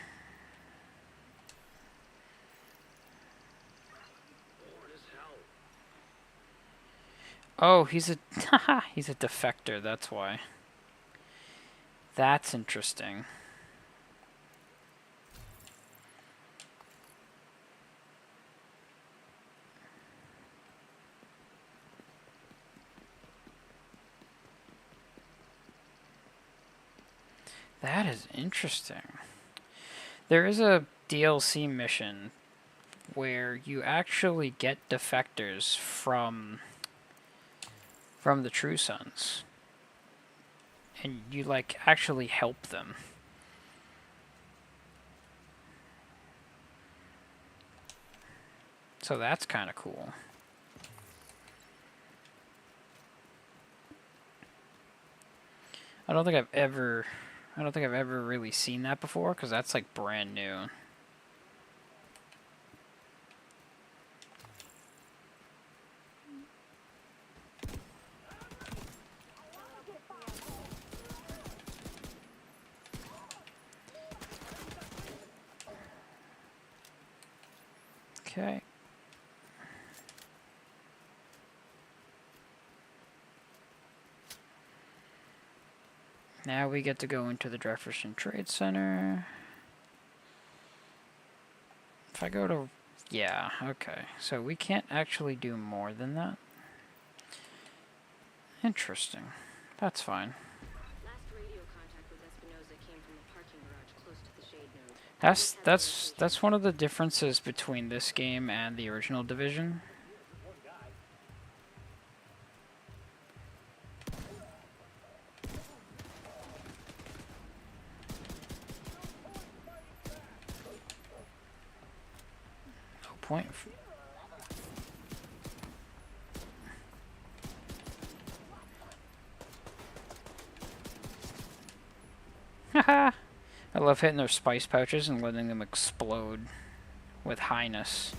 Oh, he's a he's a defector, that's why. That's interesting. That is interesting. There is a DLC mission where you actually get defectors from the True Sons. And you, like, actually help them. So that's kind of cool. I don't think I've ever really seen that before, because that's like brand new. Okay. Now we get to go into the Jefferson Trade Center. If I go to... Yeah, okay. So we can't actually do more than that. Interesting. That's fine. Last radio contact with Espinosa came from a parking garage close to the shade node. That's one of the differences between this game and the original Division. No point. Haha! I love hitting their spice pouches and letting them explode with highness.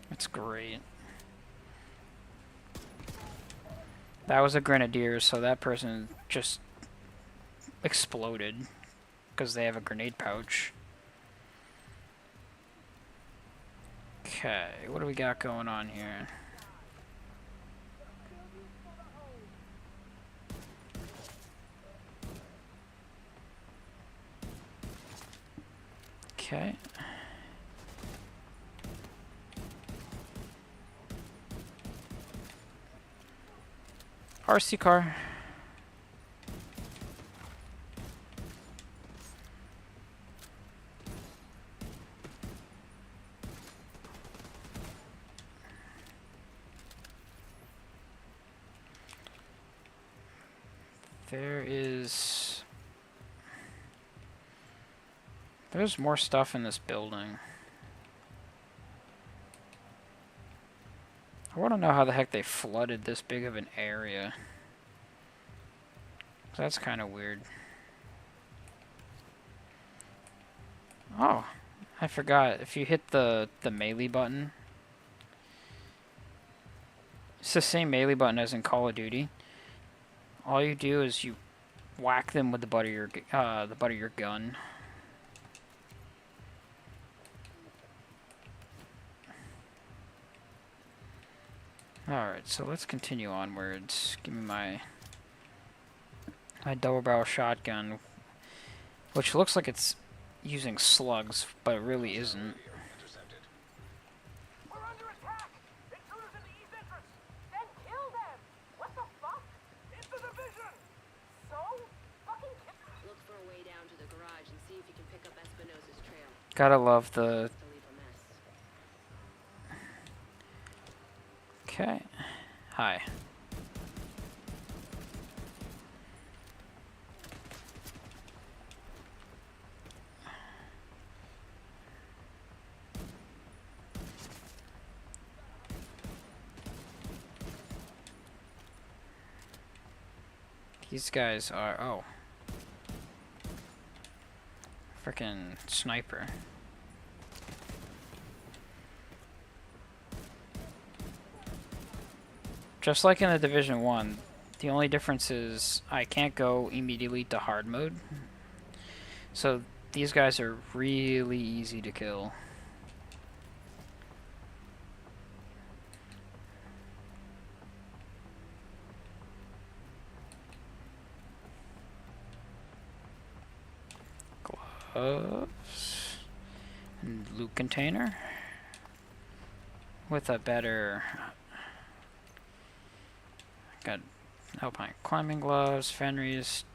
It's great. That was a grenadier, so that person just exploded because they have a grenade pouch. Okay, what do we got going on here? Okay. RC car. There's more stuff in this building. I want to know how the heck they flooded this big of an area. That's kind of weird. Oh, I forgot. If you hit the melee button, it's the same melee button as in Call of Duty. All you do is you whack them with the butt of your gun. Alright, so let's continue onwards. Give me my double barrel shotgun, which looks like it's using slugs, but it really isn't. We're under attack! Intruders in the east entrance! Then kill them! What the fuck? It's the Division! So? Fucking kill. Look for a way down to the garage and see if you can pick up Espinosa's trail. Gotta love the... Okay. Hi. These guys are... Oh. Frickin' sniper. Just like in the Division 1, the only difference is I can't go immediately to hard mode. So these guys are really easy to kill. Gloves. And loot container. With a better... Got alpine climbing gloves, Fenris.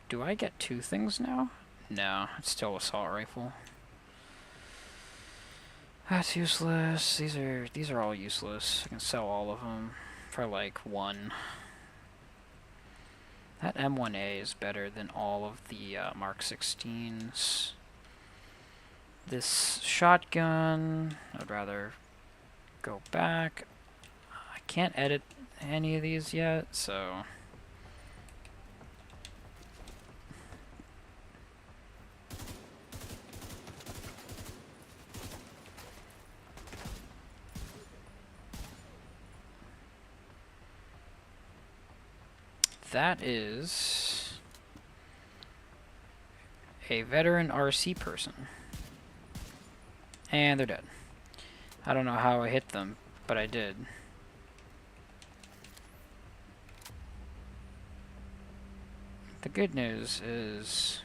Do I get 2 things now? No, it's still assault rifle. That's useless. These are all useless. I can sell all of them for like 1. That M1A is better than all of the Mark 16s. This shotgun, I'd rather go back. I can't edit any of these yet, so... That is a veteran RC person. And they're dead. I don't know how I hit them, but I did. The good news is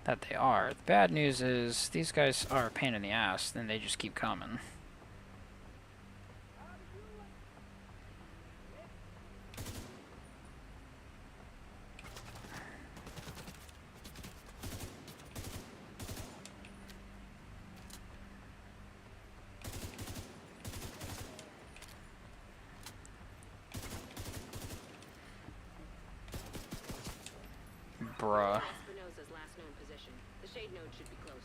that they are. The bad news is these guys are a pain in the ass, then they just keep coming. Bruh. Espinosa's last known position. The shade node should be close.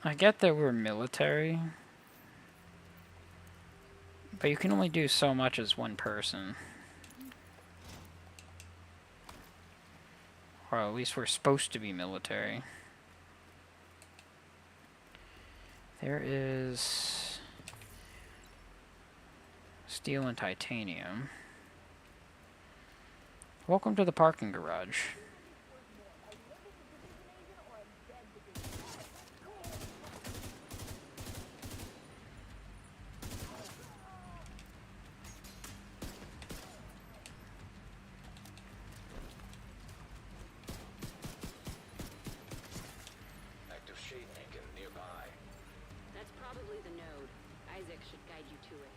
I get that we're military, but you can only do so much as one person. Or at least we're supposed to be military. There is steel and titanium. Welcome to the parking garage. Active shade beacon nearby. That's probably the node. Isaac should guide you to it.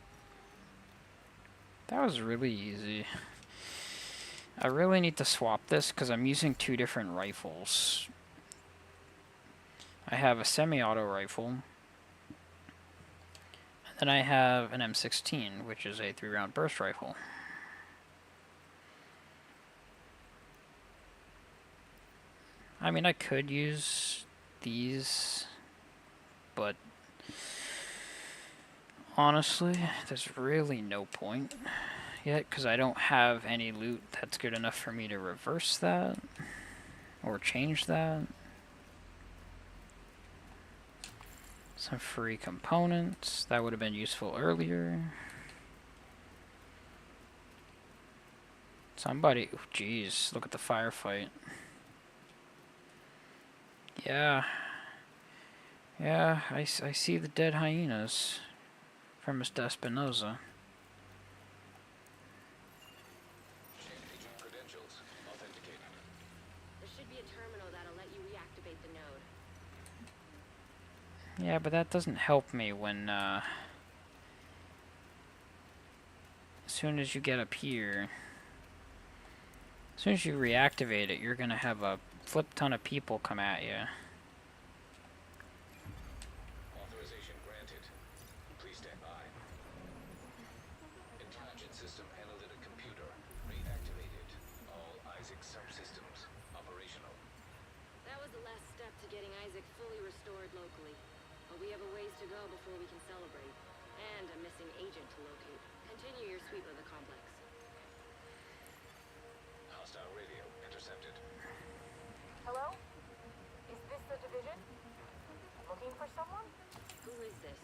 That was really easy. I really need to swap this because I'm using 2 different rifles. I have a semi-auto rifle, and then I have an M16, which is a 3-round burst rifle. I mean, I could use these, but honestly, there's really no point yet, because I don't have any loot that's good enough for me to reverse that, or change that. Some free components, that would have been useful earlier. Somebody, oh, jeez, look at the firefight. Yeah, I see the dead hyenas from Mr. Espinosa. There should be a terminal that'll let you reactivate the node. Yeah, but that doesn't help me when, as soon as you get up here, as soon as you reactivate it, you're gonna have a flip ton of people come at you. Authorization granted. Please stand by. Intelligent system analytic computer reactivated. All Isaac subsystems operational. That was the last step to getting Isaac fully restored locally. But we have a ways to go before we can celebrate. And a missing agent to locate. Continue your sweep of the complex. Hostile radio intercepted. Hello? Is this the division? Looking for someone? Who is this?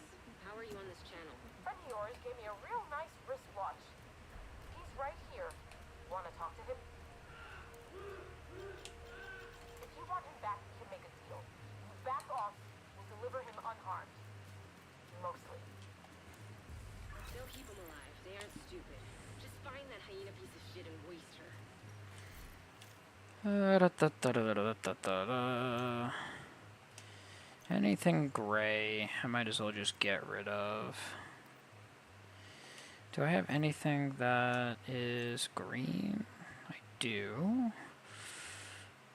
How are you on this channel? Friend of yours gave me a real nice wristwatch. He's right here. Want to talk to him? If you want him back, we can make a deal. You back off, we'll deliver him unharmed. Mostly. They'll keep him alive. They aren't stupid. Just find that hyena piece of shit and waste her. Anything gray, I might as well just get rid of. Do I have anything that is green? I do.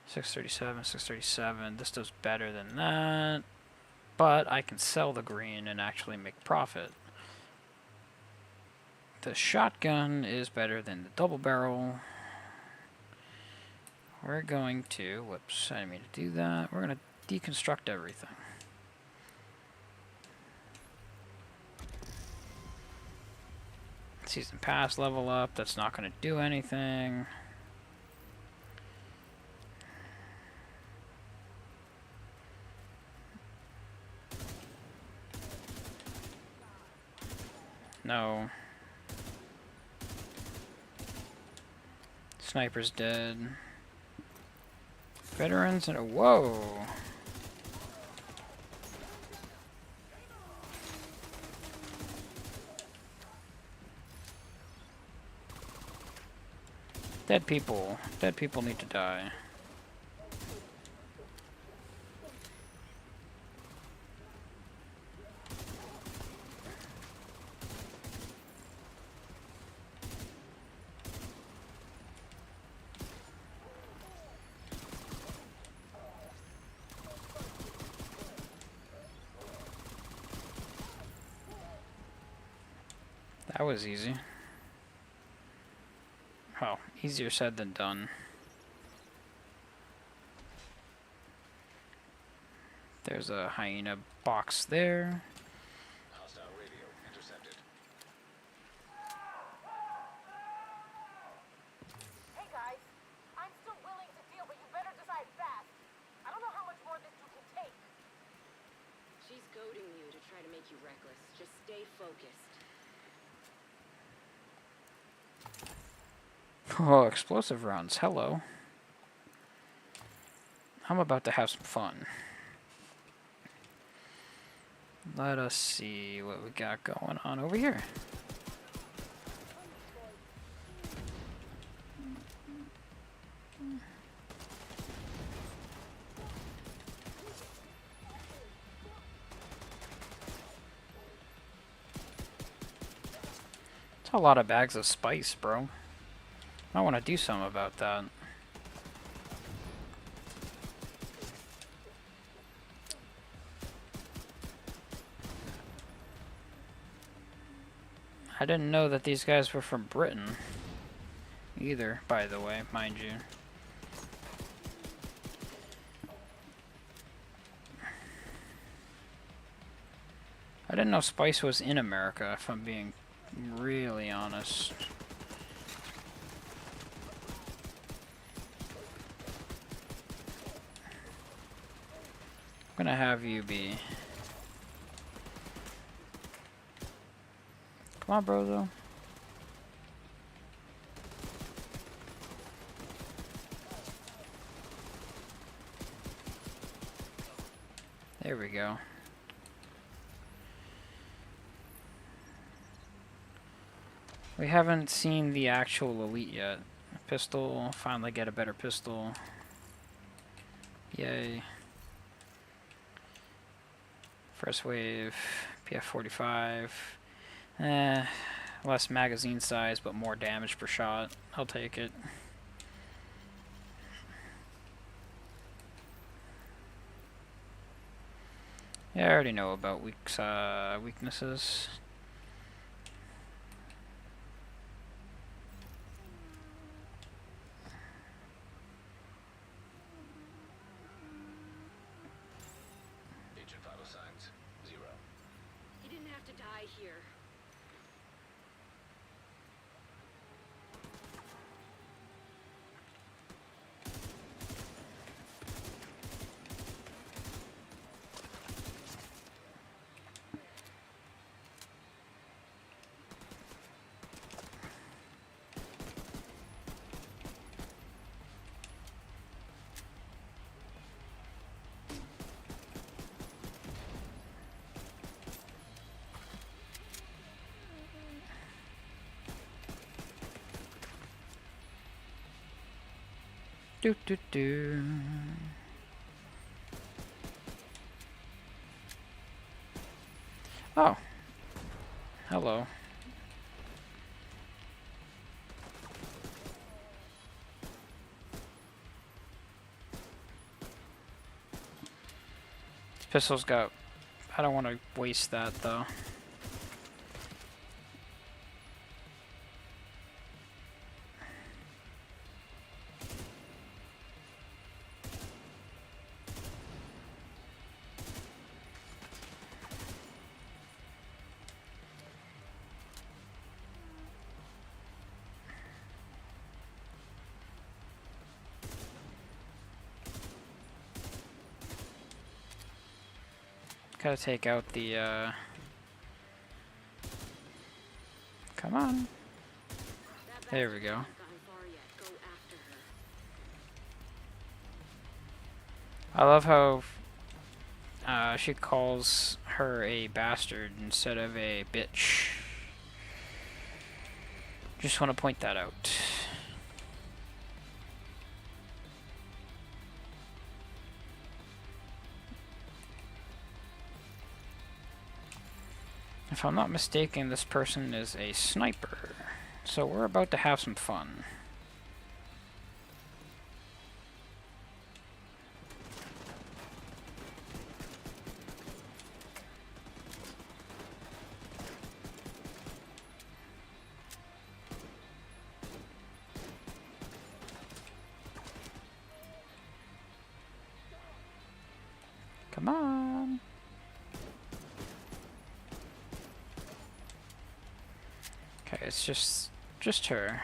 637, 637. This does better than that. But I can sell the green and actually make profit. The shotgun is better than the double barrel. We're going to, whoops, I didn't mean to do that. We're going to deconstruct everything. Season pass level up, that's not going to do anything. No. Sniper's dead. Veterans and a whoa. Dead people. Dead people need to die. That was easy. Oh, easier said than done. There's a hyena box there. Hostile radio intercepted. Hey guys, I'm still willing to deal, but you better decide fast. I don't know how much more this dude can take. She's goading you to try to make you reckless. Just stay focused. Oh, explosive rounds. Hello. I'm about to have some fun. Let us see what we got going on over here. It's a lot of bags of spice, bro. I want to do something about that. I didn't know that these guys were from Britain either, by the way, mind you. I didn't know spice was in America, if I'm being really honest. I'm gonna have you be. Come on, brozo. There we go. We haven't seen the actual elite yet. Pistol, finally get a better pistol. Yay. First wave, PF45. Less magazine size, but more damage per shot. I'll take it. Yeah, I already know about weaknesses. Agent vital signs 0. He didn't have to die here. Do do do. Oh. Hello. This pistol's got... I don't want to waste that, though. Gotta take out the, Come on. There we go. I love how she calls her a bastard instead of a bitch. Just want to point that out. If I'm not mistaken, this person is a sniper. So we're about to have some fun. Come on. Okay, it's just her.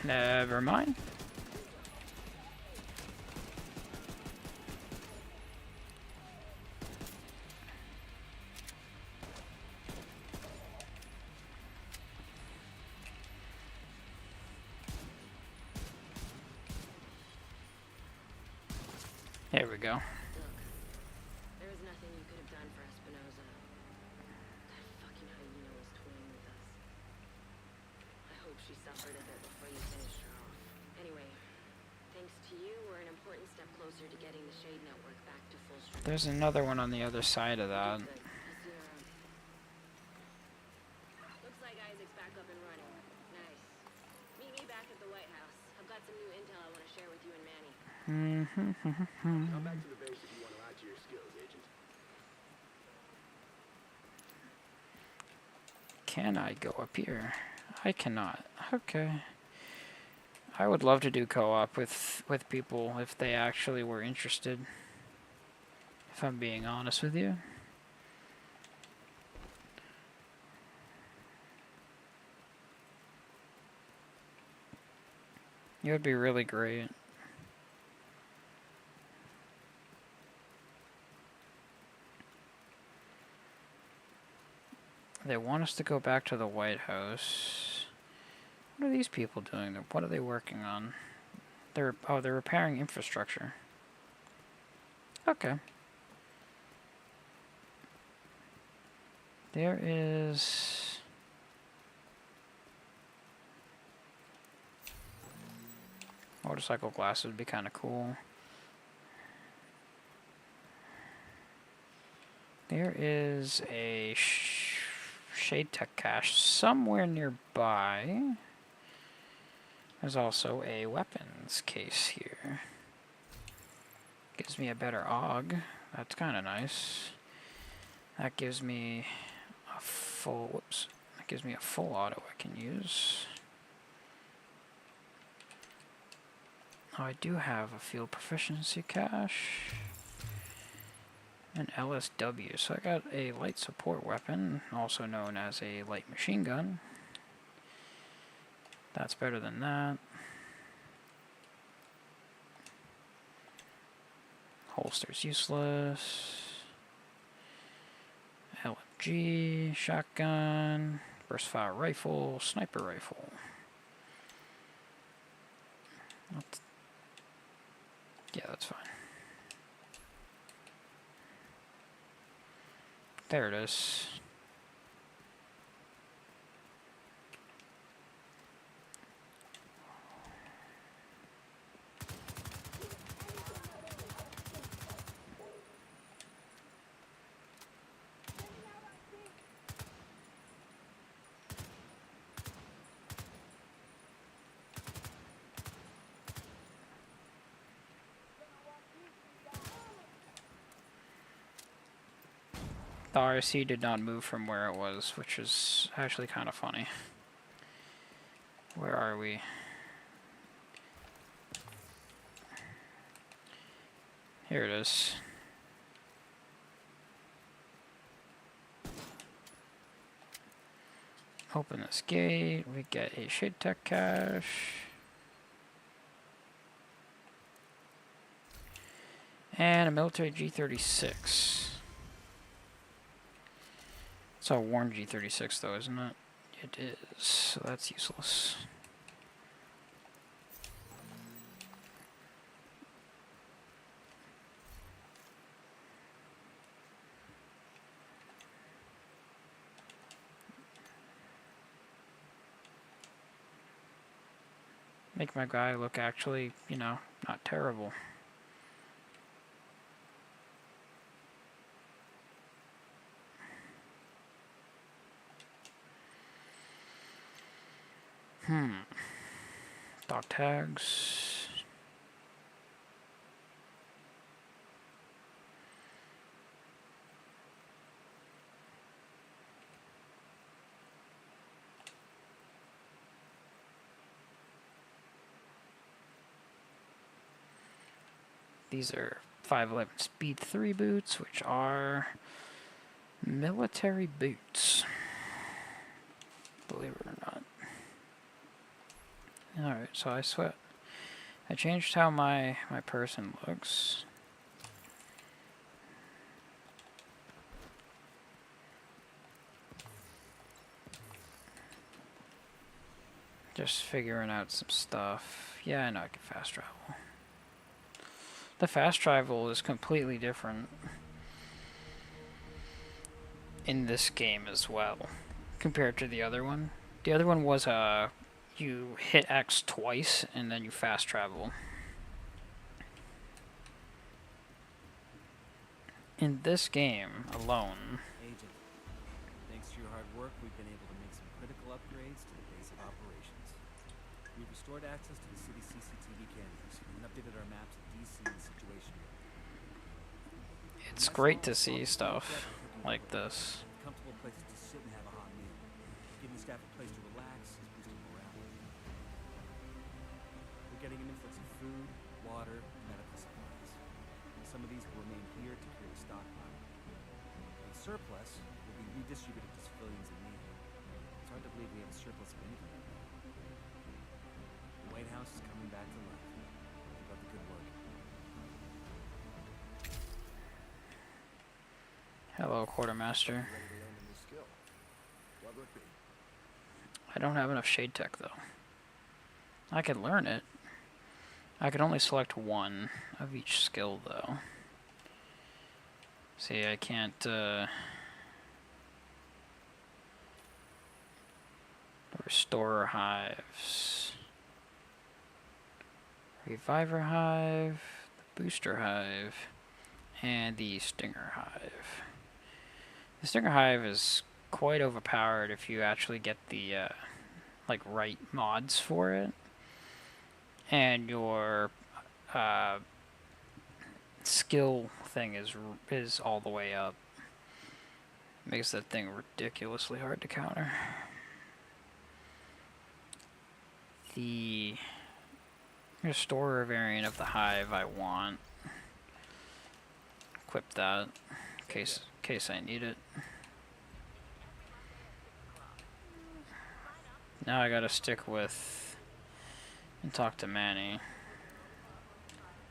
Never mind. There we go. There was nothing you could have done for Espinosa. That fucking hyena was toying with us. I hope she suffered a bit before you finished her off. Anyway, thanks to you, we're an important step closer to getting the Shade Network back to full strength. There's another one on the other side of that. Looks like Isaac's back up and running. Nice. Meet me back at the White House. I've got some new intel I want to share with you and Manny. Come back to the base if you want to add to your skills, Agent. Can I go up here? I cannot. Okay. I would love to do co-op with people if they actually were interested. If I'm being honest with you. It would be really great. They want us to go back to the White House. What are these people doing? What are they working on? They're repairing infrastructure. Okay. There is... motorcycle glass would be kind of cool. There is a Shade Tech cache somewhere nearby. There's also a weapons case here. Gives me a better AUG. That's kind of nice. That gives me a full, whoops. That gives me a full auto I can use. Oh, I do have a field proficiency cache. An LSW, so I got a light support weapon, also known as a light machine gun. That's better than that. Holster's useless. LMG, shotgun, burst fire rifle, sniper rifle. Yeah, that's fine. There it is. The RC did not move from where it was, which is actually kind of funny. Where are we? Here it is. Open this gate. We get a Shade Tech cache. And a military G36. It's a worn G36 though, isn't it? It is, so that's useless. Make my guy look actually, you know, not terrible. Dog tags. These are 511 Speed 3 boots, which are military boots. Believe it or not. Alright, so I changed how my person looks. Just figuring out some stuff. Yeah, I know I can fast travel. The fast travel is completely different in this game as well, compared to the other one. The other one was you hit X twice and then you fast travel. In this game alone, Agent, thanks to your hard work, we've been able to make some critical upgrades to the base of operations. We've restored access to the city's CCTV cameras and updated our maps of DC and Situation Room. it's great to see stuff like this. Comfortable places to sit and have a hot meal. Giving staff a place to relax is boosting morale. We're getting an influx of food, water, and medical supplies. Some of these will remain here to create a stockpile. The surplus will be redistributed to civilians in need. It's hard to believe we have a surplus of anything right now. The White House is coming back to life. Keep up the good work. Hello, Quartermaster. Ready to learn a new skill. What would it be? I don't have enough Shade Tech though. I can learn it. I can only select one of each skill though. See, I can't Restorer Hives. Reviver Hive, the Booster Hive, and the Stinger Hive. The Stinger Hive is quite overpowered if you actually get the like right mods for it, and your skill thing is all the way up. Makes that thing ridiculously hard to counter. The Restorer variant of the Hive I want. Equip that in case I need it. Now I gotta stick with and talk to Manny.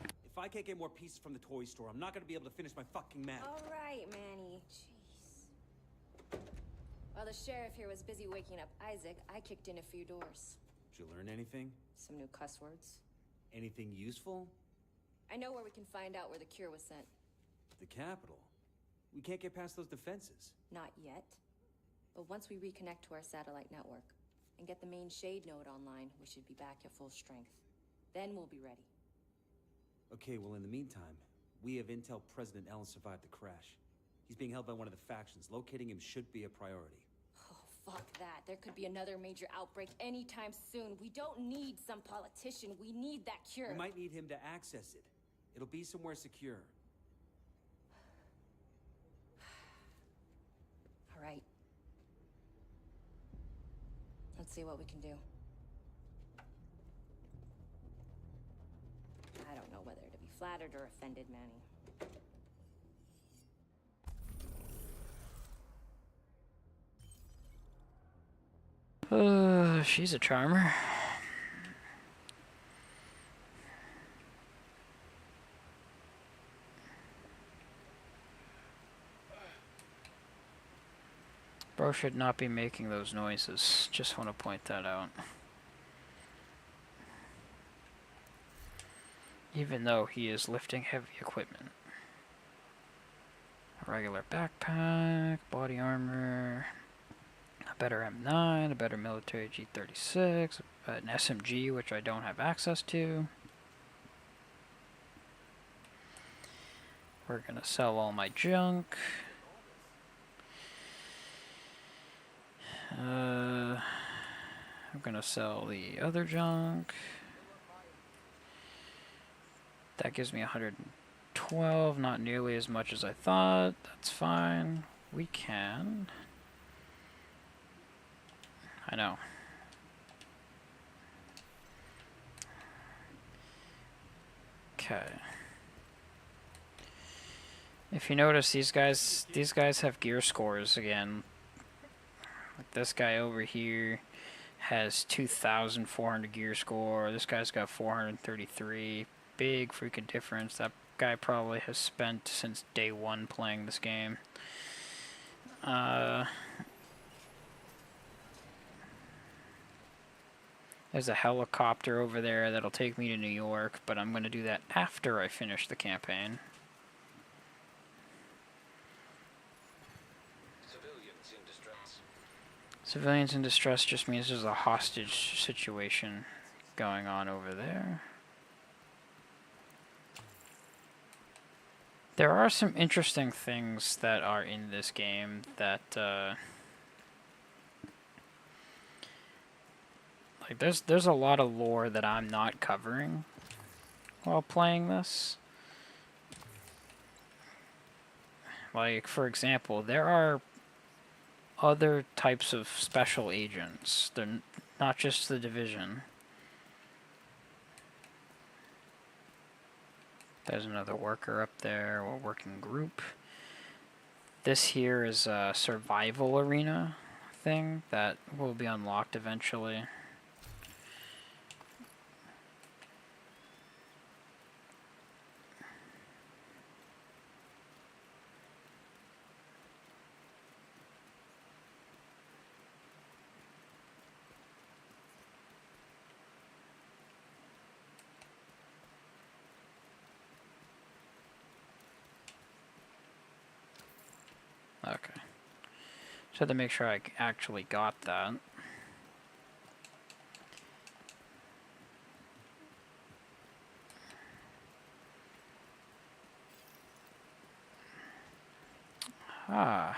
If I can't get more pieces from the toy store, I'm not gonna be able to finish my fucking map. All right, Manny. Jeez. While the sheriff here was busy waking up Isaac, I kicked in a few doors. Did you learn anything? Some new cuss words. Anything useful? I know where we can find out where the cure was sent. The Capitol. We can't get past those defenses. Not yet. But once we reconnect to our satellite network and get the main Shade node online, we should be back at full strength. Then we'll be ready. Okay, well in the meantime, we have intel President Allen survived the crash. He's being held by one of the factions. Locating him should be a priority. Oh, fuck that. There could be another major outbreak anytime soon. We don't need some politician. We need that cure. We might need him to access it. It'll be somewhere secure. see what we can do. I don't know whether to be flattered or offended, Manny. She's a charmer. Bro should not be making those noises. Just want to point that out. Even though he is lifting heavy equipment. A regular backpack, body armor, a better M9, a better military G36, an SMG which I don't have access to. We're gonna sell all my junk. I'm gonna sell the other junk. That gives me 112, not nearly as much as I thought. That's fine. We can. I know. Okay. If you notice, these guys have gear scores again. Like this guy over here has 2,400 gear score. This guy's got 433. Big freaking difference. That guy probably has spent since day one playing this game. There's a helicopter over there that'll take me to New York, but I'm going to do that after I finish the campaign. Civilians in distress. Civilians in distress just means there's a hostage situation going on over there. There are some interesting things that are in this game that, like, there's a lot of lore that I'm not covering while playing this. Like, for example, there are other types of special agents. They're not just the Division. There's another worker up there, a working group. This here is a survival arena thing that will be unlocked eventually. Okay. Just had to make sure I actually got that. Ah.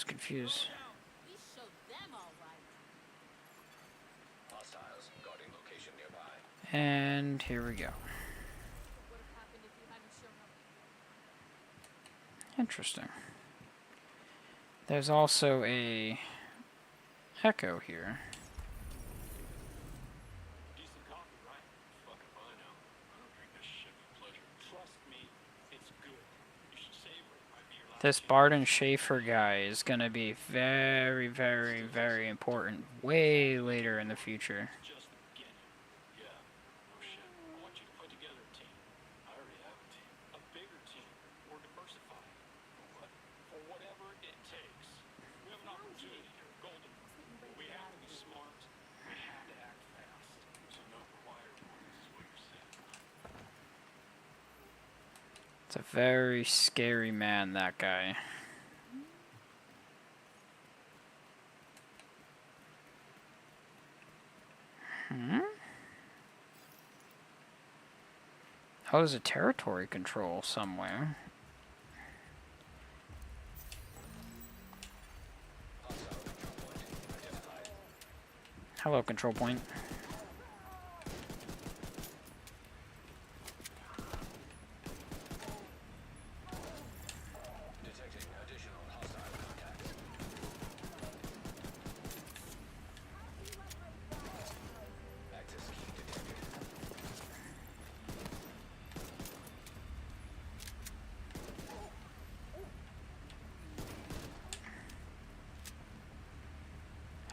Confused. Hostiles guarding location nearby. And here we go. Interesting. There's also a Echo here. Decent coffee, right? Fucking fine now. I don't drink this shit for pleasure. Trust me, it's good. You should savor it. Might be your last. This Barton Schaefer guy is going to be very, very, very important way later in the future. Just the beginning. Yeah, no shit. I want you to put together a team. I already have a team. A bigger team. Or diversified. For whatever it takes. We have an opportunity here, Golden. We have to be smart. We have to act fast. So no quiet ones is what you're saying. It's a very scary man, that guy. Oh, there's a territory control somewhere. Hello, control point. Detecting additional hostile contacts. Access key detected.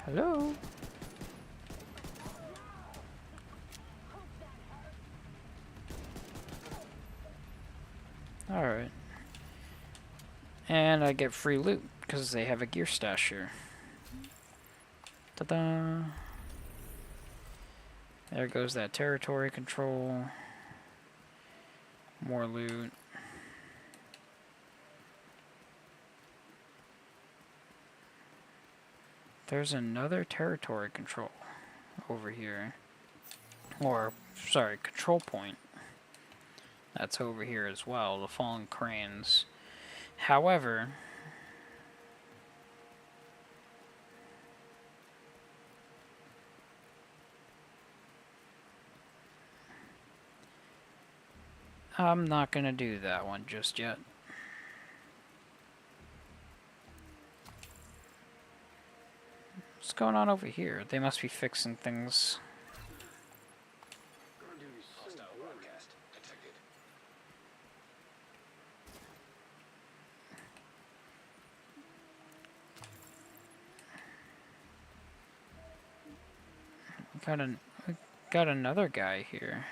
Hello? Alright. And I get free loot, because they have a gear stash here. Ta-da! There goes that territory control. More loot. There's another territory control over here. Or, sorry, control point. That's over here as well, the Fallen Cranes. However, I'm not gonna do that one just yet. What's going on over here? They must be fixing things. Hostile broadcast detected. We got another guy here.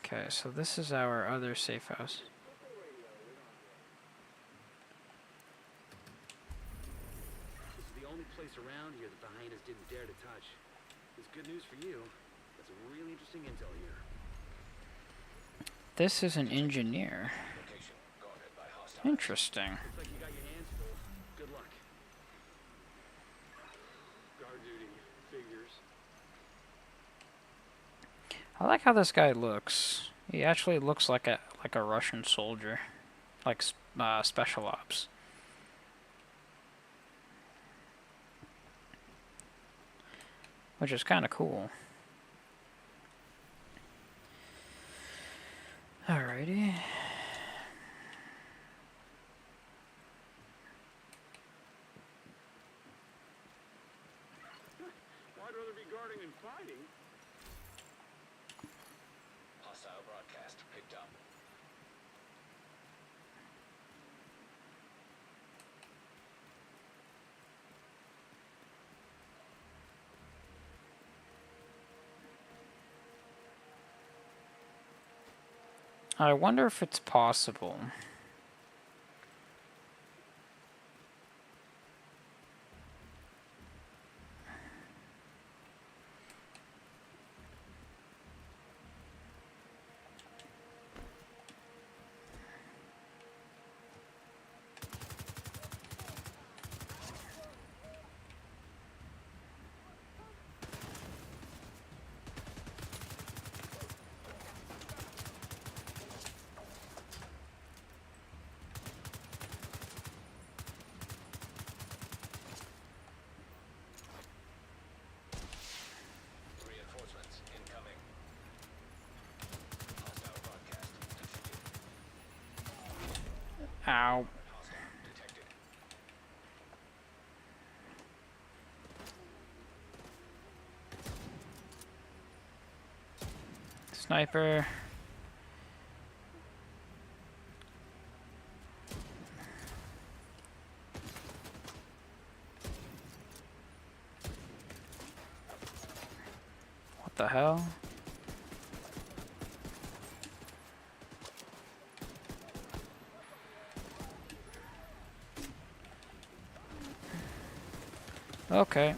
Okay, so this is our other safe house. This is the only place around here that the hyenas didn't dare to touch. It's good news for you. That's some really interesting intel here. This is an engineer. Interesting. Looks like you got your hands full. Good luck. Guard duty figures. I like how this guy looks. He actually looks like a Russian soldier, like special ops. Which is kind of cool. Alrighty. I'd rather be guarding than fighting. Hostile broadcast picked up. I wonder if it's possible. Reinforcements incoming. Hostile broadcast detected. Ow. Hostile detected. Sniper. What the hell? Okay.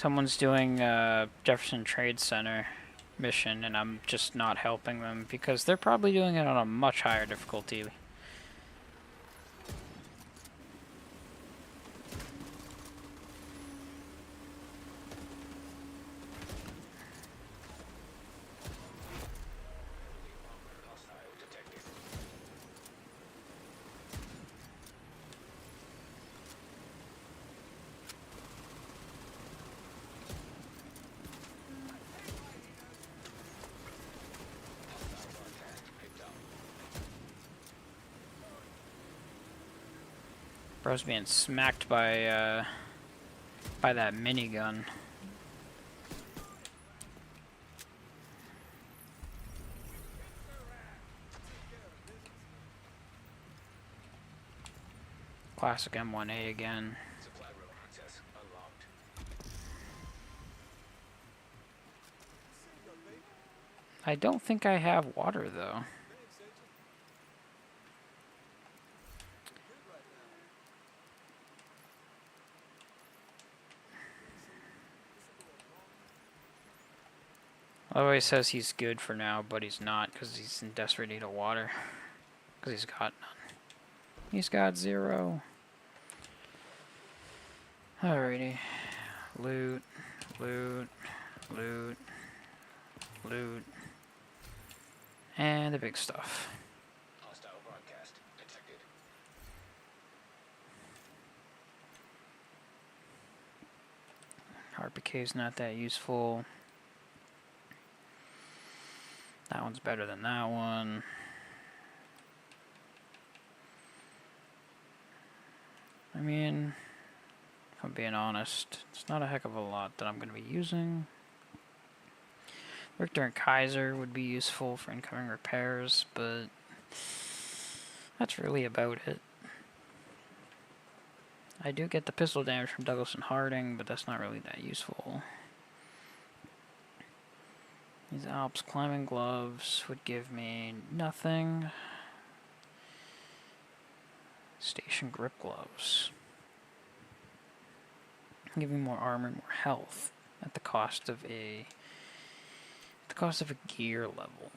Someone's doing Jefferson Trade Center mission, and I'm just not helping them because they're probably doing it on a much higher difficulty. Bro's being smacked by that minigun. Classic M1A again. Supply room access unlocked. I don't think I have water though. Always says he's good for now, but he's not because he's in desperate need of water. Because he's got none. He's got 0. Alrighty. Loot, loot, loot, loot. And the big stuff. Hostile broadcast detected. RPK's not that useful. That one's better than that one. I mean, if I'm being honest, it's not a heck of a lot that I'm going to be using. Richter and Kaiser would be useful for incoming repairs, but that's really about it. I do get the pistol damage from Douglas and Harding, but that's not really that useful. These Alps climbing gloves would give me nothing. Station grip gloves. Give me more armor and more health at the cost of a gear level.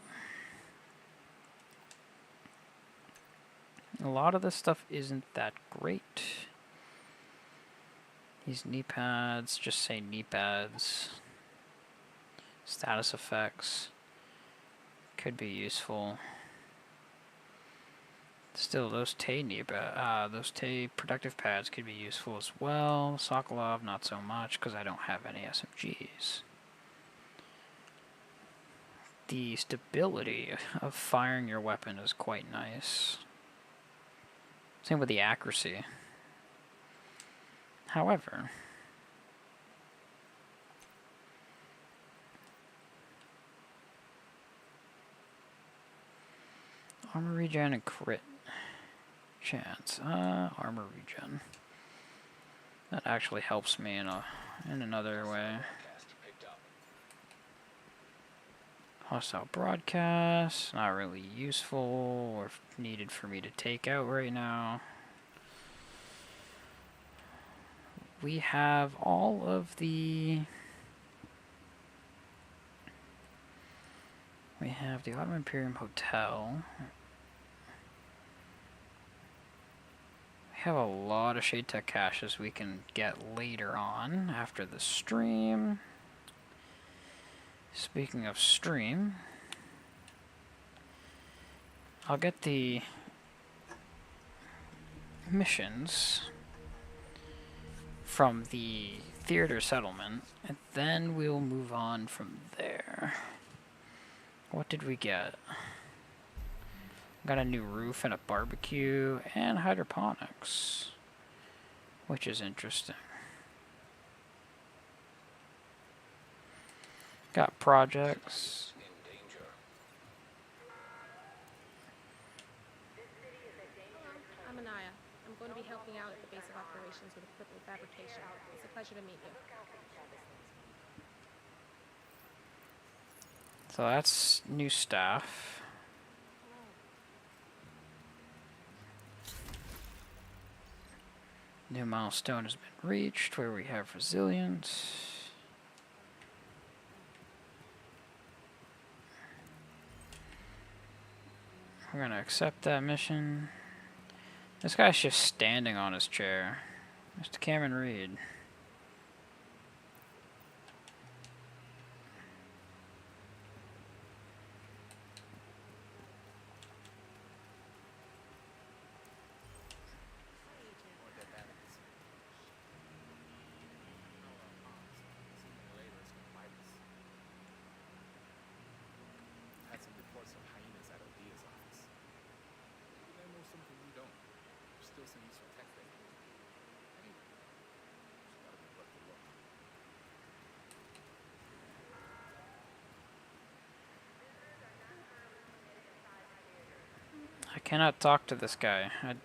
A lot of this stuff isn't that great. These knee pads just say knee pads. Status effects could be useful. Still, those Tay protective pads could be useful as well. Sokolov, not so much because I don't have any SMGs. The stability of firing your weapon is quite nice. Same with the accuracy. However, armor regen and crit chance. Armor regen. That actually helps me in another way. Hostile broadcast, not really useful or needed for me to take out right now. We have all of the... We have the Ottoman Imperium Hotel. We have a lot of Shade Tech caches we can get later on after the stream. Speaking of stream, I'll get the missions from the theater settlement, and then we'll move on from there. What did we get? Got a new roof and a barbecue and hydroponics, which is interesting. Got projects. I'm Anaya. I'm going to be helping out at the base of operations with equipment fabrication. It's a pleasure to meet you. So that's new staff. New milestone has been reached where we have resilience. We're gonna accept that mission. This guy's just standing on his chair. Mr. Cameron Reed. Had some reports of hyenas at Odia's office. Maybe they know something we don't. Still some useful tech there. Anyway, just gotta be worth the look. I cannot talk to this guy. I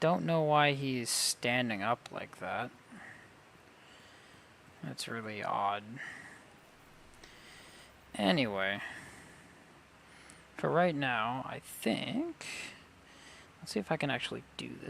don't know why he's standing up like that. That's really odd. Anyway, for right now, I think... Let's see if I can actually do this.